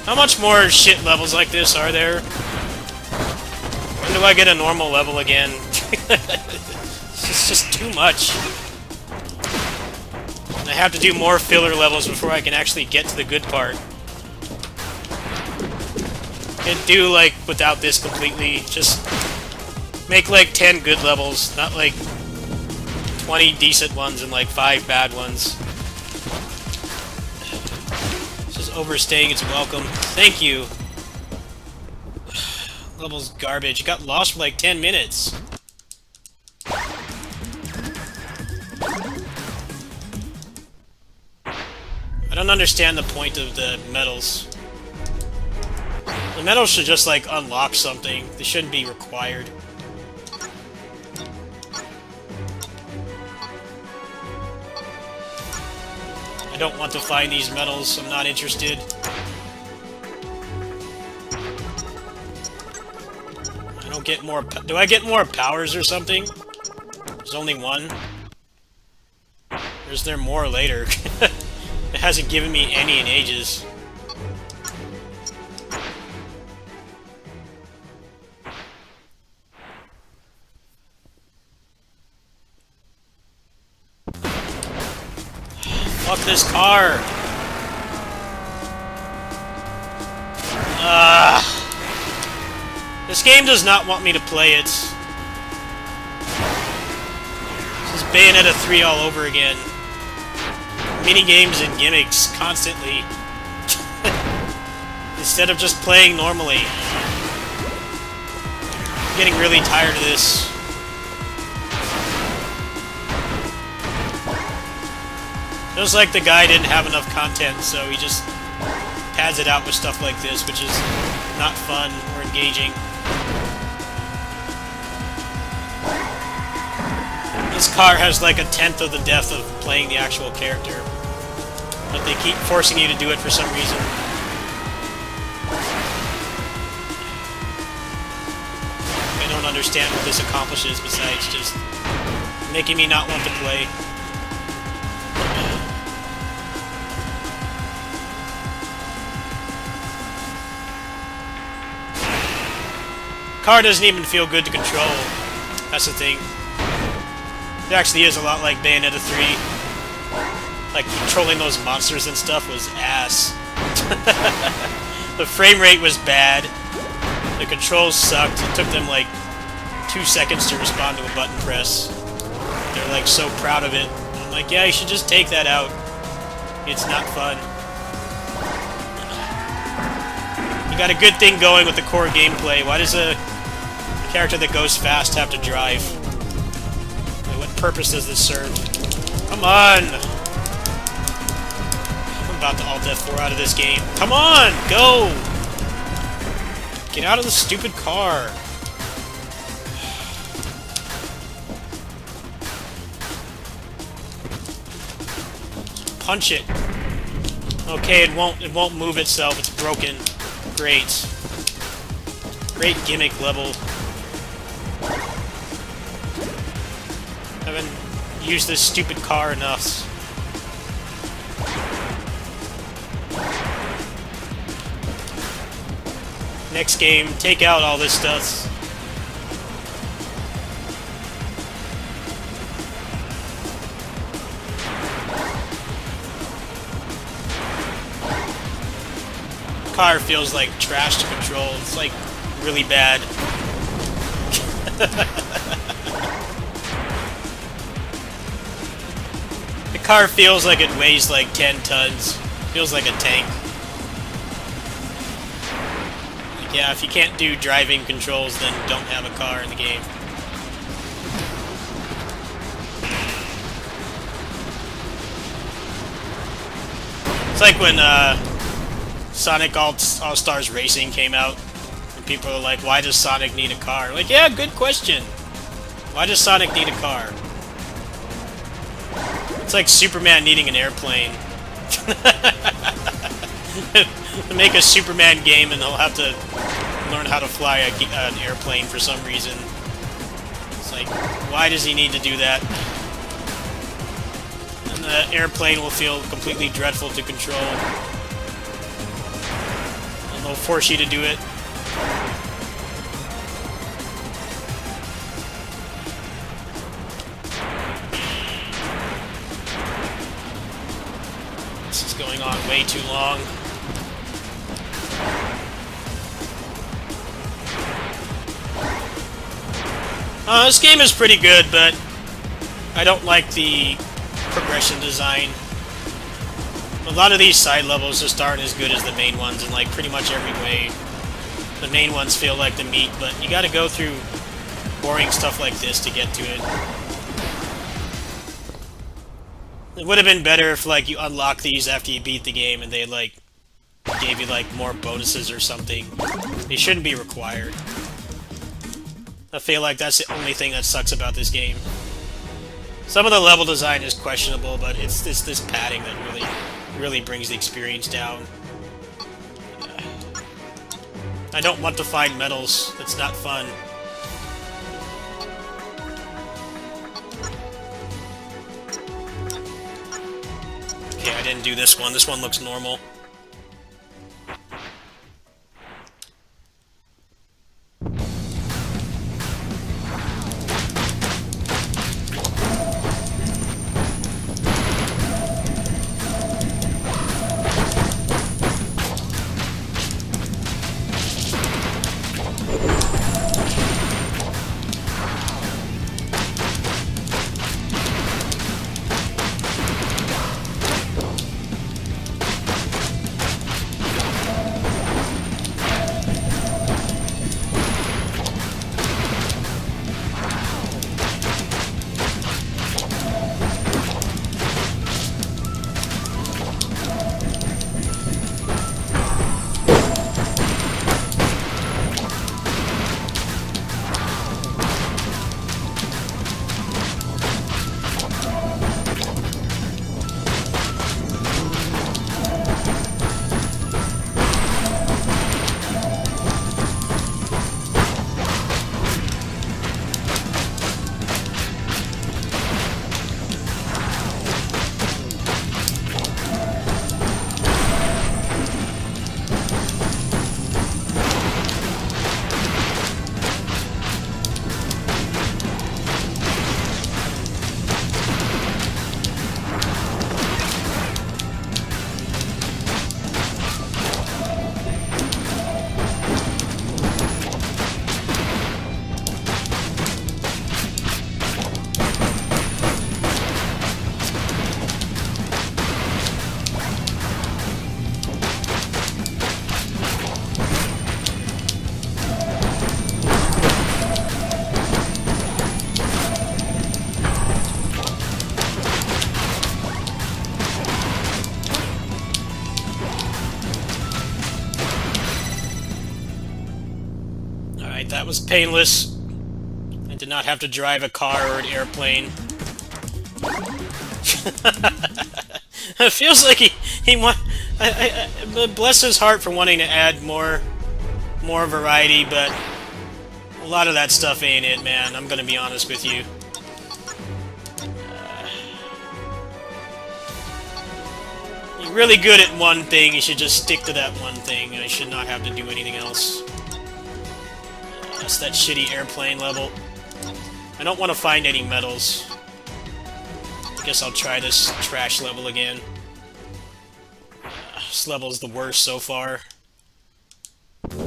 How much more shit levels like this are there? When do I get a normal level again? It's just too much. And I have to do more filler levels before I can actually get to the good part. And do, like, without this completely. Just make, like, 10 good levels, not, like, 20 decent ones and, like, 5 bad ones. overstaying its welcome. Thank you. Level's garbage. It got lost for like 10 minutes. I don't understand the point of the medals. The medals should just, like, unlock something. They shouldn't be required. I don't want to find these medals. I'm not interested. I don't get more... Do I get more powers or something? There's only one. Or is there more later? It hasn't given me any in ages. Fuck this car! This game does not want me to play it. This is Bayonetta 3 all over again. Mini-games and gimmicks constantly. Instead of just playing normally. I'm getting really tired of this. Feels like the guy didn't have enough content, so he just pads it out with stuff like this, which is not fun or engaging. This car has like a tenth of the depth of playing the actual character, but they keep forcing you to do it for some reason. I don't understand what this accomplishes besides just making me not want to play. Car doesn't even feel good to control. That's the thing. It actually is a lot like Bayonetta 3. Like, controlling those monsters and stuff was ass. The frame rate was bad. The controls sucked. It took them like 2 seconds to respond to a button press. They're like so proud of it. I'm like, yeah, you should just take that out. It's not fun. You got a good thing going with the core gameplay. Why does a character that goes fast have to drive? What purpose does this serve? Come on! I'm about to Alt F4 out of this game. Come on! Go! Get out of the stupid car. Punch it. Okay, it won't move itself. It's broken. Great. Great gimmick level. Haven't used this stupid car enough. Next game, take out all this stuff. Car feels like trash to control. It's like really bad. The car feels like it weighs like 10 tons. Feels like a tank. Like, yeah, if you can't do driving controls, then don't have a car in the game. It's like when Sonic All-Stars Racing came out, and people are like, why does Sonic need a car? Like, yeah, good question. Why does Sonic need a car? It's like Superman needing an airplane. Make a Superman game and he'll have to learn how to fly an airplane for some reason. It's like, why does he need to do that? And the airplane will feel completely dreadful to control. And they'll force you to do it. This is going on way too long. This game is pretty good, but I don't like the progression design. A lot of these side levels just aren't as good as the main ones in like pretty much every way. The main ones feel like the meat, but you gotta go through boring stuff like this to get to it. It would have been better if like you unlock these after you beat the game and they like gave you like more bonuses or something. They shouldn't be required. I feel like that's the only thing that sucks about this game. Some of the level design is questionable, but it's this padding that really brings the experience down. I don't want to find medals. It's not fun. Okay, I didn't do this one. This one looks normal. That was painless. I did not have to drive a car or an airplane. It feels like he want. Bless his heart for wanting to add more variety, but a lot of that stuff ain't it, man. I'm gonna be honest with you. You're really good at one thing. You should just stick to that one thing. I should not have to do anything else. That's that shitty airplane level. I don't want to find any medals. I guess I'll try this trash level again. This level's the worst so far. This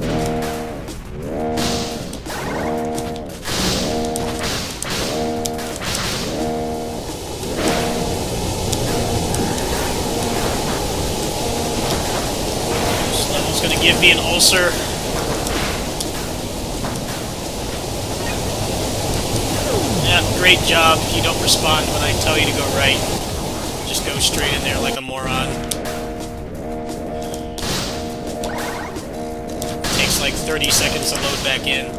level's gonna give me an ulcer. Yeah, great job. If you don't respond when I tell you to go right, just go straight in there like a moron. Takes like 30 seconds to load back in.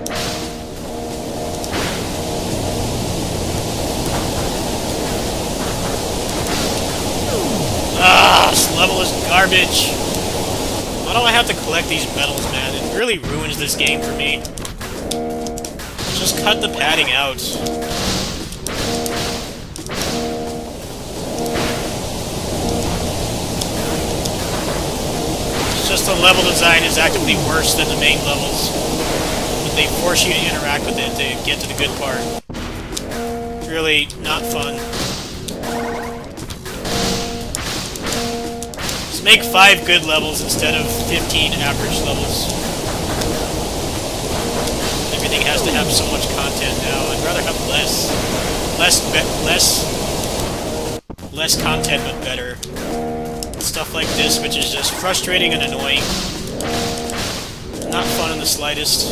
Ah, this level is garbage. Why do I have to collect these medals, man? It really ruins this game for me. Just cut the padding out. It's just the level design is actively worse than the main levels. But they force you to interact with it to get to the good part. Really not fun. Just make 5 good levels instead of 15 average levels. Everything has to have so much content now. I'd rather have less content but better. stuff like this, which is just frustrating and annoying. Not fun in the slightest.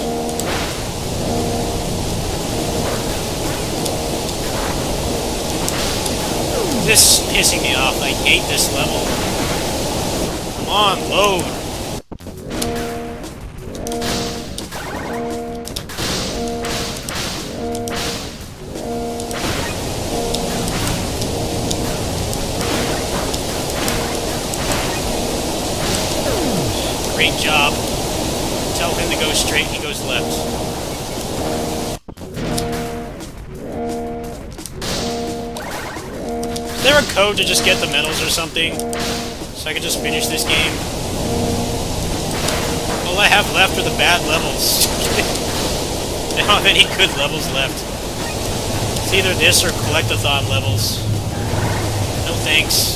This is pissing me off. I hate this level. Come on, load. Great job. Tell him to go straight, he goes left. Is there a code to just get the medals or something? So I can just finish this game? All I have left are the bad levels. I don't have any good levels left. It's either this or collectathon levels. No thanks.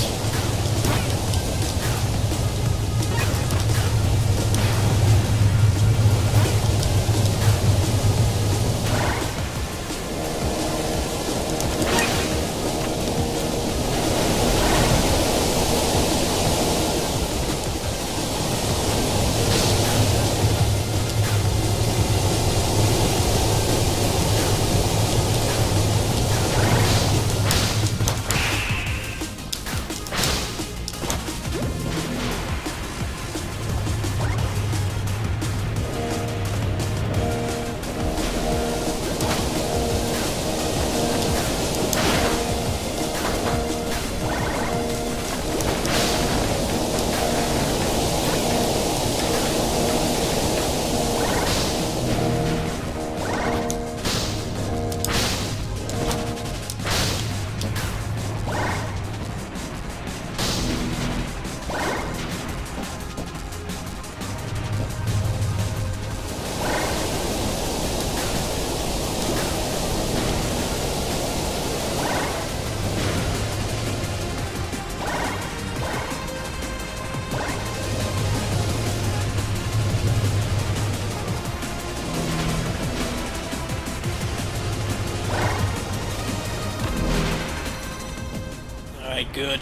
Alright, good.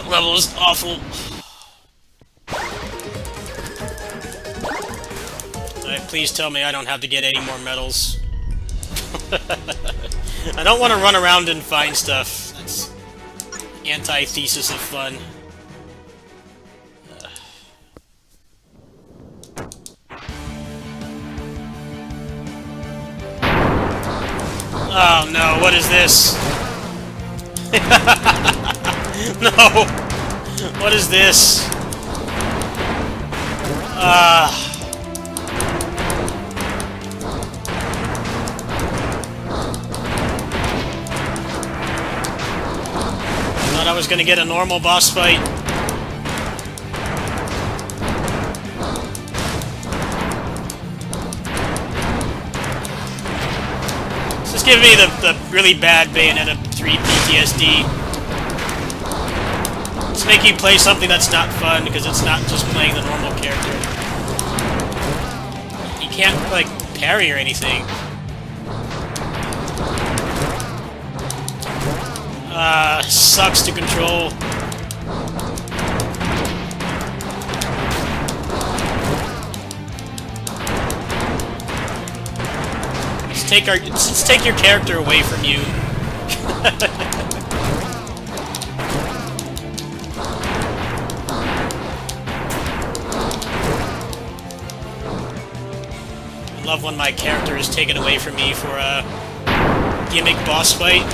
Level is awful. Alright, please tell me I don't have to get any more medals. I don't want to run around and find stuff. That's antithesis of fun. Oh no, what is this? No! What is this? Thought I was gonna get a normal boss fight. This is giving me the really bad Bayonetta 3 PTSD. It's making you play something that's not fun because it's not just playing the normal character. You can't, like, parry or anything. Sucks to control. Let's take your character away from you. I love when my character is taken away from me for a gimmick boss fight.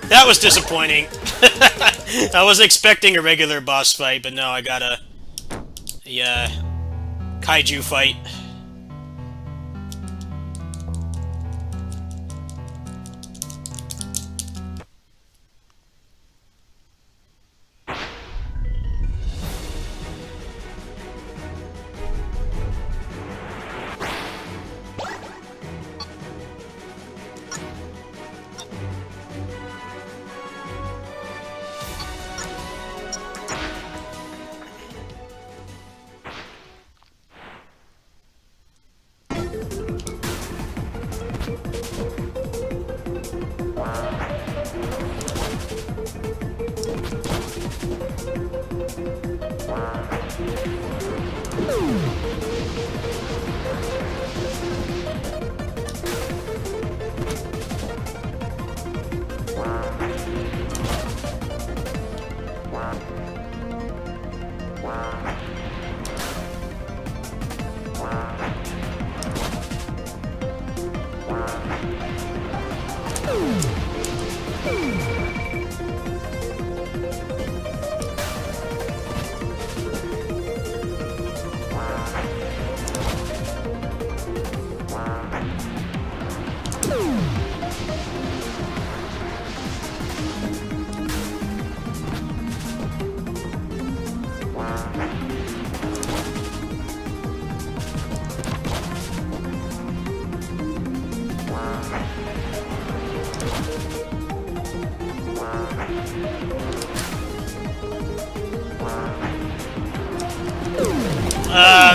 That was disappointing. I was expecting a regular boss fight, but no, I got a kaiju fight.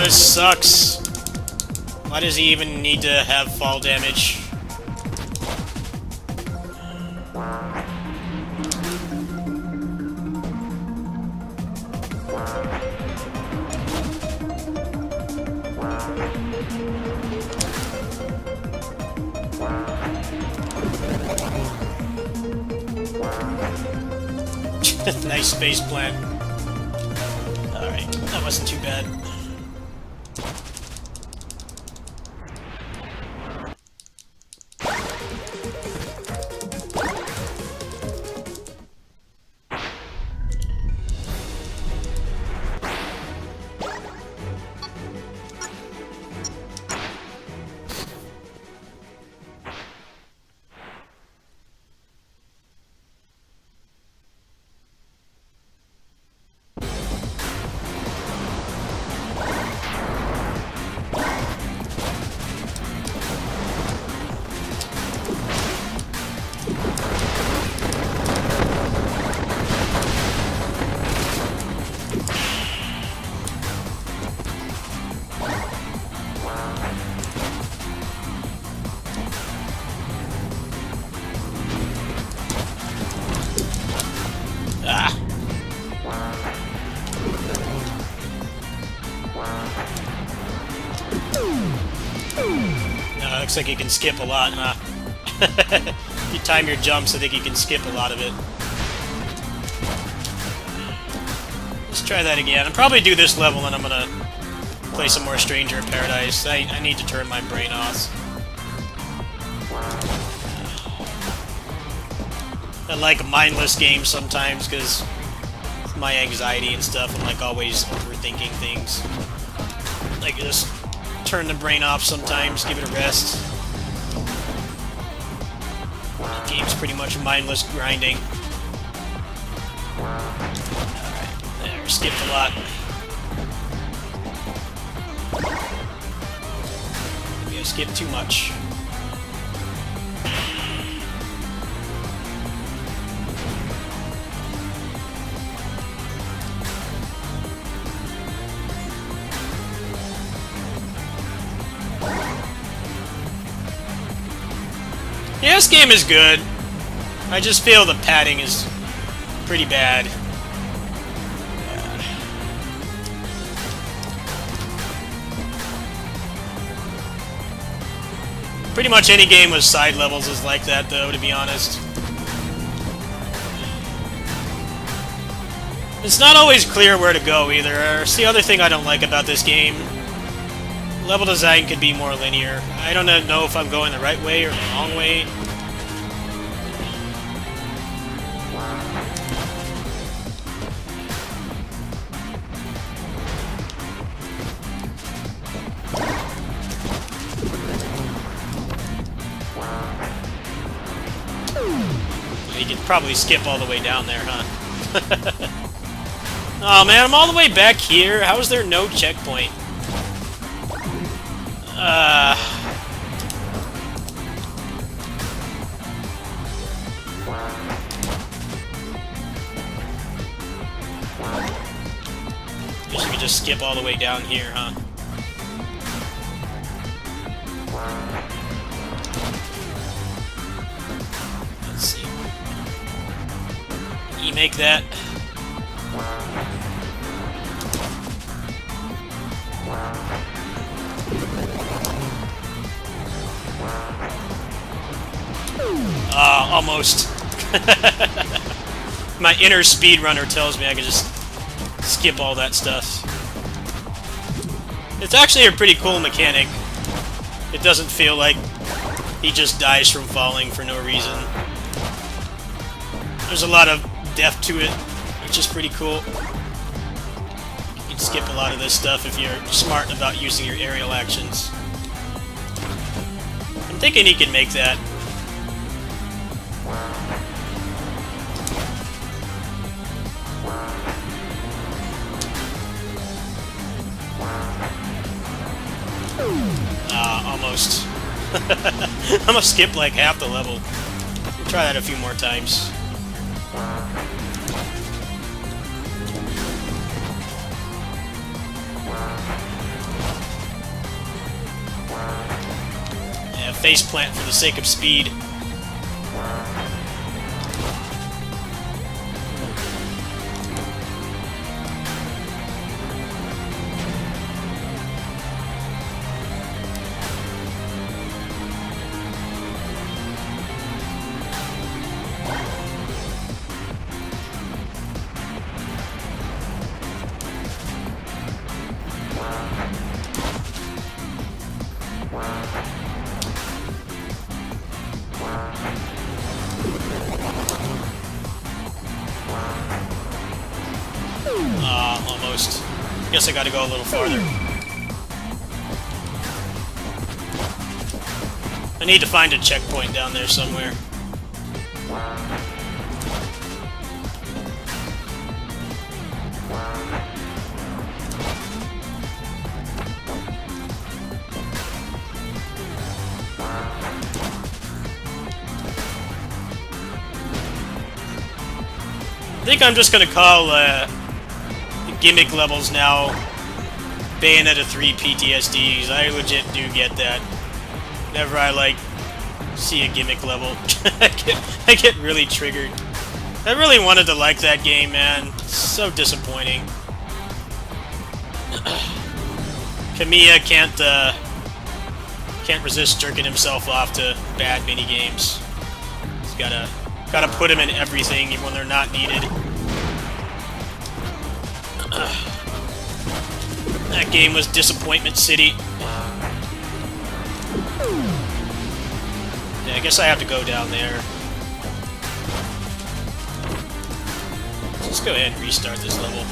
This sucks. Why does he even need to have fall damage? Nice space plant. Alright, that wasn't too bad. Looks like you can skip a lot, huh? You time your jumps, I think you can skip a lot of it. Let's try that again. I'll probably do this level and I'm gonna play some more Stranger in Paradise. I need to turn my brain off. I like mindless games sometimes because my anxiety and stuff, I'm like always overthinking things. Like just turn the brain off sometimes, give it a rest. The game's pretty much mindless grinding. Alright, there, skipped a lot. Maybe I skipped too much. Yeah, this game is good. I just feel the padding is pretty bad. Pretty much any game with side levels is like that, though, to be honest. It's not always clear where to go, either. It's the other thing I don't like about this game. Level design could be more linear. I don't know if I'm going the right way or the wrong way. You could probably skip all the way down there, huh? Oh man, I'm all the way back here. How is there no checkpoint? Guess you could just skip all the way down here, huh? Let's see. You make that. Almost. My inner speedrunner tells me I can just skip all that stuff. It's actually a pretty cool mechanic. It doesn't feel like he just dies from falling for no reason. There's a lot of depth to it, which is pretty cool. You can skip a lot of this stuff if you're smart about using your aerial actions. I'm thinking he can make that. Almost. I'm gonna skip like half the level. We'll try that a few more times. Yeah, faceplant for the sake of speed. Almost. Guess I gotta go a little farther. I need to find a checkpoint down there somewhere. I think I'm just gonna call gimmick levels now Bayonetta 3 PTSDs. I legit do get that. Whenever I like see a gimmick level, I get really triggered. I really wanted to like that game, man. It's so disappointing. Kamiya can't resist jerking himself off to bad mini games. He's gotta put him in everything, even when they're not needed. That game was Disappointment City. Yeah, I guess I have to go down there. Let's go ahead and restart this level.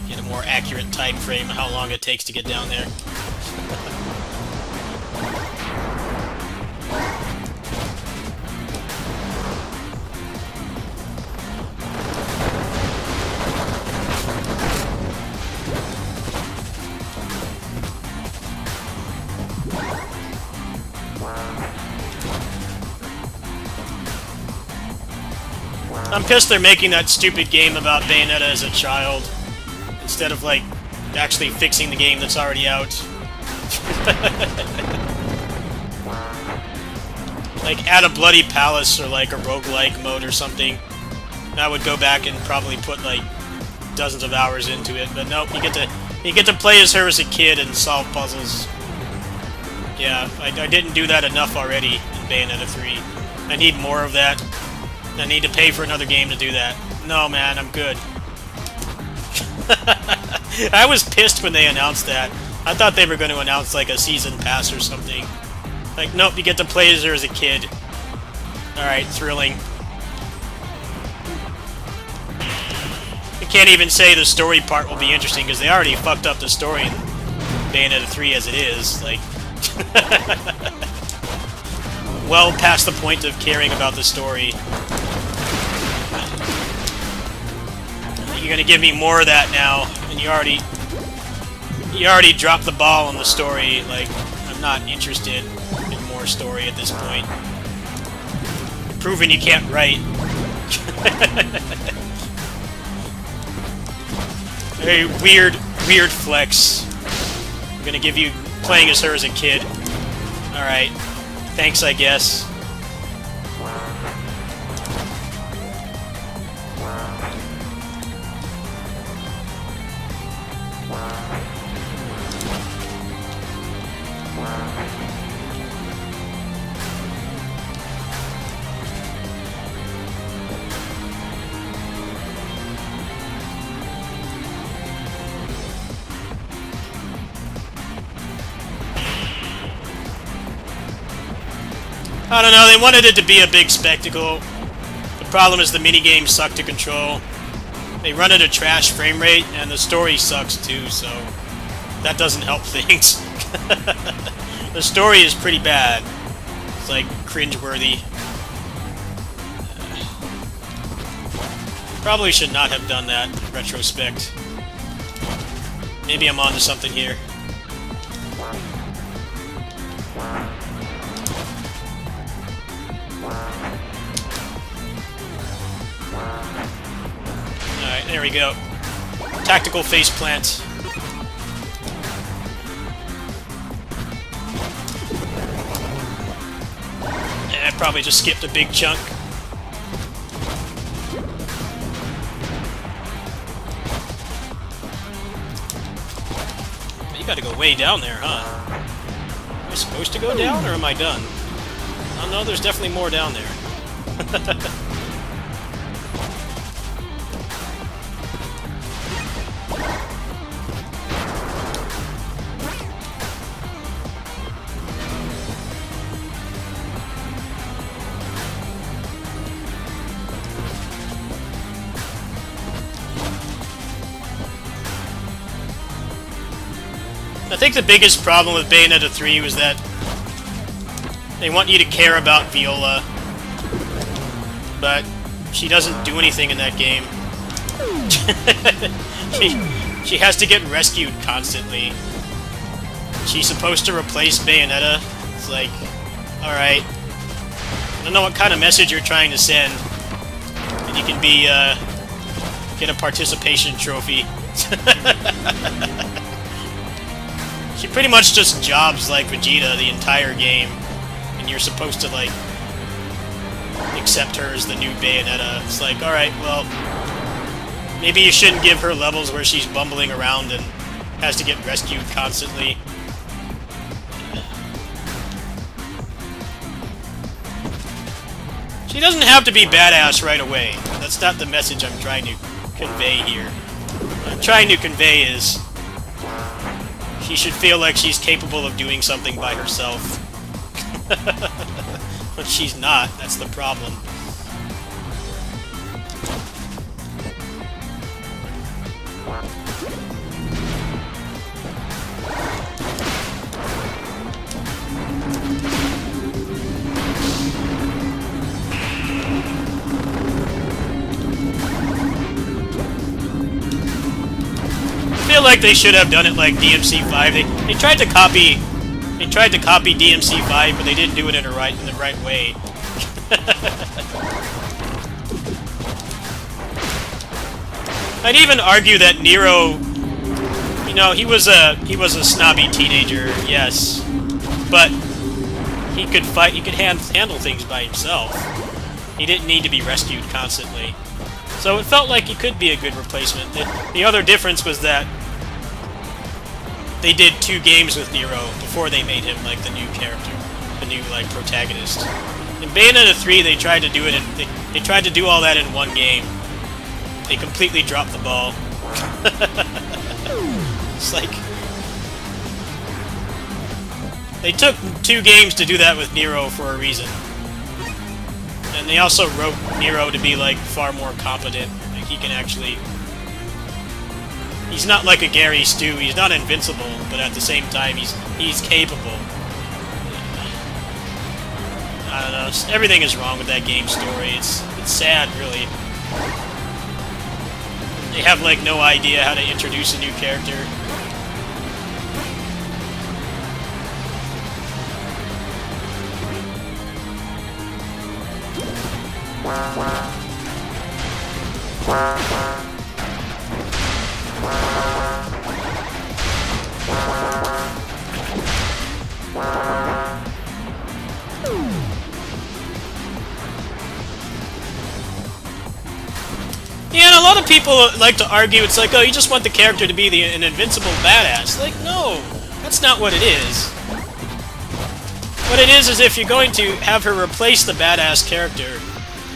Get a more accurate time frame of how long it takes to get down there. I'm pissed they're making that stupid game about Bayonetta as a child, instead of, like, actually fixing the game that's already out. Like, add a Bloody Palace or, like, a roguelike mode or something. I would go back and probably put, like, dozens of hours into it, but nope, you get to play as her as a kid and solve puzzles. Yeah, I didn't do that enough already in Bayonetta 3. I need more of that. I need to pay for another game to do that. No, man, I'm good. I was pissed when they announced that. I thought they were going to announce, like, a season pass or something. Like, nope, you get to play as her as a kid. Alright, thrilling. I can't even say the story part will be interesting, because they already fucked up the story in Bayonetta 3 as it is. Like... well past the point of caring about the story. You're gonna give me more of that now, and you already dropped the ball on the story. Like, I'm not interested in more story at this point. You're proving you can't write. Very weird flex. I'm gonna give you playing as her as a kid. Alright. Thanks, I guess. I don't know, they wanted it to be a big spectacle. The problem is the minigames suck to control. They run at a trash frame rate, and the story sucks too, so that doesn't help things. The story is pretty bad. It's like cringeworthy. Probably should not have done that in retrospect. Maybe I'm onto something here. Alright, there we go. Tactical faceplant. I probably just skipped a big chunk. You gotta go way down there, huh? Am I supposed to go down, or am I done? Oh no, there's definitely more down there. I think the biggest problem with Bayonetta 3 was that they want you to care about Viola, but she doesn't do anything in that game. she has to get rescued constantly. She's supposed to replace Bayonetta. It's like, alright. I don't know what kind of message you're trying to send. And you can be, get a participation trophy. She pretty much just jobs like Vegeta the entire game, and you're supposed to, like, accept her as the new Bayonetta. It's like, alright, well, maybe you shouldn't give her levels where she's bumbling around and has to get rescued constantly. She doesn't have to be badass right away. That's not the message I'm trying to convey here. What I'm trying to convey is she should feel like she's capable of doing something by herself. But she's not, that's the problem. I feel like they should have done it like DMC5. They tried to copy DMC5, but they didn't do it in the right way. I'd even argue that Nero, you know, he was a snobby teenager, yes, but he could fight. He could handle things by himself. He didn't need to be rescued constantly. So it felt like he could be a good replacement. The other difference was that they did 2 games with Nero before they made him like the new character, the new like protagonist. In Bayonetta 3, they tried to do it. They tried to do all that in 1 game. They completely dropped the ball. It's like they took 2 games to do that with Nero for a reason. And they also wrote Nero to be, like, far more competent. Like, he can actually... He's not like a Gary Stu. He's not invincible, but at the same time, he's capable. I Everything is wrong with that game story. It's sad, really. They have like no idea how to introduce a new character. Yeah, and a lot of people like to argue it's like, oh, you just want the character to be an invincible badass. Like, no, that's not what it is. What it is if you're going to have her replace the badass character,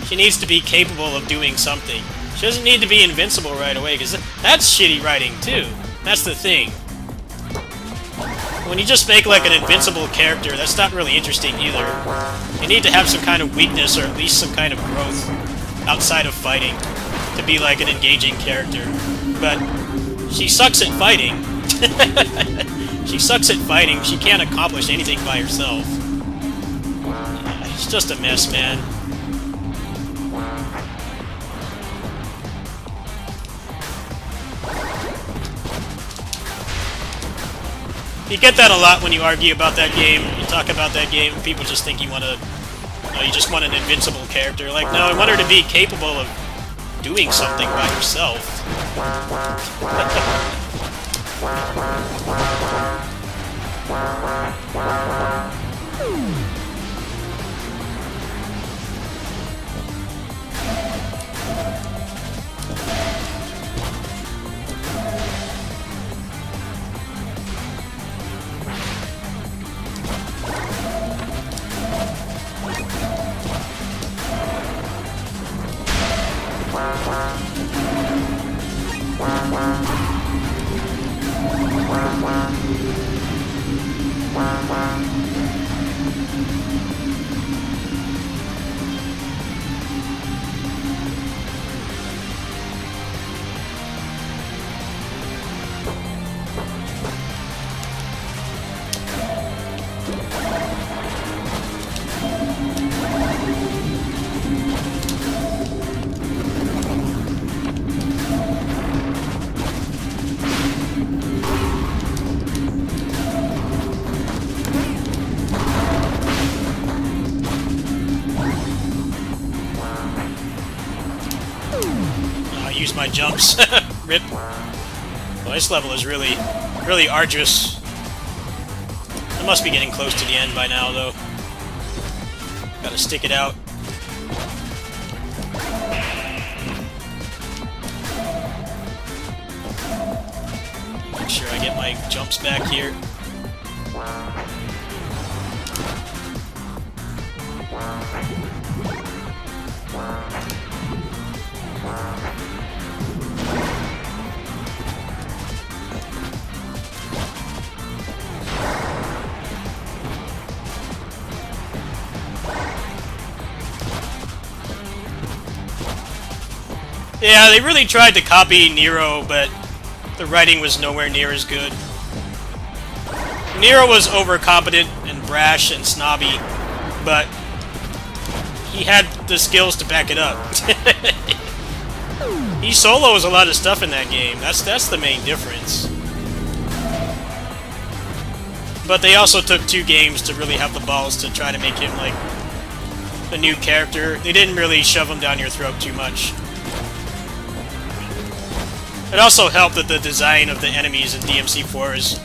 she needs to be capable of doing something. She doesn't need to be invincible right away, because that's shitty writing, too. That's the thing. When you just make, like, an invincible character, that's not really interesting either. You need to have some kind of weakness, or at least some kind of growth outside of fighting, to be, like, an engaging character. But she sucks at fighting. She sucks at fighting. She can't accomplish anything by herself. It's just a mess, man. You get that a lot when you argue about that game. You talk about that game, and people just think you want to... you just want an invincible character. Like, no, I want her to be capable of doing something by herself. Use my jumps. Rip. Well, this level is really arduous. I must be getting close to the end by now, though. Gotta stick it out. Make sure I get my jumps back here. Yeah, they really tried to copy Nero, but the writing was nowhere near as good. Nero was overcompetent and brash and snobby, but he had the skills to back it up. He solos a lot of stuff in that game. That's the main difference. But they also took 2 games to really have the balls to try to make him, like, a new character. They didn't really shove him down your throat too much. It also helped that the design of the enemies in DMC4 is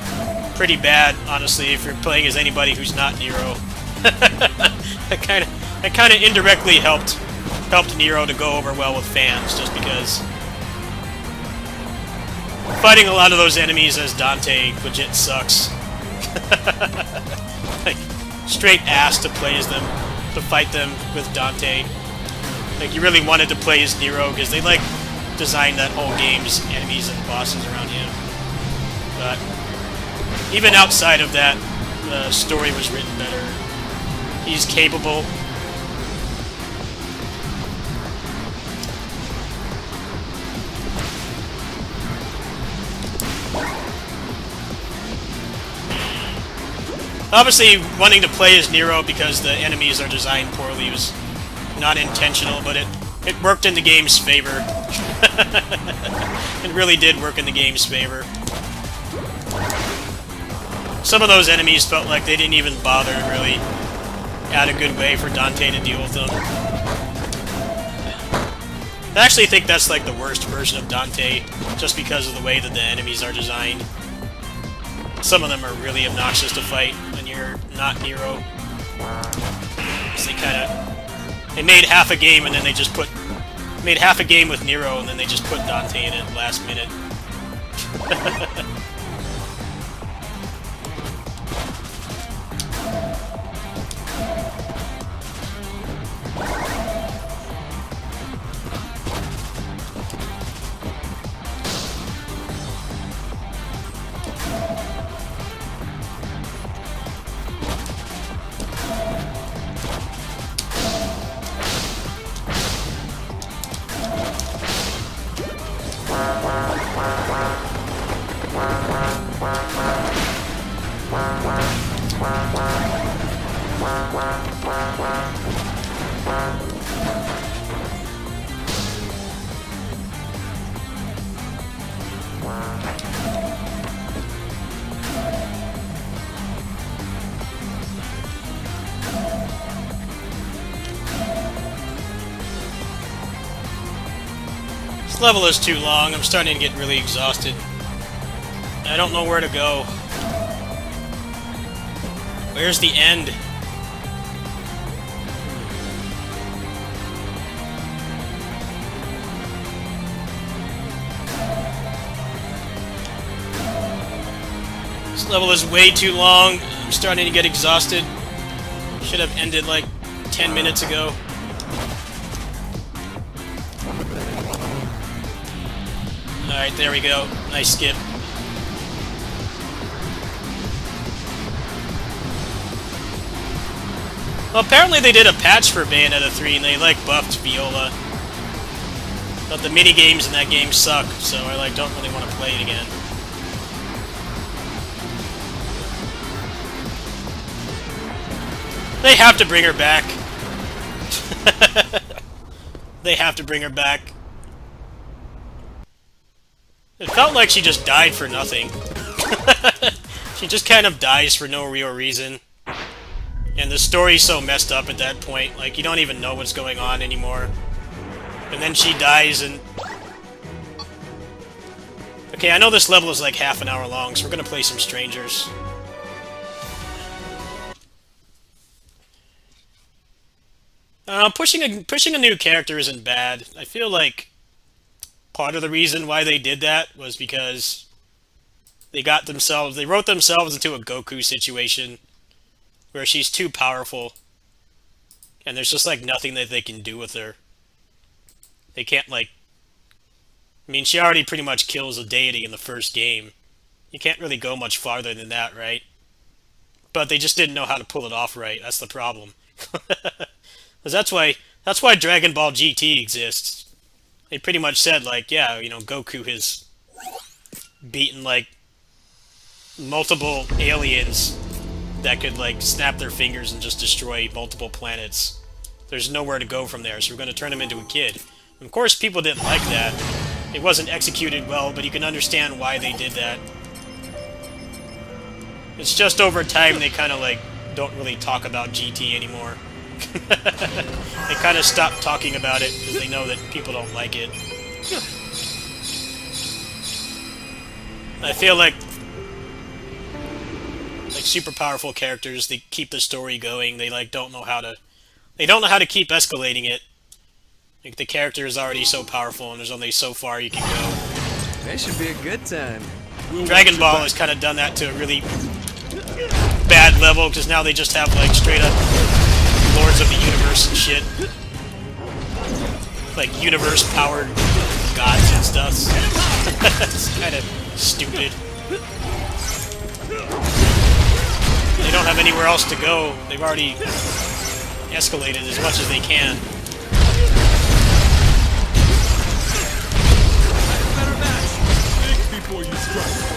pretty bad, honestly, if you're playing as anybody who's not Nero. That kind of indirectly helped Nero to go over well with fans, just because fighting a lot of those enemies as Dante legit sucks. Like, straight ass to play as them, to fight them with Dante. Like, you really wanted to play as Nero, because they, like, designed that whole game's enemies and bosses around him. But even outside of that, the story was written better. He's capable. Obviously, wanting to play as Nero because the enemies are designed poorly was not intentional, but it worked in the game's favor. It really did work in the game's favor. Some of those enemies felt like they didn't even bother to really add a good way for Dante to deal with them. I actually think that's like the worst version of Dante, just because of the way that the enemies are designed. Some of them are really obnoxious to fight when you're not Nero. So they made half a game and then they just made half a game with Nero and then they just put Dante in it last minute. This level is too long. I'm starting to get really exhausted. I don't know where to go. Where's the end? This level is way too long. I'm starting to get exhausted. Should have ended like 10 minutes ago. Alright, there we go. Nice skip. Well, apparently they did a patch for Bayonetta 3 and they like buffed Viola. But the minigames in that game suck, so I like don't really want to play it again. They have to bring her back. They have to bring her back. It felt like she just died for nothing. She just kind of dies for no real reason. And the story's so messed up at that point, like, you don't even know what's going on anymore. And then she dies and... Okay, I know this level is like half an hour long, so we're gonna play some strangers. Pushing a new character isn't bad. I feel like part of the reason why they did that was because they wrote themselves into a Goku situation where she's too powerful and there's just like nothing that they can do with her. They can't like... I mean, she already pretty much kills a deity in the first game. You can't really go much farther than that, right? But they just didn't know how to pull it off right. That's the problem. Because that's why Dragon Ball GT exists. They pretty much said, like, yeah, you know, Goku has beaten, like, multiple aliens that could, like, snap their fingers and just destroy multiple planets. There's nowhere to go from there, so we're going to turn him into a kid. And of course, people didn't like that. It wasn't executed well, but you can understand why they did that. It's just over time they kind of, like, don't really talk about GT anymore. They kind of stopped talking about it because they know that people don't like it. I feel like super powerful characters, they keep the story going. They like don't know how to keep escalating it. Like the character is already so powerful and there's only so far you can go. That should be a good time. Dragon Ball has kind of done that to a really bad level because now they just have like straight up Lords of the Universe and shit. Like universe-powered gods and stuff. It's kind of stupid. They don't have anywhere else to go. They've already escalated as much as they can. Better match. Think before you strike.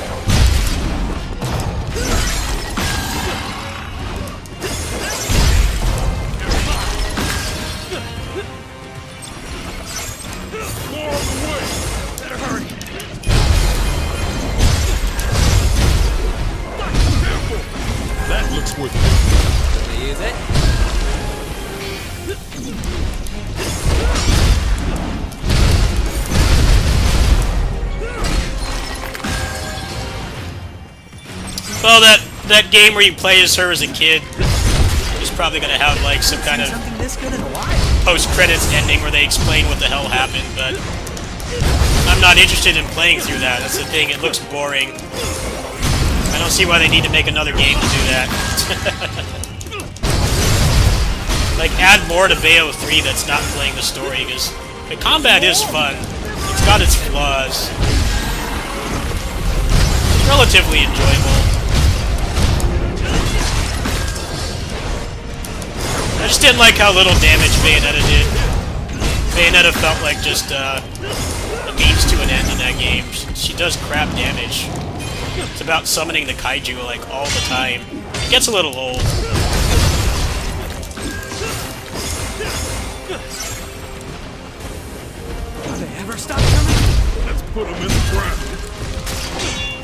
Well, that game where you play as her as a kid is probably gonna have like some kind of Something this good in a while. post-credits ending where they explain what the hell happened, but I'm not interested in playing through that. That's the thing, it looks boring. I don't see why they need to make another game to do that. Like, add more to Bayo 3 that's not playing the story, because the combat is fun. It's got its flaws. It's relatively enjoyable. I just didn't like how little damage Bayonetta did. Bayonetta felt like just a means to an end in that game. She does crap damage. It's about summoning the kaiju like all the time. It gets a little old. Will they ever stop coming? Let's put him in the ground.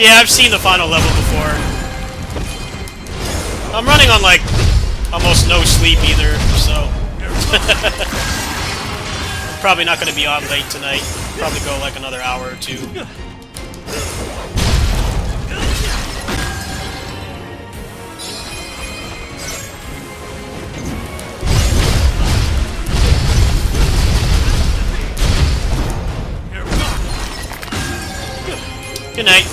Yeah, I've seen the final level before. I'm running on like almost no sleep either, so I'm probably not going to be on late tonight. Probably go like another hour or two. Good night.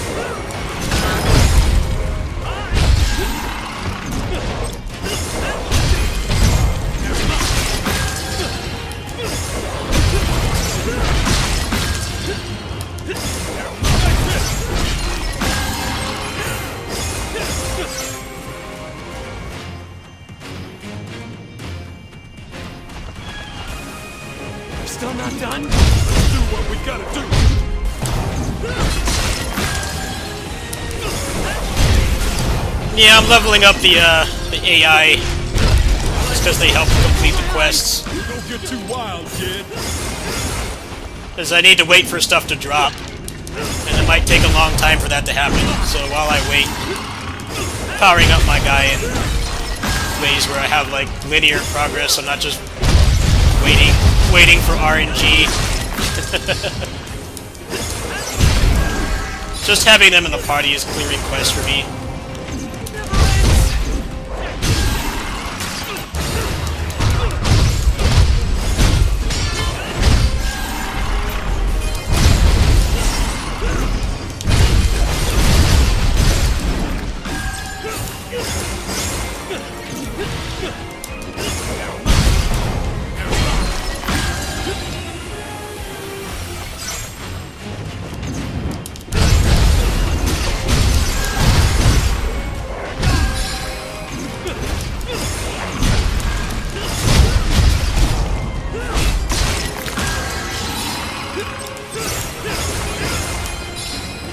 Still not done? Let's do what we gotta do. Yeah, I'm leveling up the AI just because they help complete the quests. Don't get too wild, kid. Because I need to wait for stuff to drop. And it might take a long time for that to happen. So while I wait, powering up my guy in ways where I have like linear progress, I'm not just waiting for RNG. Just having them in the party is clearing quests for me.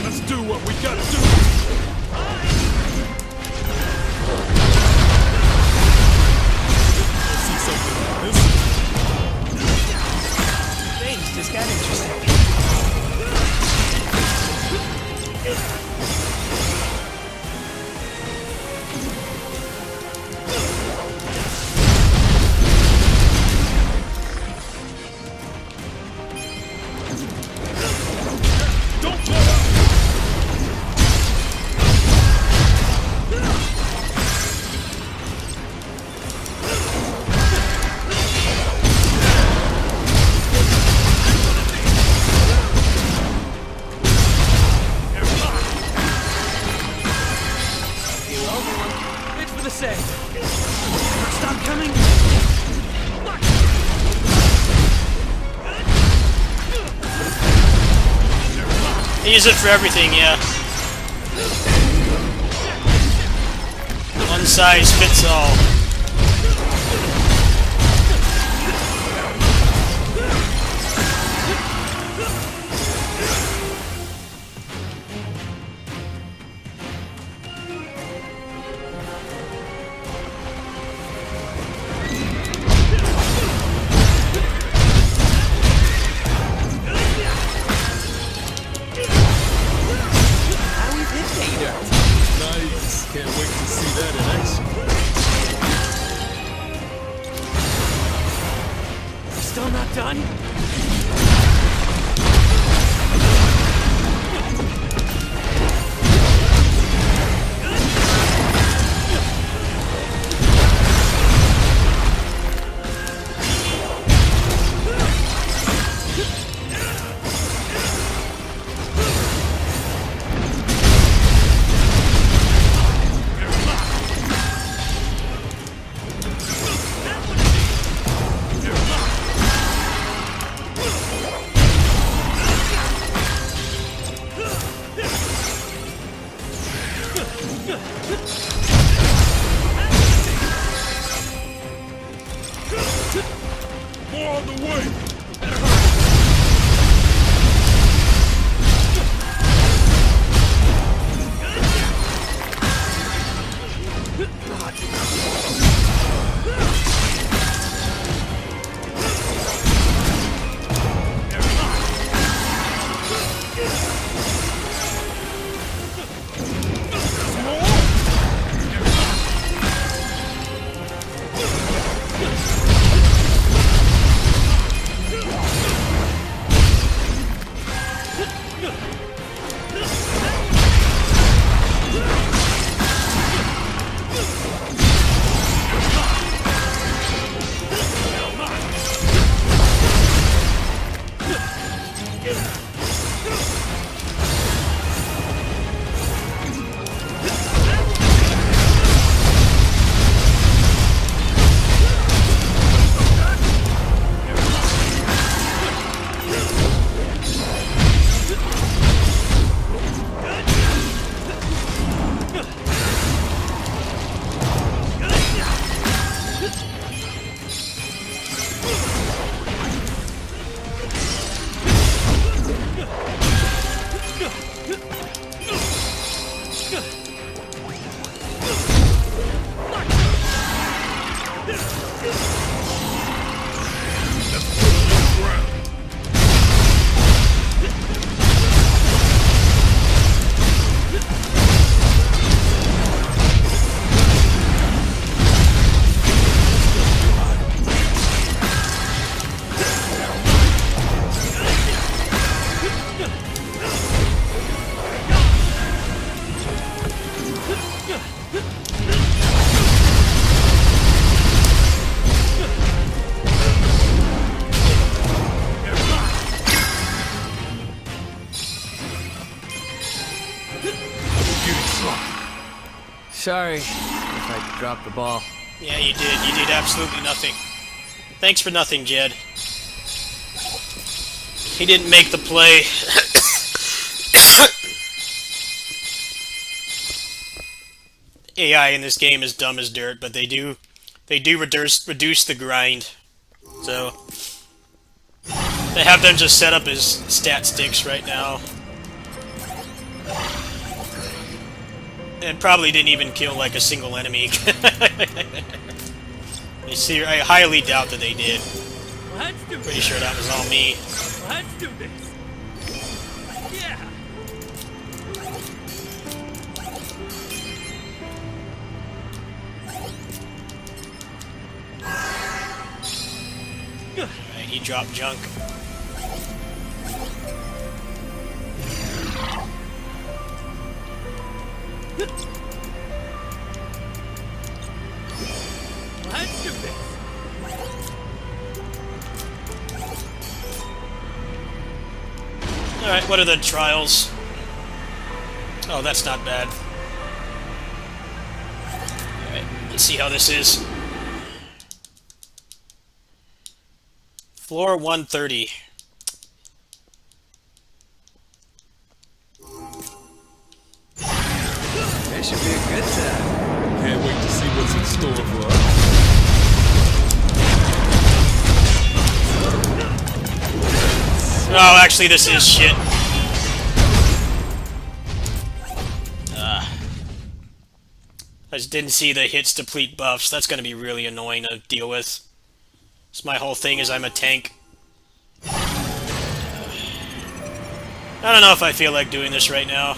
Let's do what we gotta do. See something like this? Things just got interesting. Don't let up. It's for the sake. Ever stop coming? Use it for everything, yeah. One size fits all. How is it, Vader? Nice. Can't wait to see that in action. Still not done? Sorry if I dropped the ball. Yeah, you did. You did absolutely nothing. Thanks for nothing, Jed. He didn't make the play. AI in this game is dumb as dirt, but they do reduce the grind. So they have them just set up as stat sticks right now. And probably didn't even kill like a single enemy. I highly doubt that they did. Let's do Pretty sure that was all me. Let's do this. Yeah. Alright, he dropped junk. Let's do this. Alright, what are the trials? Oh, that's not bad. Alright, let's see how this is. Floor 130. It should be a good time. Can't wait to see what's in store for us. Oh, actually, this is shit. I just didn't see the hits deplete buffs. That's going to be really annoying to deal with. So my whole thing is I'm a tank. I don't know if I feel like doing this right now.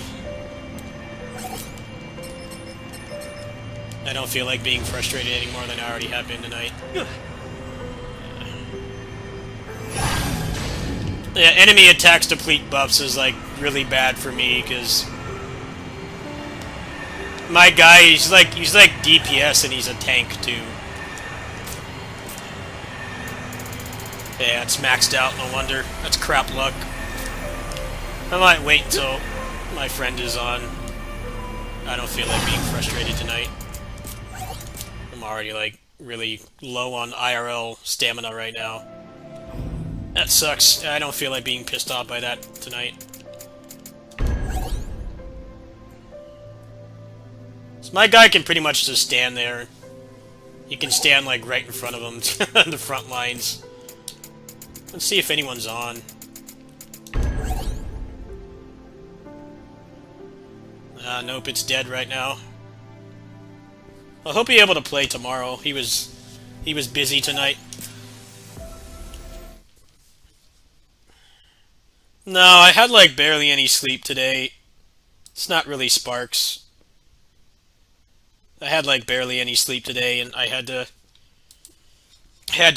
I don't feel like being frustrated any more than I already have been tonight. Yeah, enemy attacks deplete buffs is like really bad for me because my guy he's like DPS and he's a tank too. Yeah, it's maxed out, no wonder. That's crap luck. I might wait until my friend is on. I don't feel like being frustrated tonight. I'm already like really low on IRL stamina right now. That sucks. I don't feel like being pissed off by that tonight. So my guy can pretty much just stand there. He can stand like right in front of him on the front lines. Let's see if anyone's on. Nope, it's dead right now. I hope he'll be able to play tomorrow. He was busy tonight. No, I had like barely any sleep today. It's not really Sparks. I had like barely any sleep today, and I had to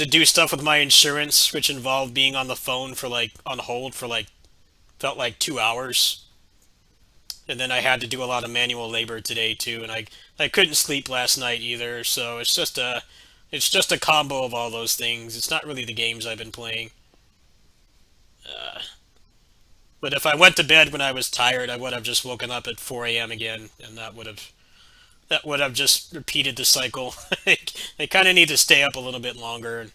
do stuff with my insurance, which involved being on the phone for like on hold for like felt like 2 hours. And then I had to do a lot of manual labor today too, and I couldn't sleep last night either. So it's just a combo of all those things. It's not really the games I've been playing. But if I went to bed when I was tired, I would have just woken up at 4 a.m. again, and that would have just repeated the cycle. I kind of need to stay up a little bit longer and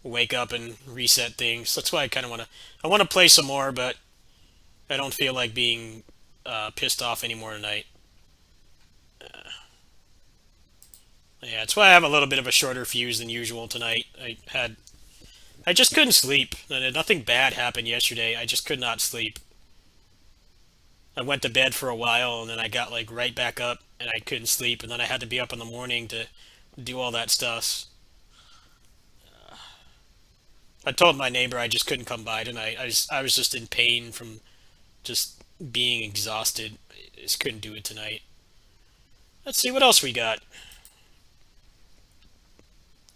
wake up and reset things. That's why I want to play some more, but I don't feel like being pissed off anymore tonight. Yeah, that's why I have a little bit of a shorter fuse than usual tonight. I just couldn't sleep. Nothing bad happened yesterday. I just could not sleep. I went to bed for a while, and then I got like right back up, and I couldn't sleep, and then I had to be up in the morning to do all that stuff. I told my neighbor I just couldn't come by tonight. I was just in pain from just being exhausted. I just couldn't do it tonight. Let's see what else we got.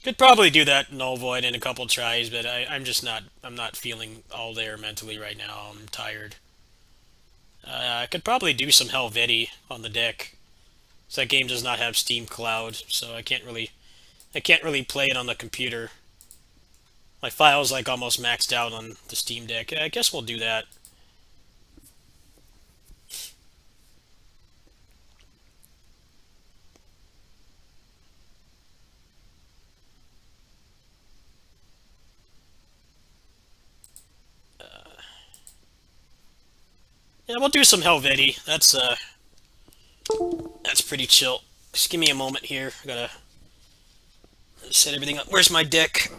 Could probably do that null void in a couple tries, but I'm not feeling all there mentally right now. I'm tired. I could probably do some Helvetii on the deck. So that game does not have Steam Cloud, so I can't really play it on the computer. My file's like almost maxed out on the Steam Deck. I guess we'll do that. Yeah, we'll do some Helvetii. That's pretty chill. Just give me a moment here. I gotta set everything up. Where's my deck?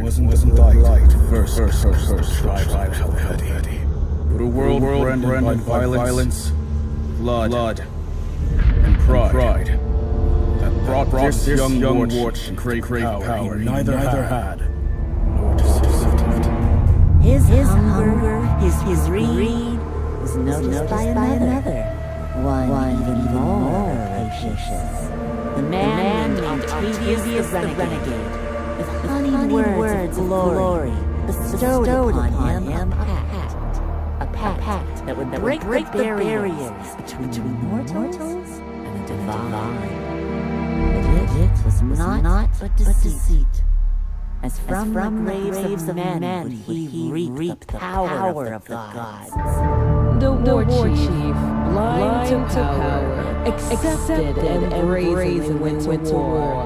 Wasn't the light first tribe Helvetii? But a world branded by violence, blood, and pride that brought this young wart to great power he neither had nor deserved. His hunger, his greed was noticed by another, one even more rapacious. The man named Octavius the Renegade, with honeyed words of glory, bestowed upon him a pact that would break the barriers between mortals and the divine. But it was not but deceit. As from the graves of men would he reap the power of the gods. The war chief, blind to power, accepted and brazenly went to war.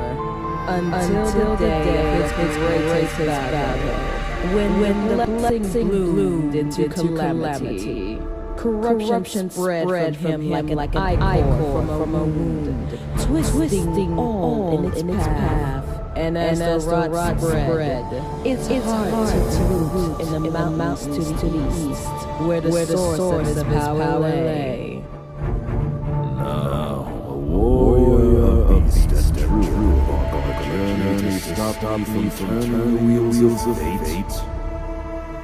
Until the day of his greatest battle, when the blessing bloomed into calamity. Corruption spread from him like an ichor from a wound, twisting all in its path. And as the rot spread, it's hard to root in the mountains to the east, where the source of his power lay. Now, a warrior beast and true on a journey to stop him from turning the wheels of fate.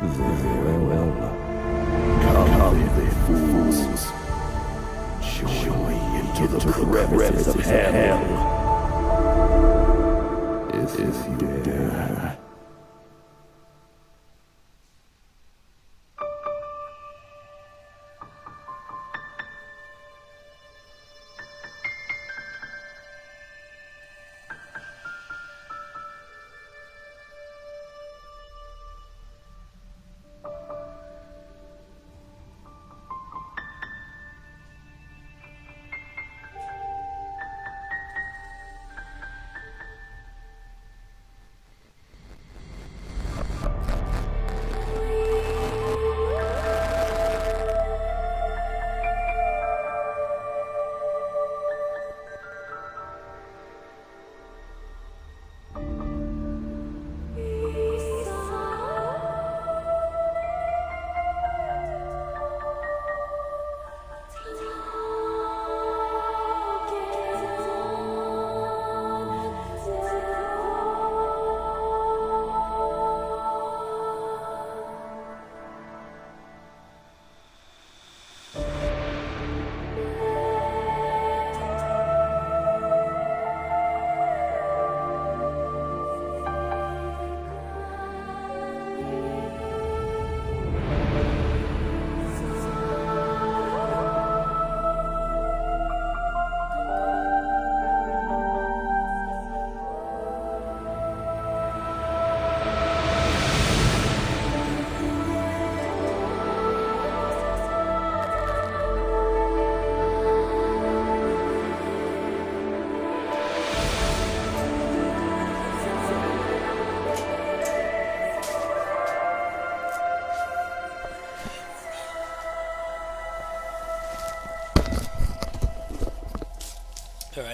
Very well. Come, they fools. Join into the crevice of hell. If you dare.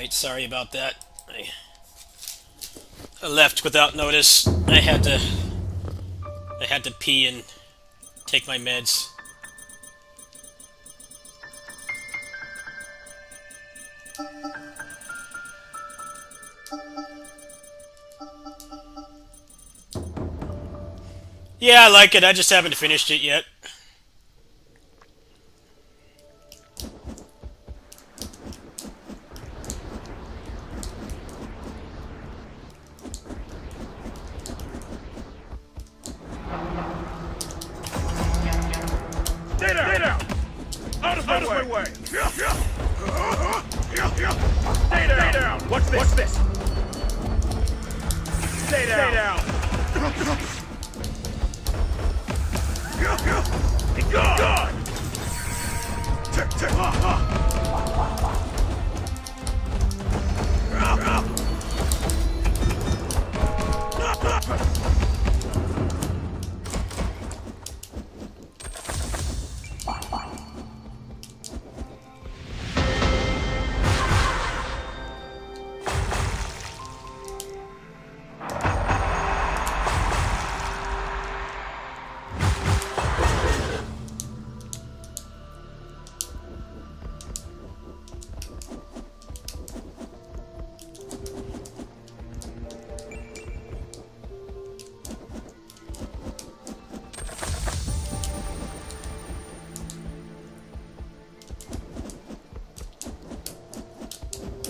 Alright, sorry about that. I left without notice. I had to pee and take my meds. Yeah, I like it. I just haven't finished it yet. Stay down! Out of my way! Stay down! What's this? Stay down! Be gone!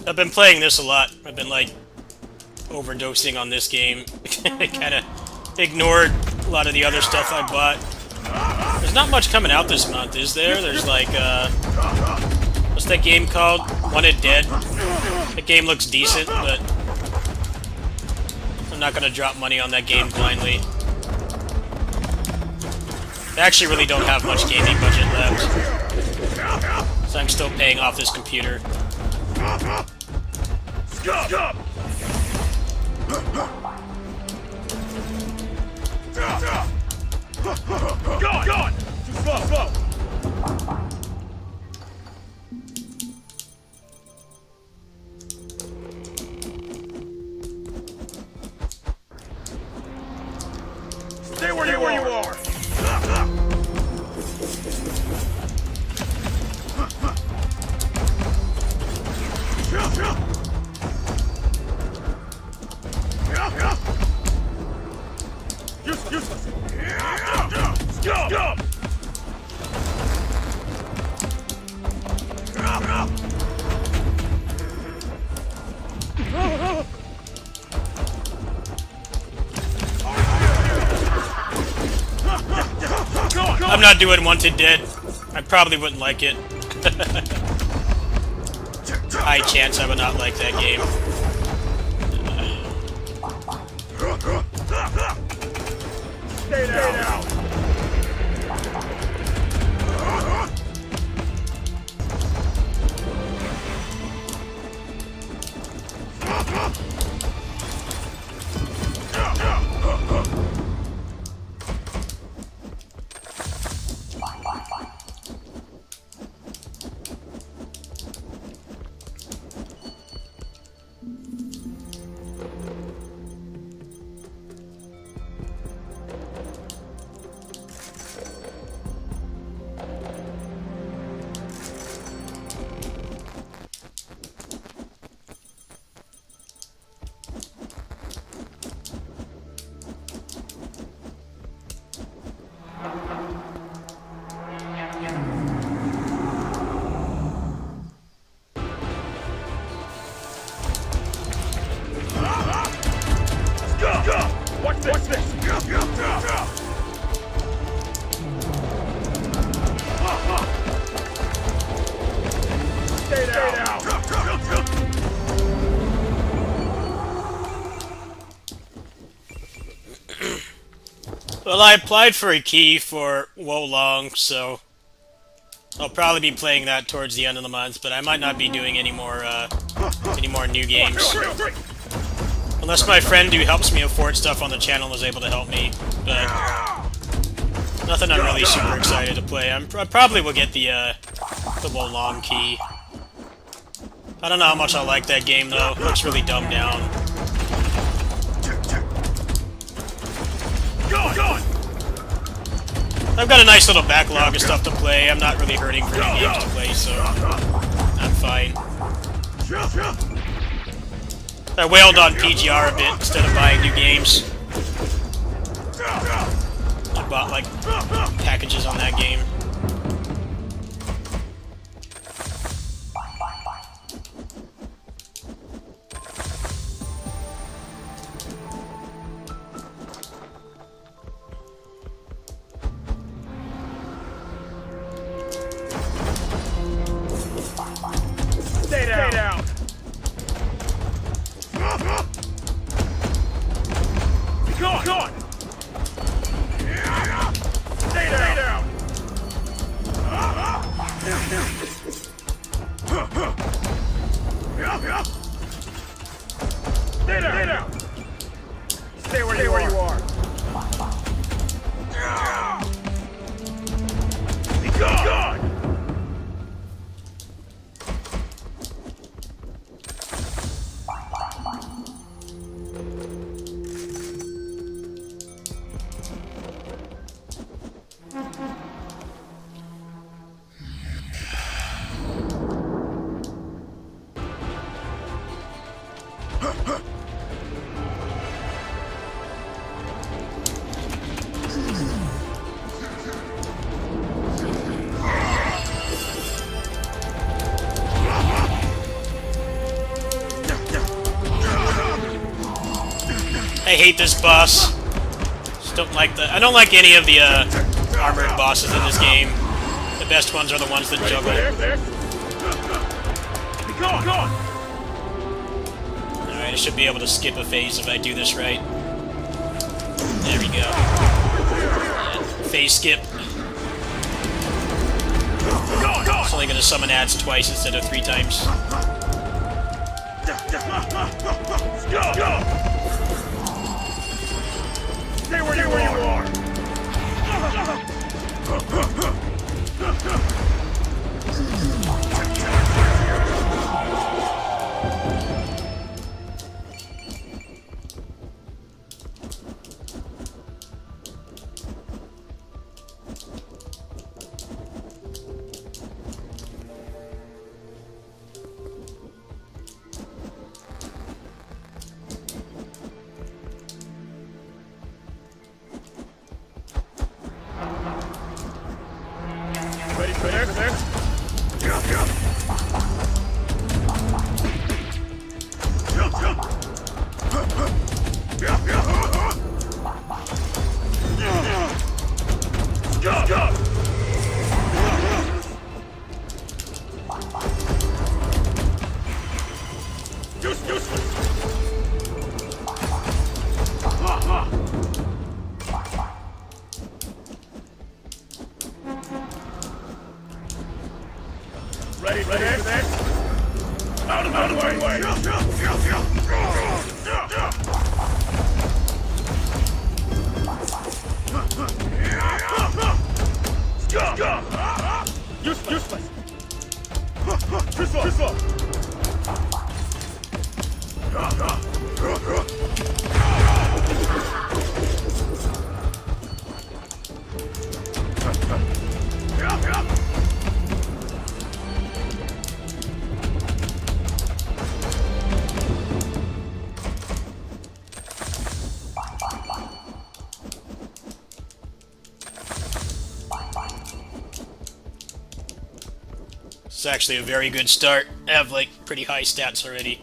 I've been playing this a lot. I've been, like, overdosing on this game. I kind of ignored a lot of the other stuff I bought. There's not much coming out this month, is there? There's, like, what's that game called? Wanted Dead? That game looks decent, but I'm not gonna drop money on that game blindly. I actually really don't have much gaming budget left, so I'm still paying off this computer. Scum! Gone! Too slow! Stay where you are! Useless! Scum! I'm not doing Wanted Dead. I probably wouldn't like it. High chance I would not like that game. Stay down! What's this? Stay down! Well, I applied for a key for Wolong, so I'll probably be playing that towards the end of the month, but I might not be doing any more new games. Unless my friend who helps me afford stuff on the channel is able to help me, but nothing I'm really super excited to play. I probably will get the Wolong key. I don't know how much I like that game though. It looks really dumbed down. I've got a nice little backlog of stuff to play. I'm not really hurting for any games to play, so I'm fine. I wailed on PGR a bit instead of buying new games. I bought like packages on that game. Stay down. Go on. Stay down. Stay down. Stay where you are. Be gone. I hate this boss. Just don't like the. I don't like any of the armored bosses in this game. The best ones are the ones that juggle. Go on. Alright, I should be able to skip a phase if I do this right. There we go. Phase skip. It's only going to summon ads twice instead of 3 times. Go. Stay where you are. Ready for there? Go! Useless! Ready for this? Out of my way! Useless! Too slow! It's actually a very good start. I have like pretty high stats already.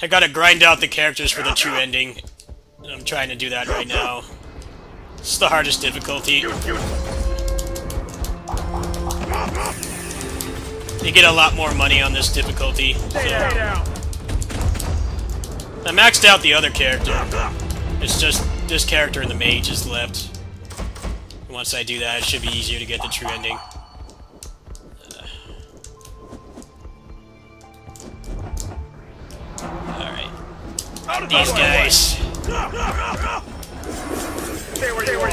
I gotta grind out the characters for the true ending. And I'm trying to do that right now. It's the hardest difficulty. You get a lot more money on this difficulty. So. I maxed out the other character. It's just this character and the mage is left. Once I do that, it should be easier to get the true ending. Alright. These guys. Stay where you are.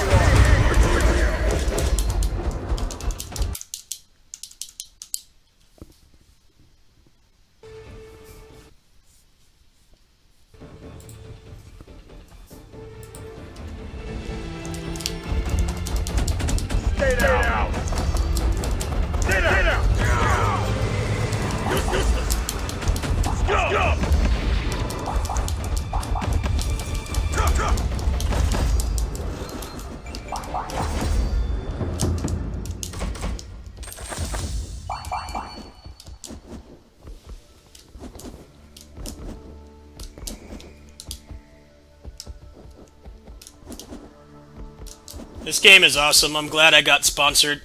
This game is awesome. I'm glad I got sponsored.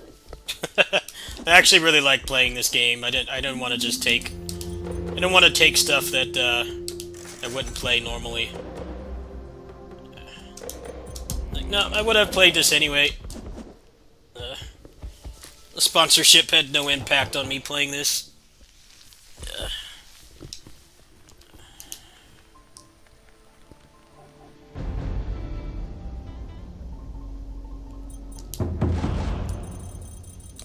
I actually really like playing this game. I didn't want to just take... I don't want to take stuff that I wouldn't play normally. Like, no, I would have played this anyway. The sponsorship had no impact on me playing this.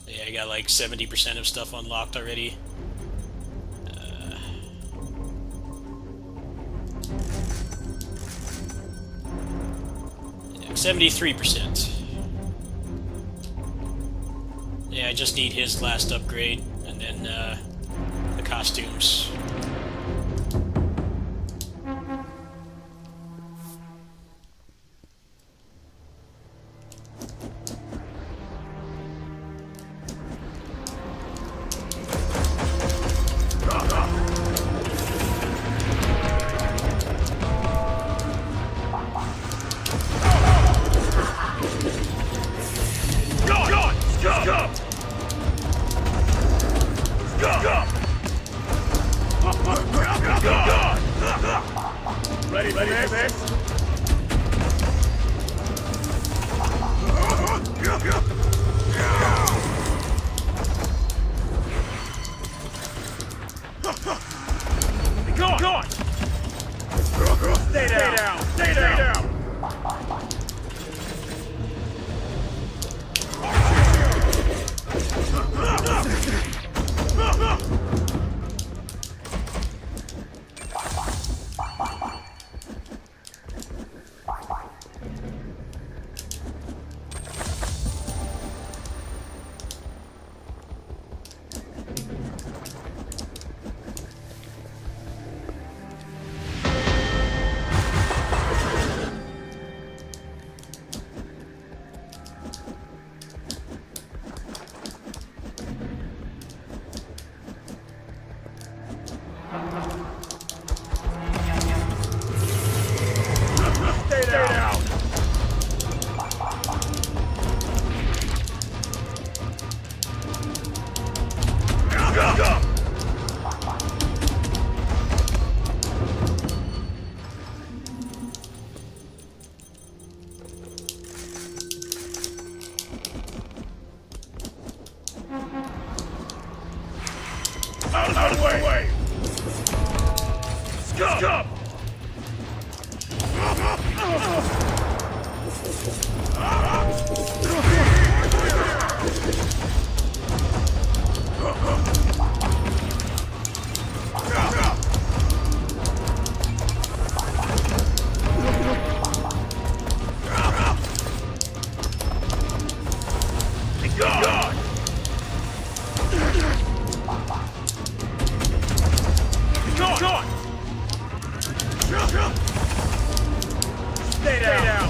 Yeah, I got like 70% of stuff unlocked already. 73%. Yeah, I just need his last upgrade, and then the costumes. Ready for this? Go on! Stay down! Stay down! Stay down! Go! Out of the way! Go! Go! Stay down!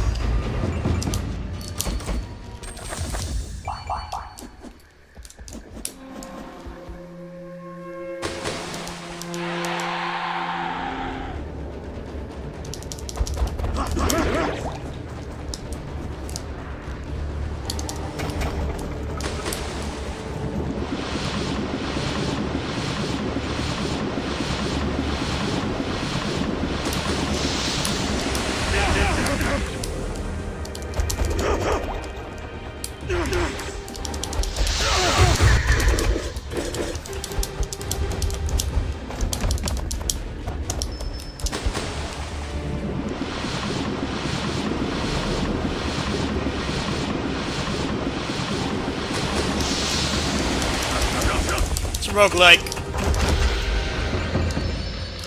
It's a roguelike.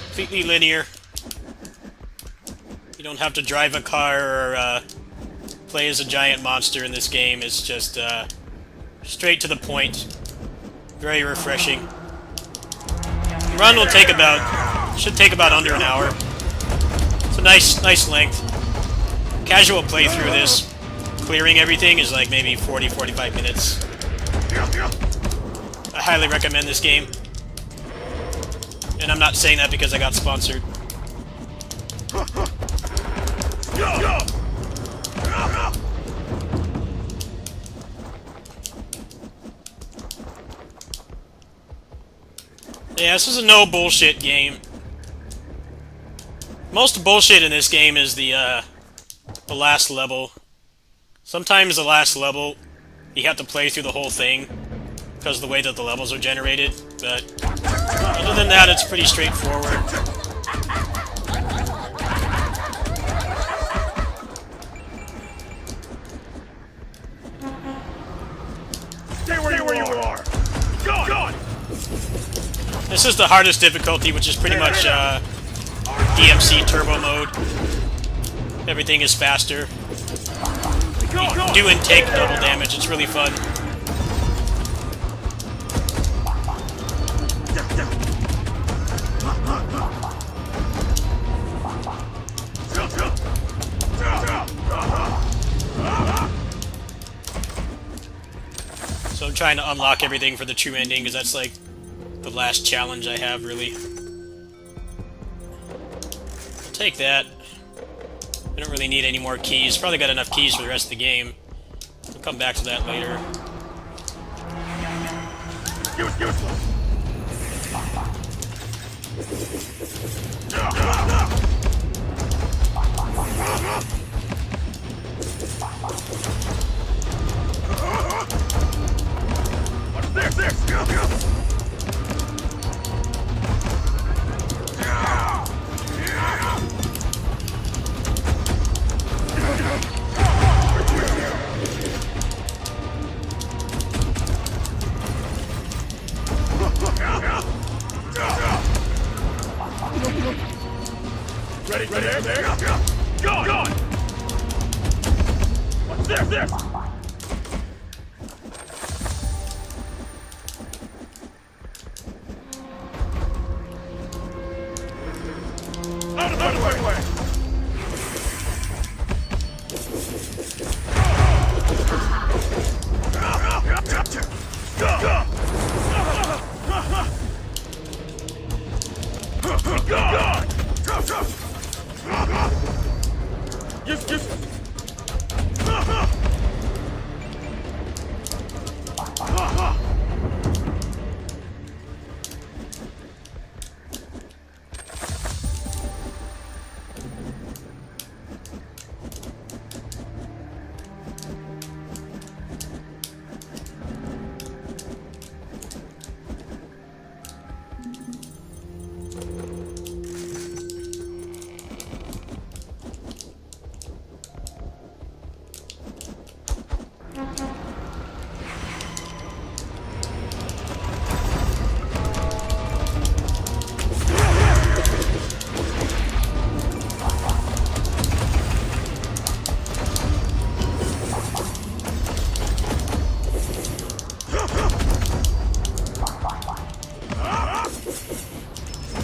Completely linear. You don't have to drive a car or play as a giant monster in this game. It's just straight to the point. Very refreshing. The run will take should take about under an hour. It's a nice length. Casual playthrough this, clearing everything is like maybe 40-45 minutes. I highly recommend this game. And I'm not saying that because I got sponsored. Yeah, this is a no bullshit game. Most bullshit in this game is the last level. Sometimes the last level, you have to play through the whole thing because of the way that the levels are generated, but other than that, it's pretty straightforward. Stay where you are! Go! This is the hardest difficulty, which is pretty much DMC turbo mode. Everything is faster. You do and take double damage, it's really fun. So I'm trying to unlock everything for the true ending, because that's like the last challenge I have, really. I'll take that. I don't really need any more keys. Probably got enough keys for the rest of the game. We'll come back to that later. What's this? Ready? Go! What's this? Out of the way!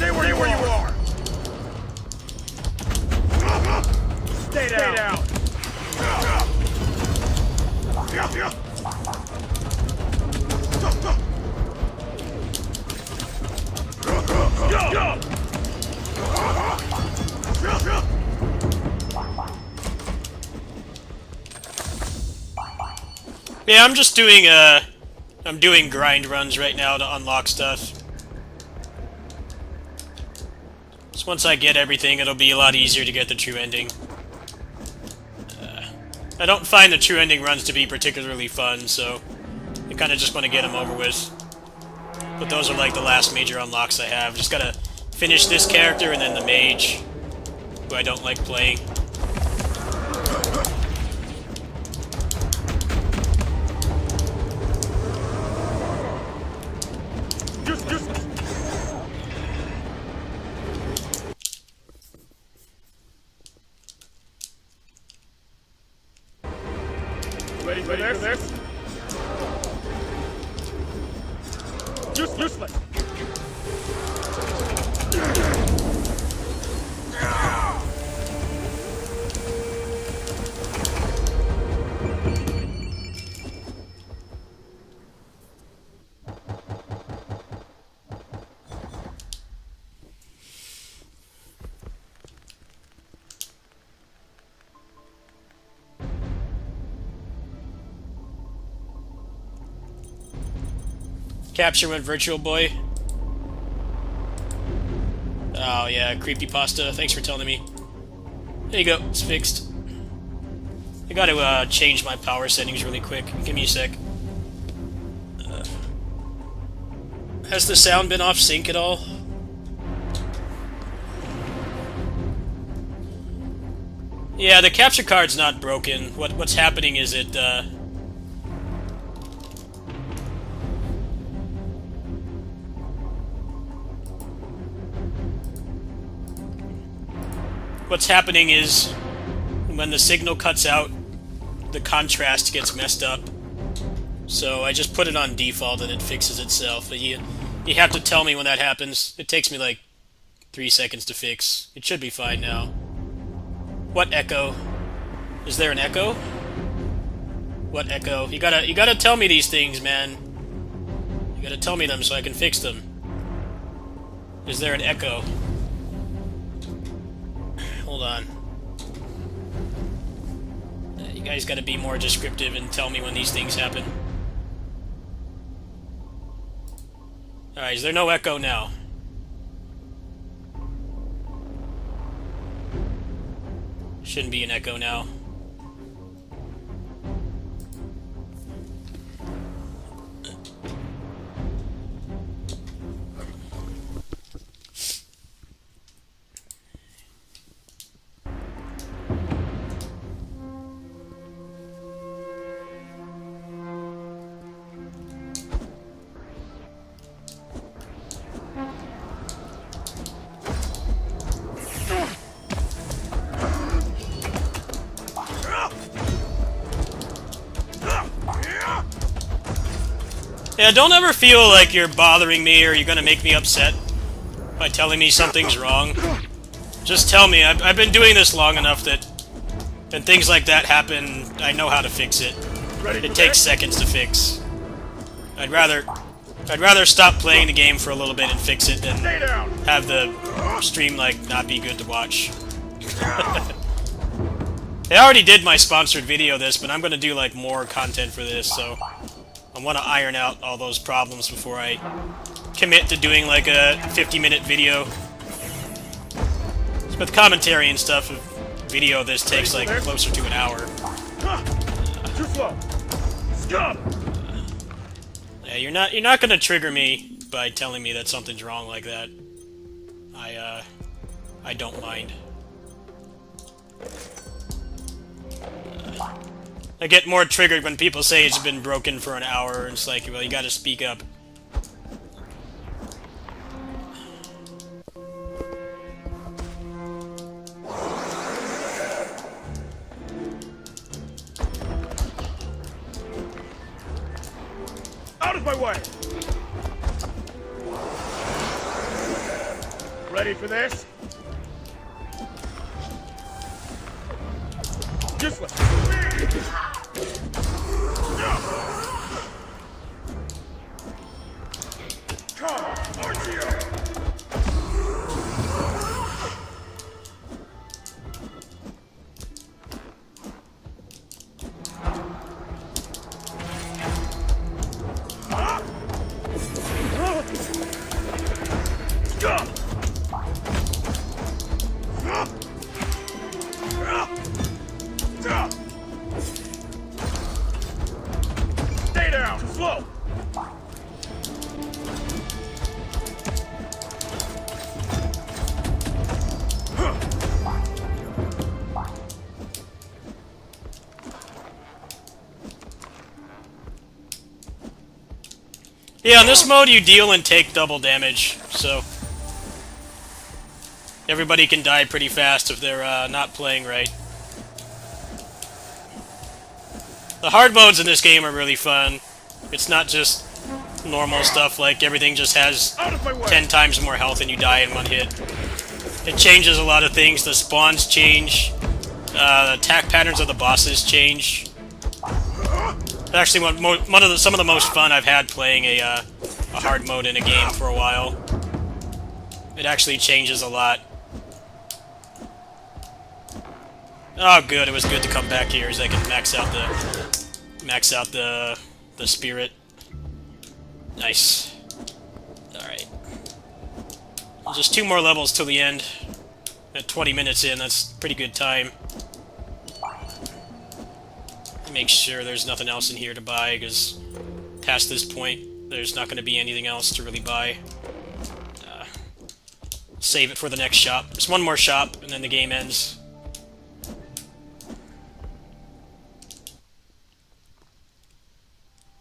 Stay where you are! Stay down! Yeah, I'm just doing I'm doing grind runs right now to unlock stuff. So once I get everything, it'll be a lot easier to get the true ending. I don't find the true ending runs to be particularly fun, so I kind of just want to get them over with. But those are like the last major unlocks I have. Just gotta finish this character and then the mage, who I don't like playing. Ready for this? Useless! Capture went Virtual Boy. Oh yeah, creepypasta. Thanks for telling me. There you go. It's fixed. I gotta change my power settings really quick. Give me a sec. Has the sound been off sync at all? Yeah, the capture card's not broken. What's happening is what's happening is when the signal cuts out, the contrast gets messed up. So I just put it on default and it fixes itself. But you have to tell me when that happens. It takes me like 3 seconds to fix. It should be fine now. What echo? Is there an echo? What echo? You gotta tell me these things, man. You gotta tell me them so I can fix them. Is there an echo? Hold on. You guys gotta be more descriptive and tell me when these things happen. Alright, is there no echo now? Shouldn't be an echo now. Yeah, don't ever feel like you're bothering me or you're gonna make me upset by telling me something's wrong. Just tell me. I've been doing this long enough that when things like that happen, I know how to fix it. It takes seconds to fix. I'd rather stop playing the game for a little bit and fix it than have the stream like not be good to watch. I already did my sponsored video this, but I'm gonna do like more content for this, so I want to iron out all those problems before I commit to doing like a 50-minute video. With commentary and stuff, a video this takes like closer to an hour. Too slow. Scum. Yeah, you're not gonna trigger me by telling me that something's wrong like that. I don't mind. I get more triggered when people say it's been broken for an hour, and it's like, well, you gotta speak up. Out of my way! Ready for this? Useless! Come, Archio! Stay down! Slow! Yeah, in this mode you deal and take double damage, so everybody can die pretty fast if they're not playing right. The hard modes in this game are really fun. It's not just normal stuff like everything just has 10 times more health and you die in one hit. It changes a lot of things. The spawns change. The attack patterns of the bosses change. Actually, some of the most fun I've had playing a hard mode in a game for a while. It actually changes a lot. Oh, good. It was good to come back here so I can max out the spirit. Nice. All right. Just 2 more levels till the end. At 20 minutes in, that's pretty good time. Make sure there's nothing else in here to buy, because past this point, there's not going to be anything else to really buy. Save it for the next shop. There's one more shop, and then the game ends.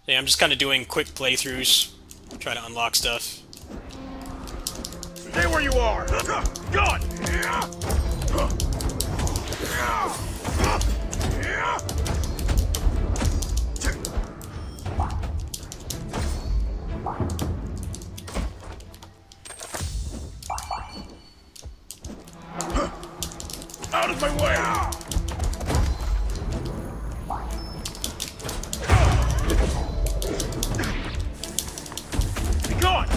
Yeah, I'm just kind of doing quick playthroughs, try to unlock stuff. Stay where you are! God! Out of my way! Be gone!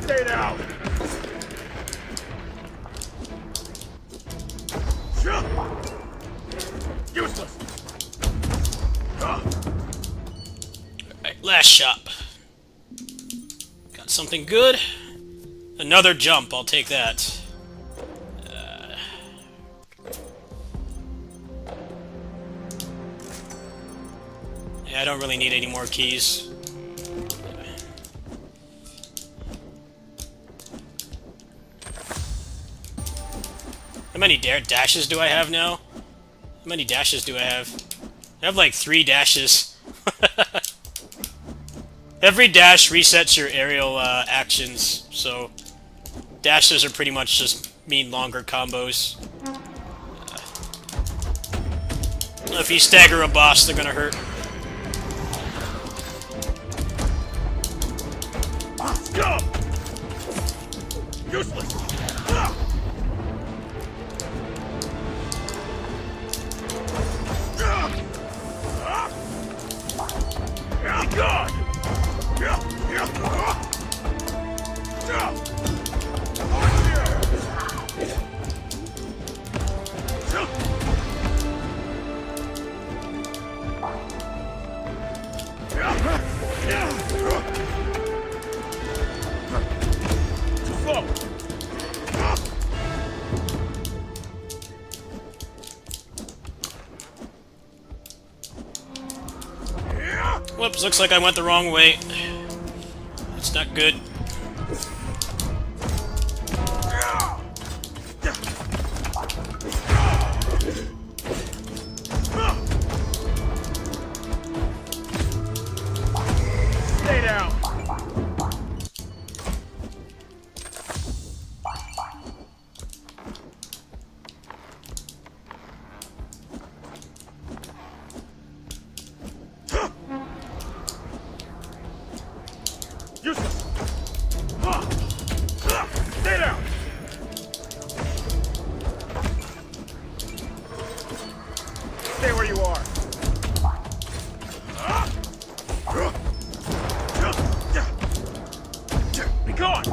Stay down! Useless! Alright, last shop. Got something good? Another jump, I'll take that. Yeah, I don't really need any more keys. How many dashes do I have now? How many dashes do I have? I have like 3 dashes. Every dash resets your aerial actions, so dashes are pretty much just mean longer combos. If you stagger a boss, they're gonna hurt. Go! Useless! God! Whoops, looks like I went the wrong way. That's not good. Stay down! Useless! Stay down! Stay where you are! Be gone!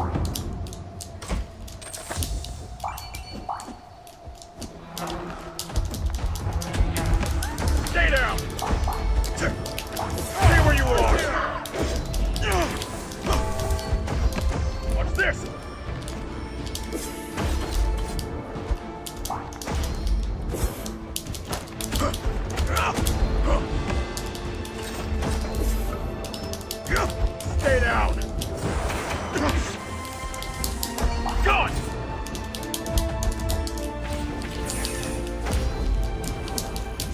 Stay down! Stay where you are! What's this? Stay down! Gone!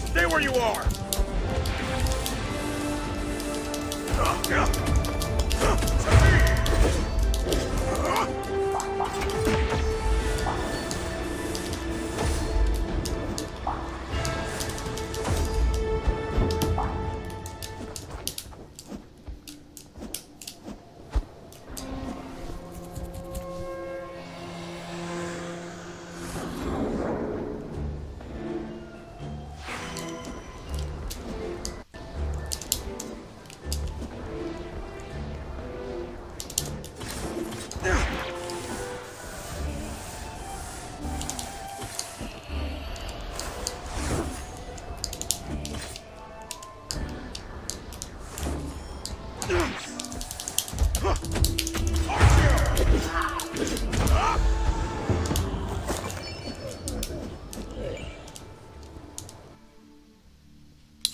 Stay where you are!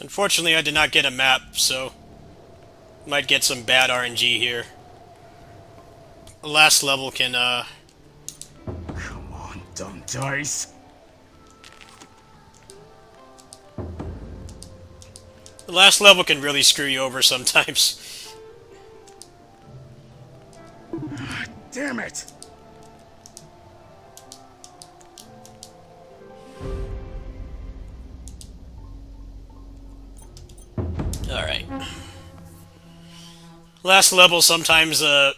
Unfortunately, I did not get a map, so might get some bad RNG here. The last level can, Come on, dumb dice. the last level can really screw you over sometimes. Damn it! Alright. Last level, sometimes the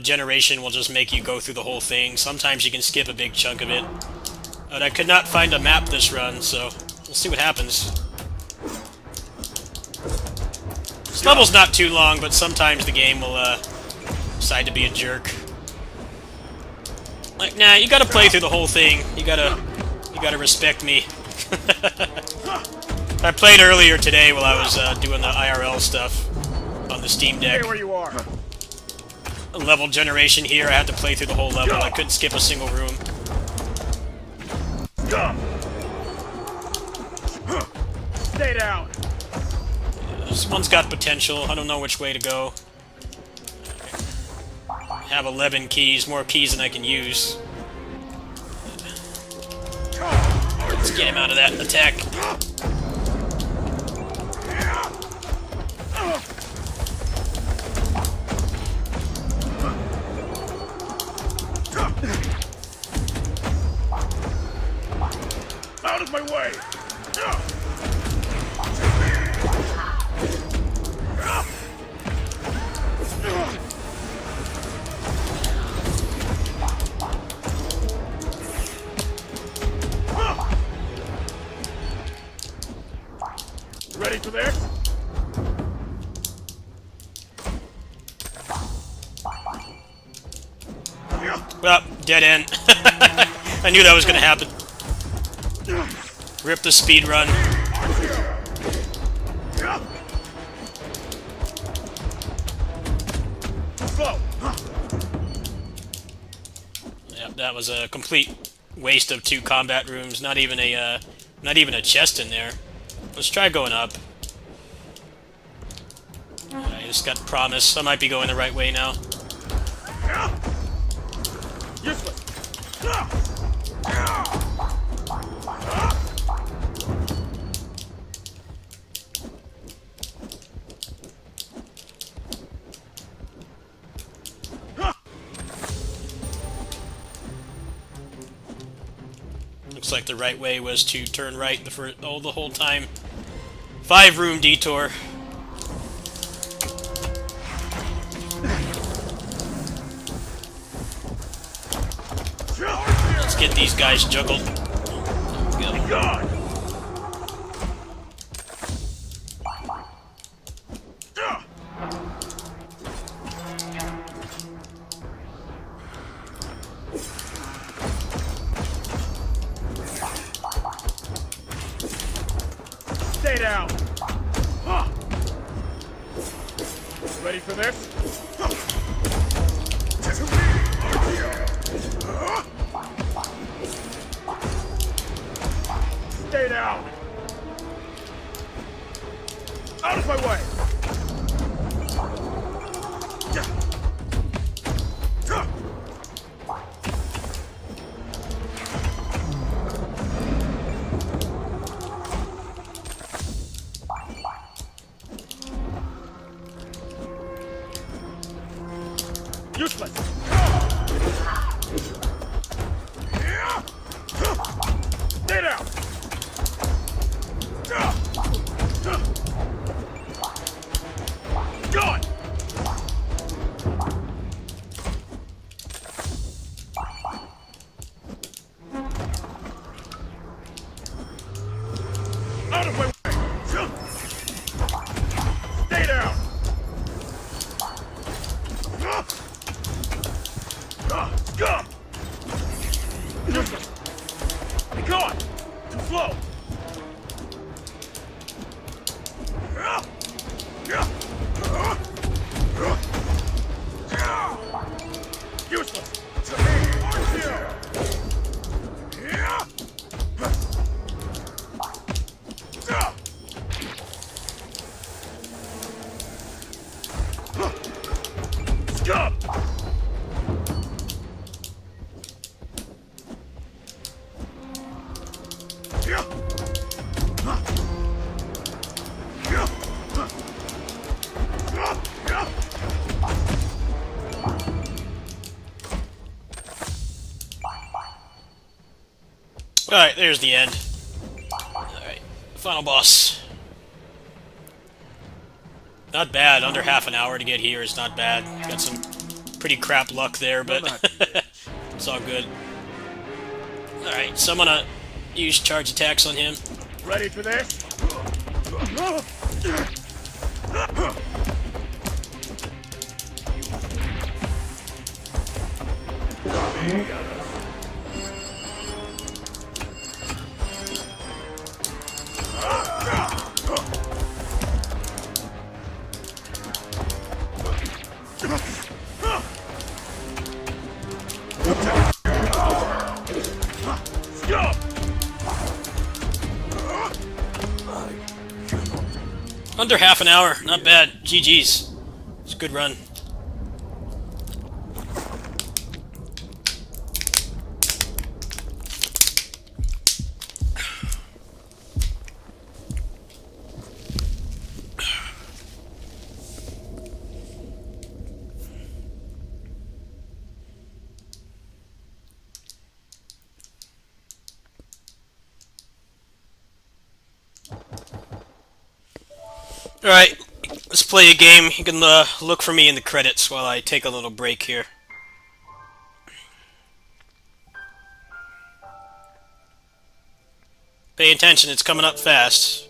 generation will just make you go through the whole thing. Sometimes you can skip a big chunk of it. But I could not find a map this run, so we'll see what happens. This level's not too long, but sometimes the game will decide to be a jerk. Like, nah, you gotta play through the whole thing. You gotta respect me. I played earlier today while I was doing the IRL stuff on the Steam Deck. Stay where you are. Level generation here, I had to play through the whole level. I couldn't skip a single room. Stay down. This one's got potential. I don't know which way to go. I have 11 keys, more keys than I can use. Let's get him out of that attack. Out of my way! Ready for this? Well, dead end. I knew that was gonna happen. Rip the speed run. Yep, that was a complete waste of 2 combat rooms. Not even a chest in there. Let's try going up. I just got promise. I might be going the right way now. Useless. Looks like the right way was to turn right the whole time. 5-room detour. Let's get these guys juggled. God! Stay down! Ready for this? Stay down! Out of my way! Useless! Stay down! Alright, there's the end. Alright, final boss. Not bad, under half an hour to get here is not bad. Got some pretty crap luck there, but it's all good. Alright, so I'm gonna use charge attacks on him. Ready for this? Under half an hour, not bad. GG's. It's a good run. Alright, let's play a game. You can look for me in the credits while I take a little break here. Pay attention, it's coming up fast.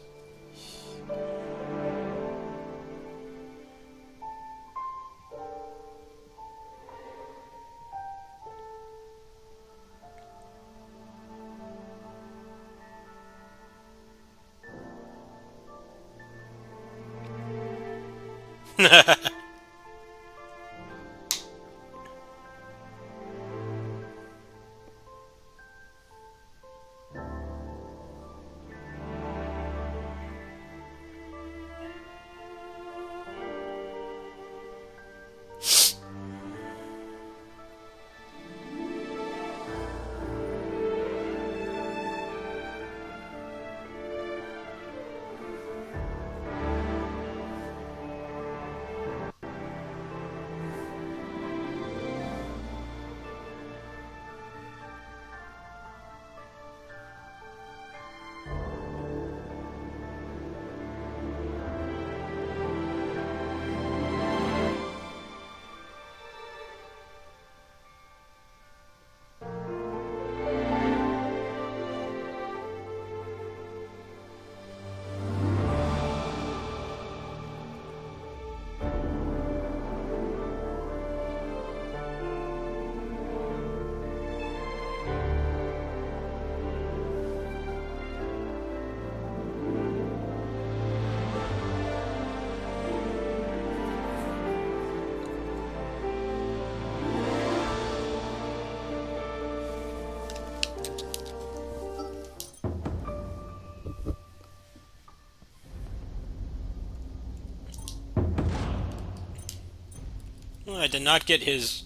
Well, I did not get his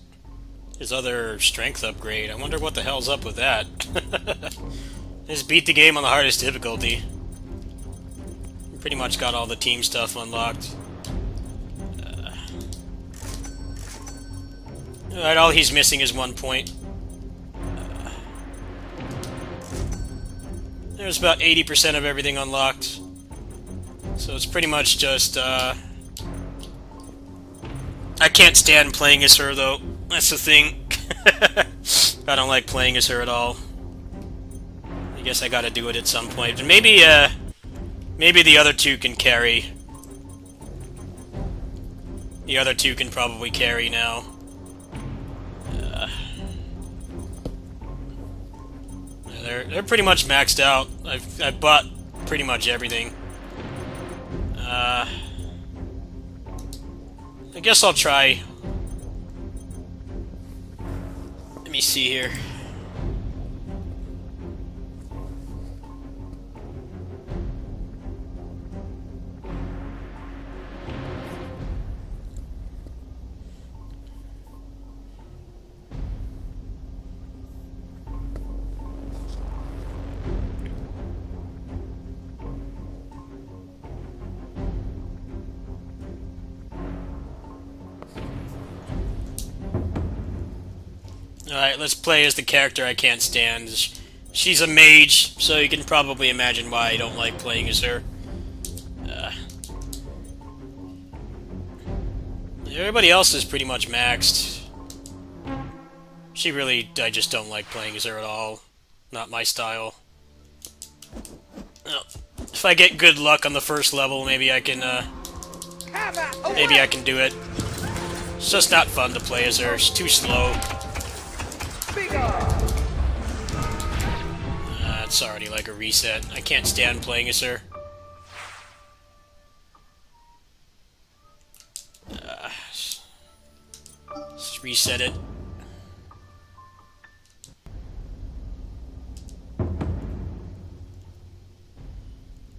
other strength upgrade. I wonder what the hell's up with that. Just beat the game on the hardest difficulty. Pretty much got all the team stuff unlocked. Alright, all he's missing is 1 point. There's about 80% of everything unlocked. So it's pretty much just, I can't stand playing as her, though. That's the thing. I don't like playing as her at all. I guess I gotta do it at some point. But maybe, maybe the other two can carry. The other two can probably carry now. They're pretty much maxed out. I've bought pretty much everything. I guess I'll try. Let me see here. Alright, let's play as the character I can't stand. She's a mage, so you can probably imagine why I don't like playing as her. Everybody else is pretty much maxed. I just don't like playing as her at all. Not my style. Well, if I get good luck on the first level, maybe I can do it. It's just not fun to play as her. She's too slow. It's already like a reset. I can't stand playing as her. Let's reset it.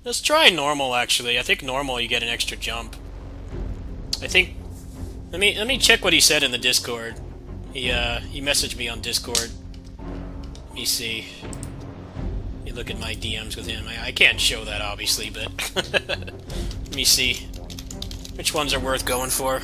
Let's try normal, actually. I think normal you get an extra jump. I think... Let me check what he said in the Discord. He messaged me on Discord. Let me see. Let me look at my DMs with him. I can't show that, obviously, but... Let me see. Which ones are worth going for?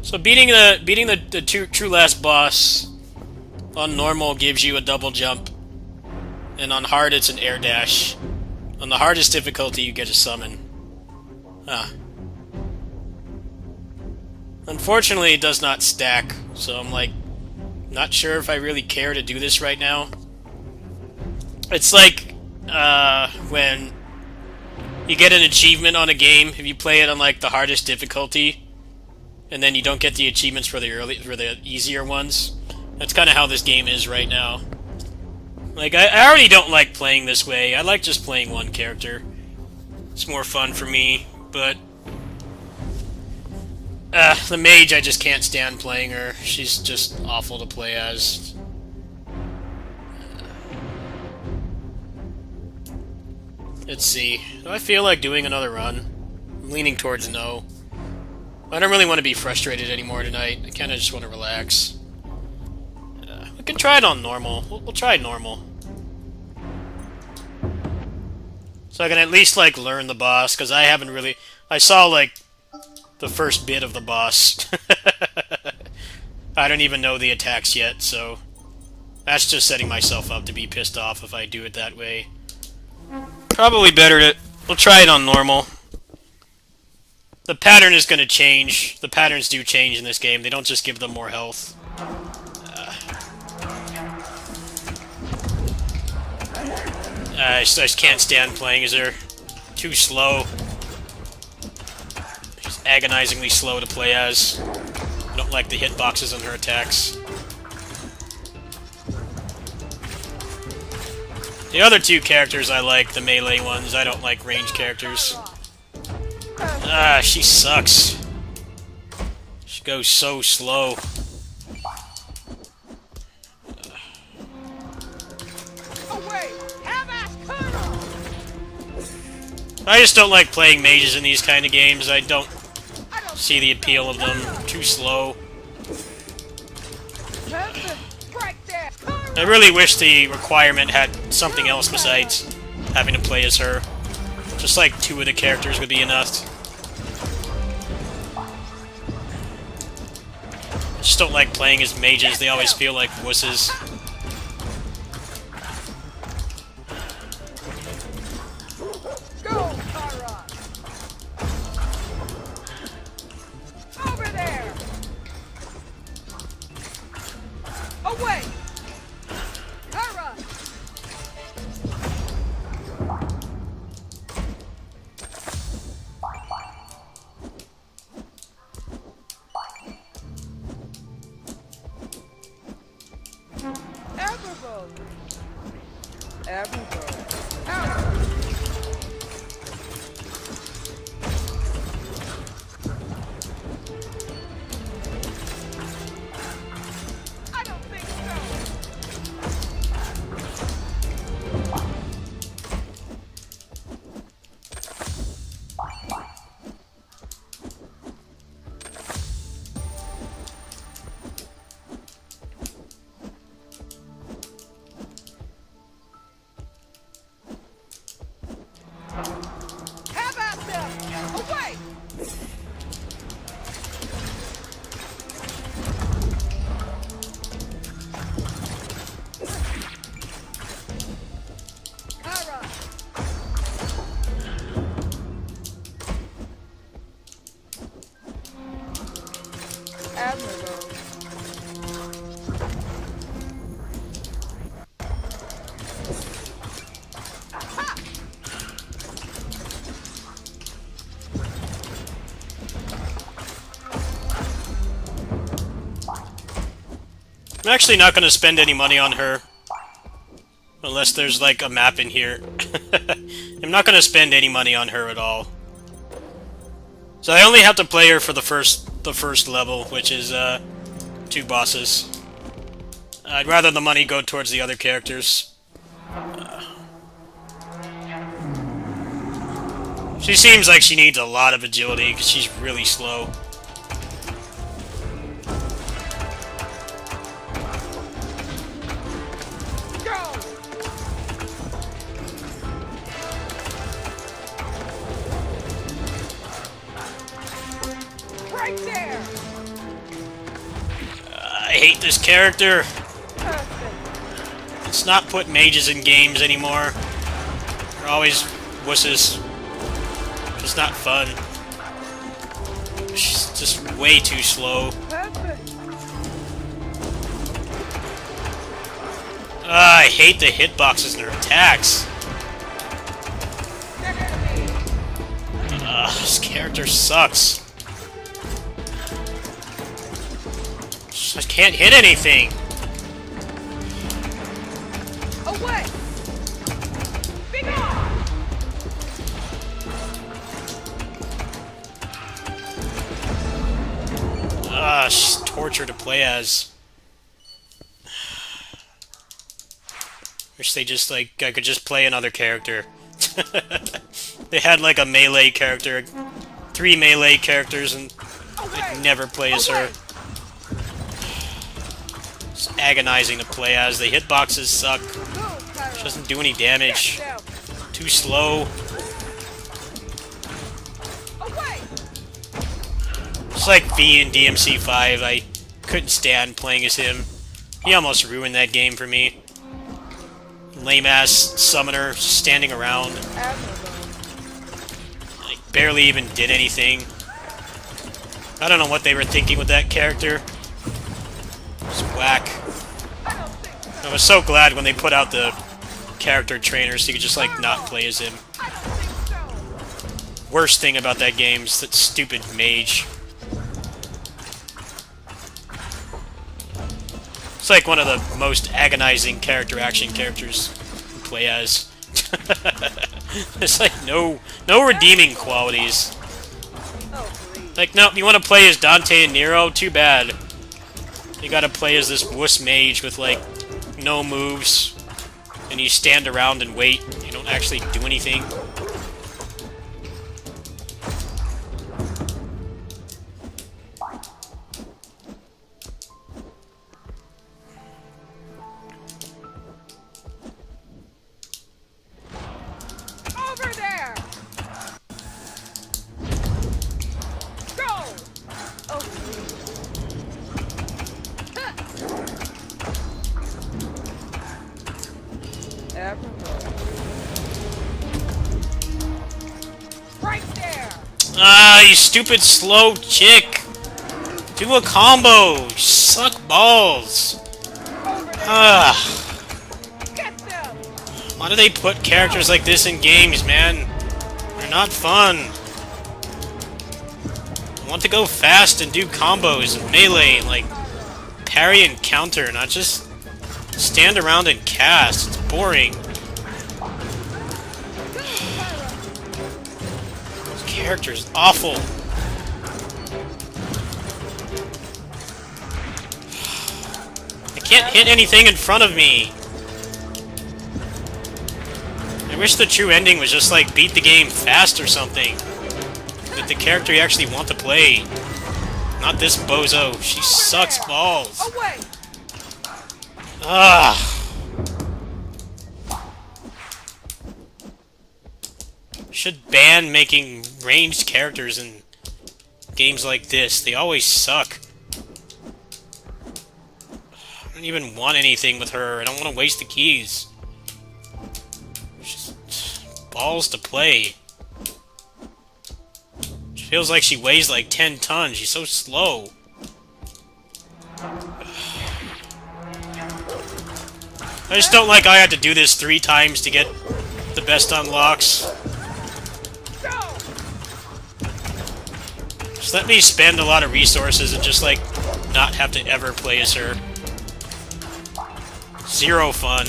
So beating the true last boss on normal gives you a double jump, and on hard it's an air dash. On the hardest difficulty you get a summon. Unfortunately it does not stack, so I'm like not sure if I really care to do this right now. It's like when you get an achievement on a game if you play it on like the hardest difficulty, and then you don't get the achievements for the easier ones. That's kind of how this game is right now. Like, I already don't like playing this way. I like just playing one character. It's more fun for me, but... the mage, I just can't stand playing her. She's just awful to play as. Let's see. Do I feel like doing another run? I'm leaning towards no. I don't really want to be frustrated anymore tonight. I kind of just want to relax. We can try it on normal. We'll try normal. So I can at least, like, learn the boss, because I haven't really... I saw, like, the first bit of the boss. I don't even know the attacks yet, so... That's just setting myself up to be pissed off if I do it that way. Probably better to... We'll try it on normal. The pattern is going to change. The patterns do change in this game. They don't just give them more health. I just can't stand playing as her. Too slow. She's agonizingly slow to play as. I don't like the hitboxes on her attacks. The other two characters I like, the melee ones. I don't like ranged characters. She sucks. She goes so slow. I just don't like playing mages in these kind of games. I don't see the appeal of them. Too slow. I really wish the requirement had something else besides having to play as her. Just like 2 of the characters would be enough. I just don't like playing as mages. They always feel like wusses. I'm actually not going to spend any money on her. Unless there's like a map in here. I'm not going to spend any money on her at all. So I only have to play her for the first level, which is 2 bosses. I'd rather the money go towards the other characters. She seems like she needs a lot of agility because she's really slow. Right there. I hate this character. Let's not put mages in games anymore. They're always wusses. It's not fun. She's just way too slow. I hate the hitboxes in her attacks. This character sucks. I can't hit anything. Away. Be gone. She's torture to play as. Wish they just, like, I could just play another character. They had, like, a melee character, 3 melee characters, and I'd never play as her. It's agonizing to play as. The hitboxes suck. She doesn't do any damage. Too slow. It's like V in DMC5. I couldn't stand playing as him. He almost ruined that game for me. Lame-ass summoner standing around. Like, barely even did anything. I don't know what they were thinking with that character. It's whack. I was so glad when they put out the character trainer so you could just, like, not play as him. Worst thing about that game is that stupid mage. It's like one of the most agonizing characters to play as. It's like no redeeming qualities. Like, no, you want to play as Dante and Nero? Too bad. You gotta play as this wuss mage with, like, no moves, and you stand around and wait. You don't actually do anything. Over there. Go. Right there. Ah, you stupid slow chick! Do a combo! You suck balls! Ah. Get them. Why do they put characters like this in games, man? They're not fun. I want to go fast and do combos and melee and, like, parry and counter, not just stand around and cast. It's boring. This character's awful. I can't hit anything in front of me. I wish the true ending was just, like, beat the game fast or something. With the character you actually want to play. Not this bozo. She sucks balls. Away. Ah. Should ban making ranged characters in games like this. They always suck. I don't even want anything with her. I don't want to waste the keys. Just balls to play. She feels like she weighs like 10 tons. She's so slow. I just don't like I had to do this 3 times to get the best unlocks. Just let me spend a lot of resources and just, like, not have to ever play as her. Zero fun.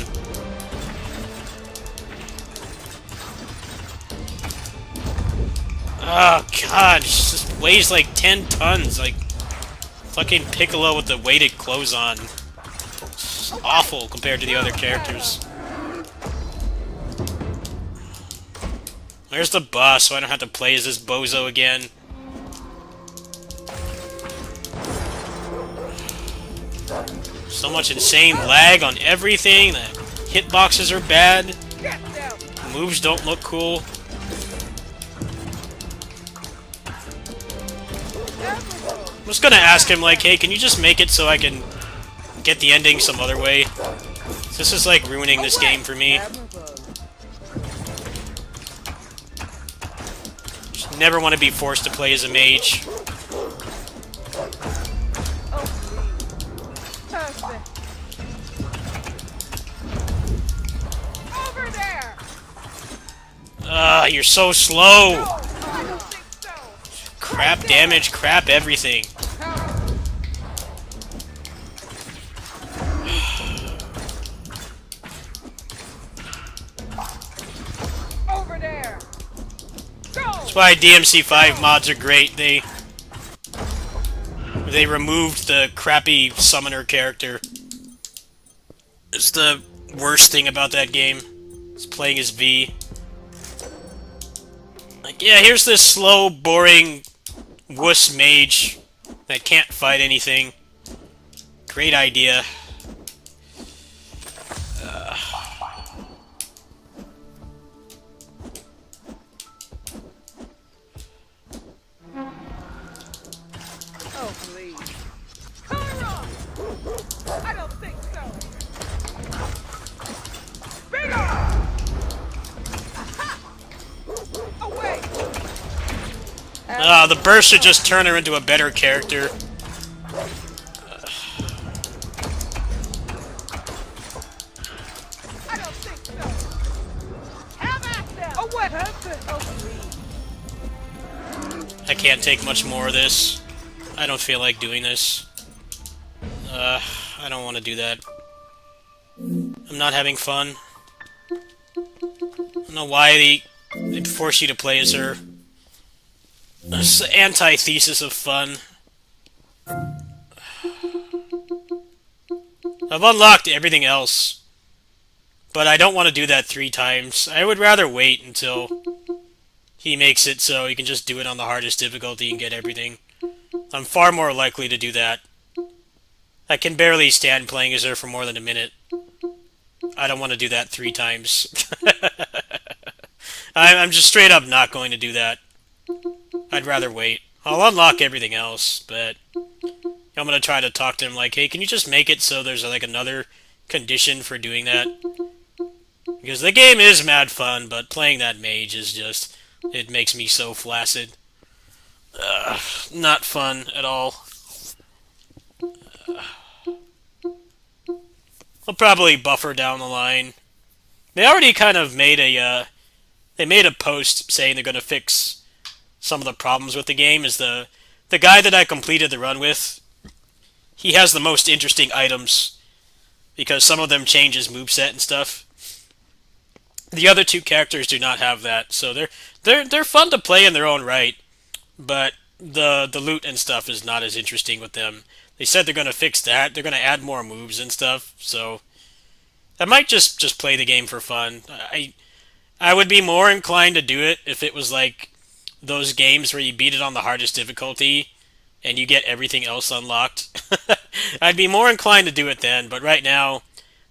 Oh god, she just weighs like 10 tons, like fucking Piccolo with the weighted clothes on. It's awful compared to the other characters. Where's the boss so I don't have to play as this bozo again? So much insane lag on everything, the hitboxes are bad, moves don't look cool. I'm just gonna ask him, like, hey, can you just make it so I can get the ending some other way? This is, like, ruining this game for me. Just never want to be forced to play as a mage. Over there! You're so slow! Crap damage, crap everything. Over there! That's why DMC5 mods are great. They removed the crappy summoner character. It's the worst thing about that game. It's playing as V. Like, yeah, here's this slow, boring wuss mage that can't fight anything. Great idea. Oh, please. Color on! I don't think so. Bigger! Away! The burst should just turn her into a better character. I don't think so. Have at them! Away! Oh, please. I can't take much more of this. I don't feel like doing this. I don't want to do that. I'm not having fun. I don't know why they'd force you to play as her. It's the antithesis of fun. I've unlocked everything else, but I don't want to do that 3 times. I would rather wait until he makes it so you can just do it on the hardest difficulty and get everything. I'm far more likely to do that. I can barely stand playing as her for more than a minute. I don't want to do that 3 times. I'm just straight up not going to do that. I'd rather wait. I'll unlock everything else, but I'm gonna try to talk to him like, hey, can you just make it so there's like another condition for doing that? Because the game is mad fun, but playing that mage is just, it makes me so flaccid. Not fun at all. I'll probably buffer down the line. They already kind of made a post saying they're gonna fix some of the problems with the game. Is the guy that I completed the run with, he has the most interesting items because some of them change his moveset and stuff. The other 2 characters do not have that, so they're fun to play in their own right, but the loot and stuff is not as interesting with them. They said they're gonna fix that. They're gonna add more moves and stuff, so I might just play the game for fun. I would be more inclined to do it if it was like those games where you beat it on the hardest difficulty and you get everything else unlocked. I'd be more inclined to do it then, but right now,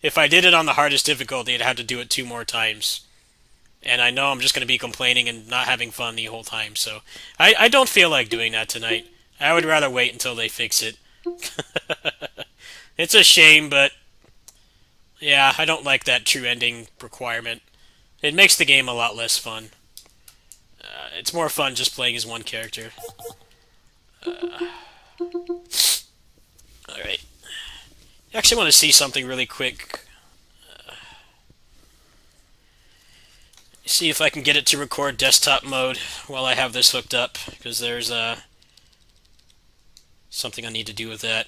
if I did it on the hardest difficulty, I'd have to do it 2 more times. And I know I'm just going to be complaining and not having fun the whole time, so I don't feel like doing that tonight. I would rather wait until they fix it. It's a shame, but yeah, I don't like that true ending requirement. It makes the game a lot less fun. It's more fun just playing as one character. Alright. I actually want to see something really quick. See if I can get it to record desktop mode while I have this hooked up, because there's something I need to do with that.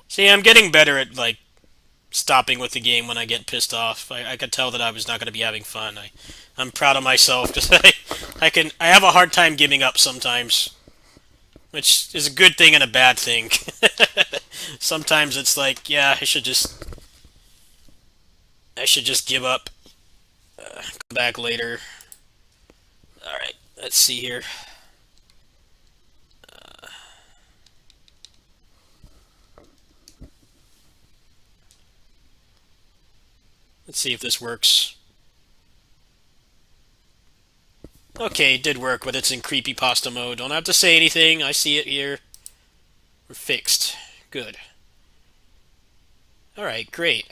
See, I'm getting better at, like, stopping with the game when I get pissed off. I could tell that I was not going to be having fun. I'm proud of myself because I have a hard time giving up sometimes, which is a good thing and a bad thing. Sometimes it's like, yeah, I should just give up. Come back later. All right, let's see here. Let's see if this works. Okay, it did work, but it's in creepypasta mode. Don't have to say anything. I see it here. We're fixed. Good. Alright, great.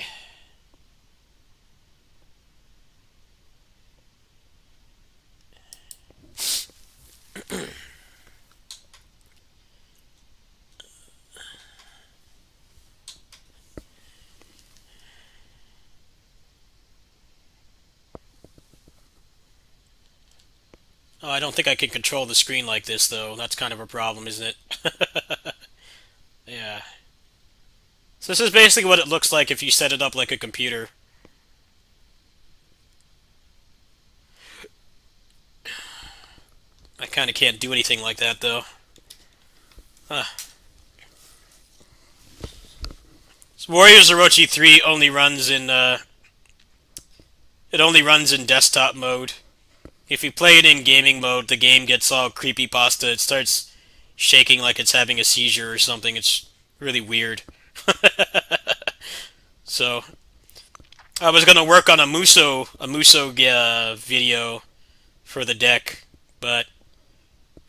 Oh, I don't think I can control the screen like this, though. That's kind of a problem, isn't it? Yeah. So this is basically what it looks like if you set it up like a computer. I kind of can't do anything like that, though. Huh. So Warriors Orochi 3 only runs in, it only runs in desktop mode. If you play it in gaming mode, the game gets all creepypasta. It starts shaking like it's having a seizure or something. It's really weird. So, I was gonna work on a Muso video for the deck, but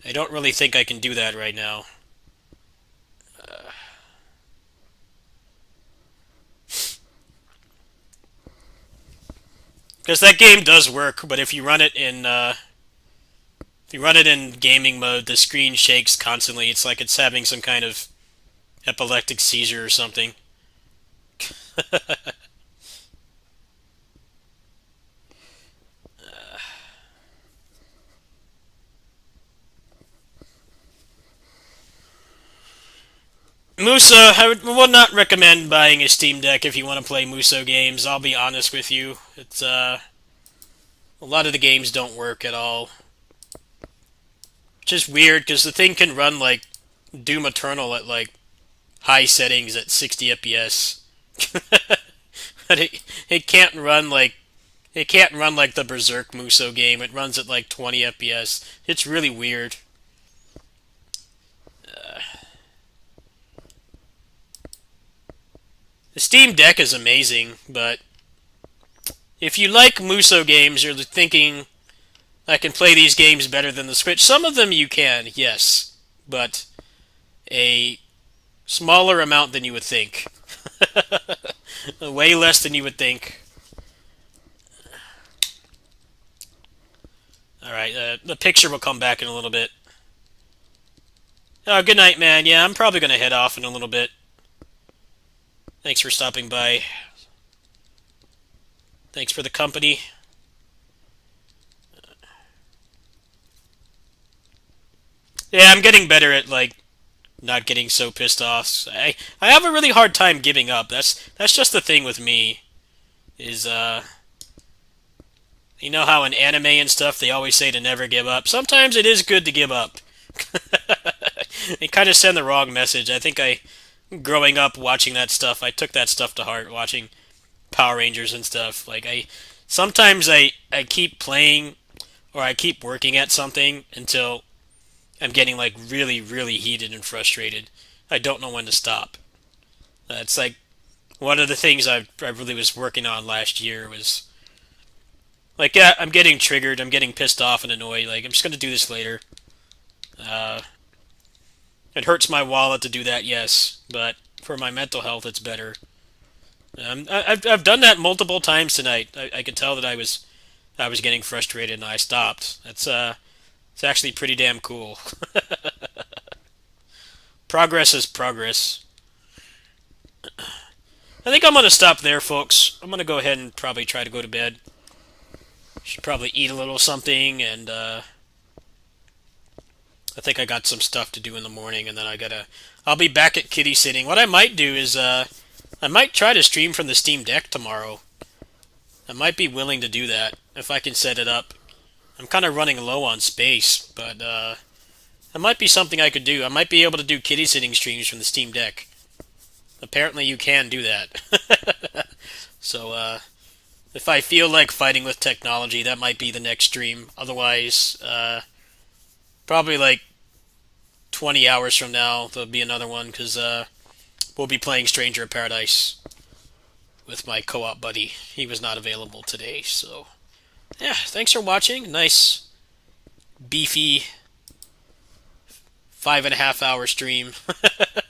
I don't really think I can do that right now. Because that game does work, but if you run it in gaming mode, the screen shakes constantly. It's like it's having some kind of epileptic seizure or something. Muso, I would not recommend buying a Steam Deck if you want to play Muso games. I'll be honest with you. It's a lot of the games don't work at all. Which is weird because the thing can run like Doom Eternal at like high settings at 60 FPS. But it can't run like the Berserk Muso game. It runs at like 20 FPS. It's really weird. The Steam Deck is amazing, but if you like Muso games, you're thinking, I can play these games better than the Switch. Some of them you can, yes, but a smaller amount than you would think. Way less than you would think. Alright, the picture will come back in a little bit. Oh, good night, man. Yeah, I'm probably going to head off in a little bit. Thanks for stopping by. Thanks for the company. Yeah, I'm getting better at, like, not getting so pissed off. I have a really hard time giving up. That's just the thing with me. Is, you know how in anime and stuff they always say to never give up? Sometimes it is good to give up. They kind of send the wrong message. I think growing up watching that stuff, I took that stuff to heart, watching Power Rangers and stuff. Like, sometimes I keep playing, or I keep working at something until I'm getting, like, really, really heated and frustrated. I don't know when to stop. It's like, one of the things I really was working on last year was, like, yeah, I'm getting triggered, I'm getting pissed off and annoyed, like, I'm just gonna do this later. It hurts my wallet to do that, yes, but for my mental health, it's better. I've done that multiple times tonight. I could tell that I was getting frustrated, and I stopped. It's actually pretty damn cool. Progress is progress. I think I'm gonna stop there, folks. I'm gonna go ahead and probably try to go to bed. Should probably eat a little something, and I think I got some stuff to do in the morning, and then I'll be back at kitty sitting. What I might do is, I might try to stream from the Steam Deck tomorrow. I might be willing to do that, if I can set it up. I'm kind of running low on space, but, that might be something I could do. I might be able to do kitty sitting streams from the Steam Deck. Apparently you can do that. So, if I feel like fighting with technology, that might be the next stream. Otherwise, probably like 20 hours from now, there'll be another one, because we'll be playing Stranger of Paradise with my co-op buddy. He was not available today, so... Yeah, thanks for watching. Nice, beefy, 5.5 hour stream.